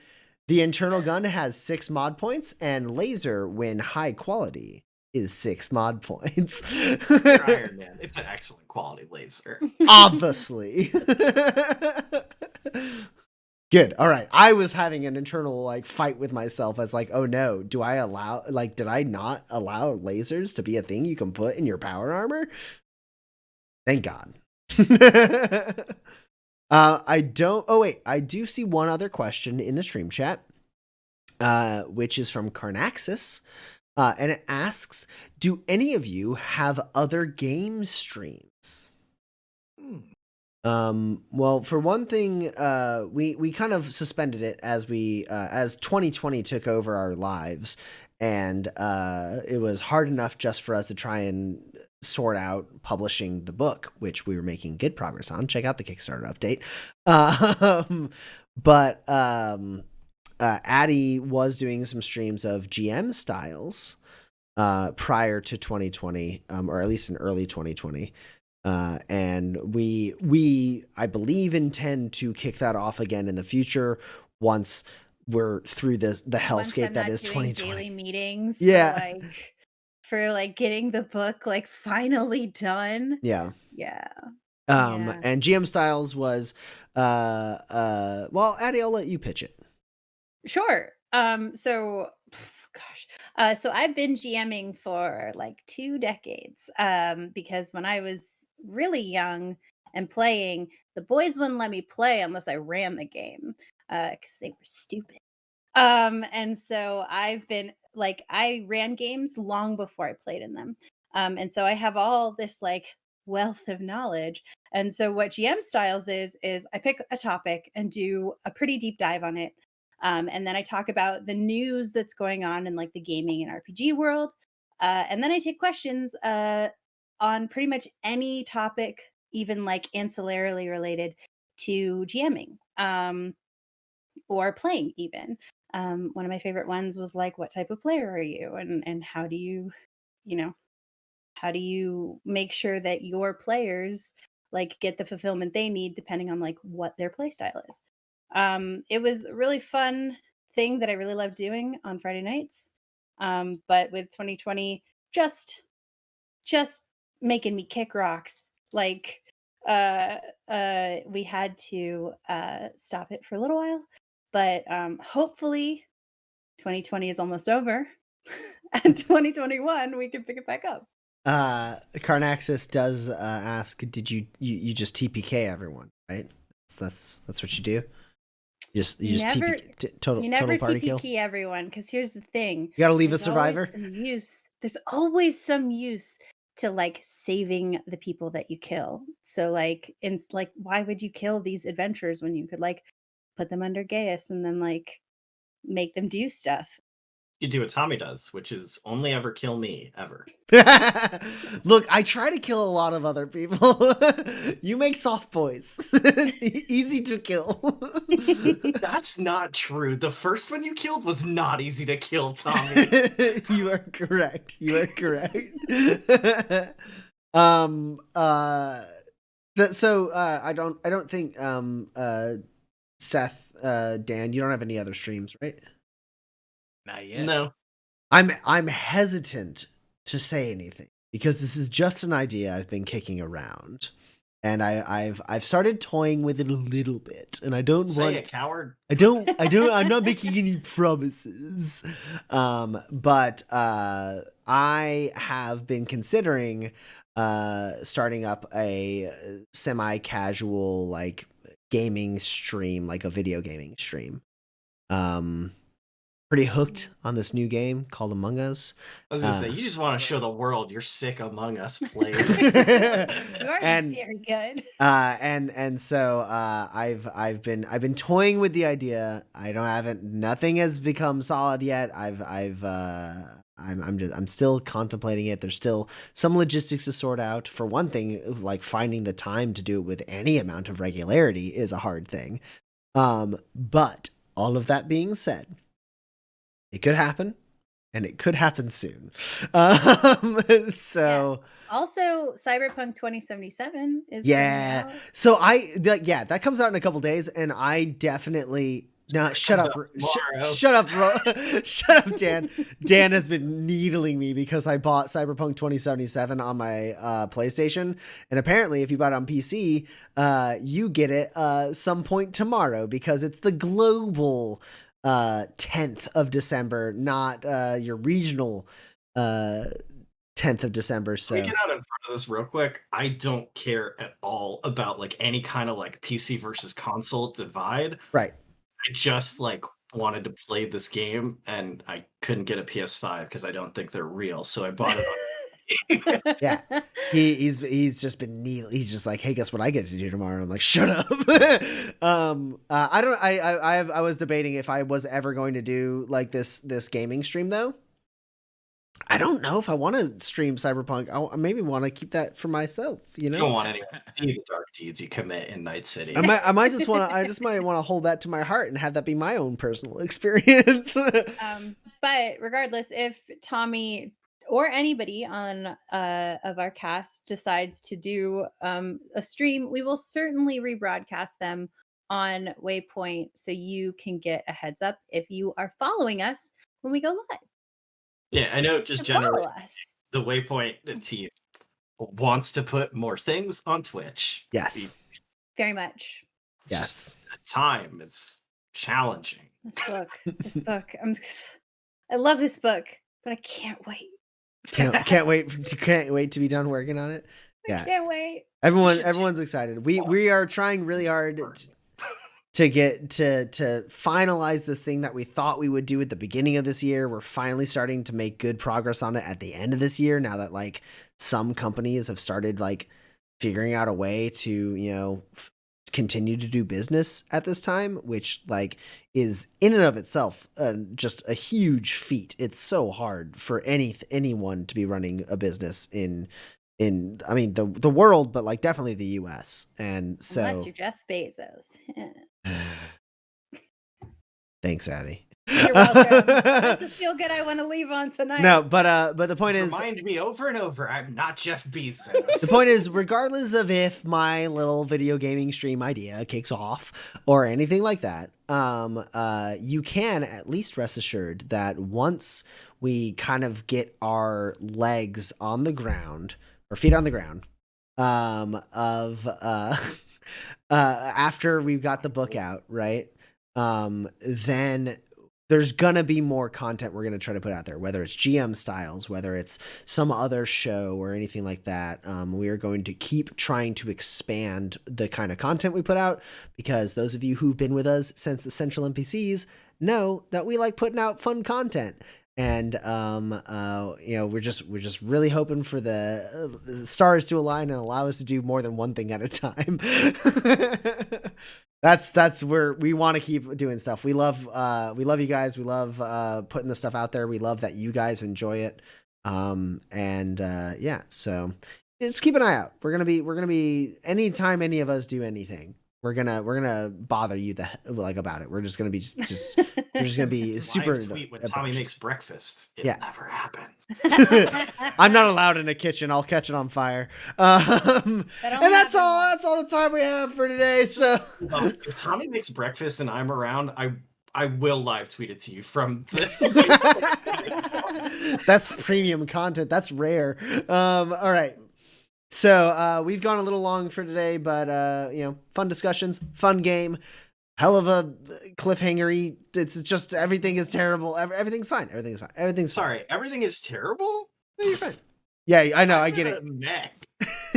S1: The internal gun has 6 mod points, and laser, when high quality, is 6 mod points.
S4: You're Iron Man. It's an excellent quality laser.
S1: Obviously. Good. All right. I was having an internal like fight with myself as like, oh no, did I not allow lasers to be a thing you can put in your power armor? Thank God. I do see one other question in the stream chat, which is from Carnaxis. And it asks, do any of you have other game streams? Well, for one thing, we kind of suspended it as 2020 took over our lives, and it was hard enough just for us to try and sort out publishing the book, which we were making good progress on. Check out the Kickstarter update. But Addie was doing some streams of GM styles prior to 2020, or at least in early 2020. And we I believe intend to kick that off again in the future once we're through the hellscape that is 2020.
S2: Daily meetings.
S1: Yeah.
S2: For getting the book finally done.
S1: Yeah.
S2: Yeah.
S1: And GM styles was well, Addie, I'll let you pitch it.
S2: Sure. So I've been GMing for 2 decades. Because when I was really young and playing, the boys wouldn't let me play unless I ran the game, because they were stupid. And so I've been I ran games long before I played in them. And so I have all this wealth of knowledge. And so what GM styles is I pick a topic and do a pretty deep dive on it. And then I talk about the news that's going on in the gaming and RPG world. And then I take questions on pretty much any topic, even ancillarily related to GMing or playing even. One of my favorite ones was what type of player are you, and how do you make sure that your players get the fulfillment they need depending on what their play style is. It was a really fun thing that I really loved doing on Friday nights. But with 2020 just making me kick rocks, we had to stop it for a little while. But hopefully 2020 is almost over. And 2021 we can pick it back up.
S1: Carnaxis does ask, did you just TPK everyone, right? That's what you do. You just
S2: never,
S1: total party kill
S2: everyone, because here's the thing:
S1: you gotta leave a survivor.
S2: There's always some use to saving the people that you kill. So why would you kill these adventurers when you could put them under Gaius and then make them do stuff?
S4: You do what Tommy does, which is only ever kill me, ever.
S1: Look, I try to kill a lot of other people. You make soft boys. Easy to kill.
S4: That's not true. The first one you killed was not easy to kill, Tommy.
S1: You are correct. So I don't think Seth, Dan, you don't have any other streams, right?
S3: Not yet.
S4: No.
S1: I'm hesitant to say anything because this is just an idea I've been kicking around, and I've started toying with it a little bit, and I don't
S4: Say
S1: want
S4: it, coward.
S1: I'm not making any promises. But I have been considering starting up a semi-casual like gaming stream, like a video gaming stream. Pretty hooked on this new game called Among Us.
S4: I was gonna say, you just want to show the world you're sick Among Us players.
S2: You are
S1: and
S2: very good.
S1: and so I've been toying with the idea. Nothing has become solid yet. I'm still contemplating it. There's still some logistics to sort out. For one thing, like finding the time to do it with any amount of regularity is a hard thing. But all of that being said, it could happen, and it could happen soon. So
S2: Also, Cyberpunk 2077 is
S1: yeah.
S2: coming out.
S1: So that comes out in a couple days, and I definitely shut up, shut up, shut up, Dan. Dan has been needling me because I bought Cyberpunk 2077 on my PlayStation, and apparently, if you bought it on PC, you get it some point tomorrow because it's the global 10th of December, not your regional 10th of December. So
S4: Can we get out in front of this real quick? I don't care at all about like any kind of like PC versus console divide.
S1: right.
S4: I just like wanted to play this game and I couldn't get a PS5 because I don't think they're real. So I bought it on
S1: Yeah. He's just been he's just like, hey, guess what I get to do tomorrow? I'm like, shut up. I was debating if I was ever going to do like this gaming stream though. I don't know if I want to stream Cyberpunk. I maybe want to keep that for myself, you know?
S4: You don't want anyone to see the dark deeds you commit in Night City.
S1: I might just want to, might want to hold that to my heart and have that be my own personal experience.
S2: But regardless, if Tommy or anybody on of our cast decides to do a stream, we will certainly rebroadcast them on Waypoint so you can get a heads up if you are following us when we go live.
S4: Yeah, I know just
S2: So follow
S4: generally
S2: us.
S4: the Waypoint team wants to put more things on Twitch.
S1: Yes.
S2: Very much.
S1: Yes.
S4: Just time is challenging.
S2: This book. I love this book, but I can't wait.
S1: Can't wait to be done working on it. Yeah.
S2: I can't wait.
S1: Everyone's excited. We are trying really hard to get to finalize this thing that we thought we would do at the beginning of this year. We're finally starting to make good progress on it at the end of this year, now that like some companies have started like figuring out a way to, you know, continue to do business at this time, which like is in and of itself just a huge feat. It's so hard for anyone to be running a business in I mean the world, but like definitely the US. And so
S2: Unless you're Jeff Bezos.
S1: Thanks, Addie.
S2: You're welcome. That's a feel good I want to leave on tonight.
S1: No, but the point is,
S4: Remind me over and over, I'm not Jeff Bezos.
S1: the point is, regardless of if my little video gaming stream idea kicks off or anything like that, you can at least rest assured that once we kind of get our legs on the ground or feet on the ground, after we've got the book out, right? Then there's gonna be more content we're gonna try to put out there, whether it's GM Styles, whether it's some other show or anything like that. We are going to keep trying to expand the kind of content we put out, because those of you who've been with us since Essential NPCs know that we like putting out fun content. And you know, we're just really hoping for the stars to align and allow us to do more than one thing at a time. That's where we want to keep doing stuff. We love you guys. We love putting the stuff out there. We love that you guys enjoy it. Yeah, so just keep an eye out. We're gonna be anytime any of us do anything, we're gonna bother you about it. We're just gonna be we're just gonna be super.
S4: Live tweet when Tommy makes breakfast. It never happened.
S1: I'm not allowed in a kitchen. I'll catch it on fire. And that's all the time we have for today. So
S4: if Tommy makes breakfast and I'm around, I will live tweet it to you from the.
S1: That's premium content. That's rare. All right. So we've gone a little long for today, but fun discussions, fun game, hell of a cliffhangery. It's just everything is terrible. Everything's fine. Everything's fine. Everything's fine.
S4: Sorry, everything is terrible.
S1: No, you're fine. Yeah, I know. I get it.
S4: Mech.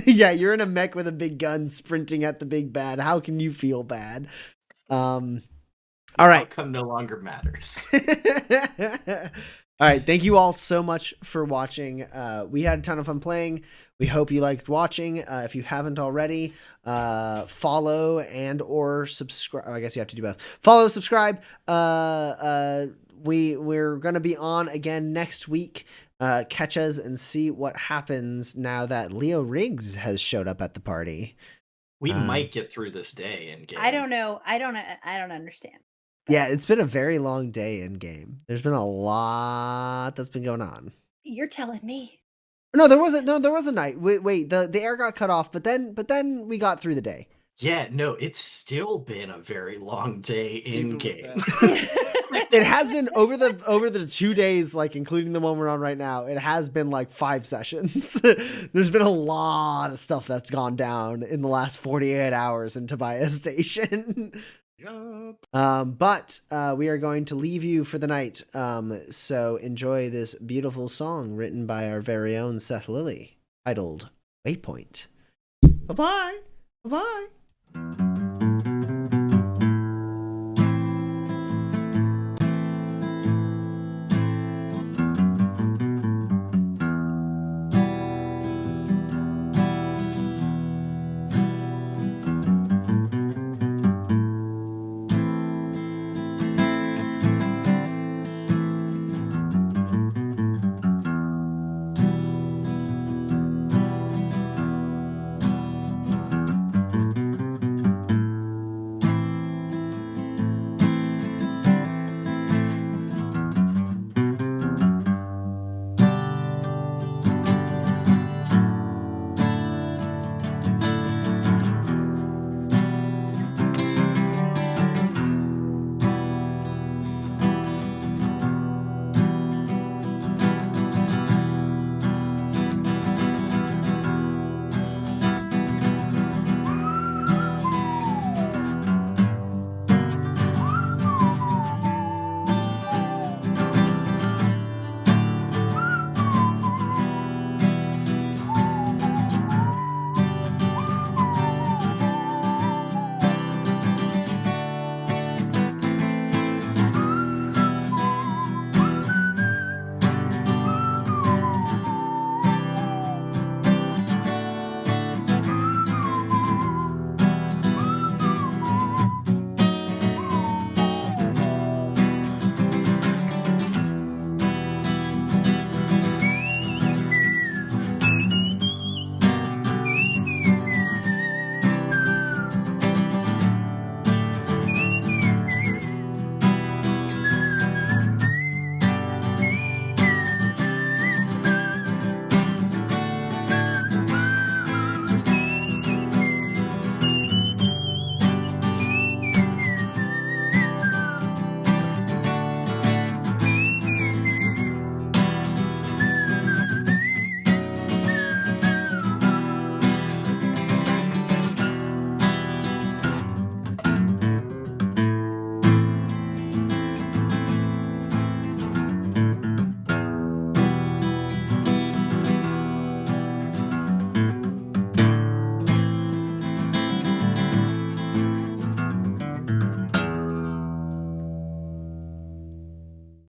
S1: Yeah, you're in a mech with a big gun sprinting at the big bad. How can you feel bad? All right.
S4: Outcome no longer matters.
S1: All right. Thank you all so much for watching. We had a ton of fun playing. We hope you liked watching. If you haven't already, follow and or subscribe. I guess you have to do both. Follow, subscribe. We're going to be on again next week. Catch us and see what happens now that Leo Riggs has showed up at the party.
S4: We might get through this day in game.
S2: I don't know. I don't understand.
S1: Yeah, it's been a very long day in game. There's been a lot that's been going on.
S2: You're telling me.
S1: No, there wasn't. No, there was a night. Wait, the air got cut off, but then we got through the day.
S4: Yeah, no, it's still been a very long day in game.
S1: It has been over the 2 days, like including the one we're on right now. It has been like 5 sessions. There's been a lot of stuff that's gone down in the last 48 hours in Tobias Station. But we are going to leave you for the night. So enjoy this beautiful song written by our very own Seth Lilly, titled Waypoint. Bye-bye. Bye-bye.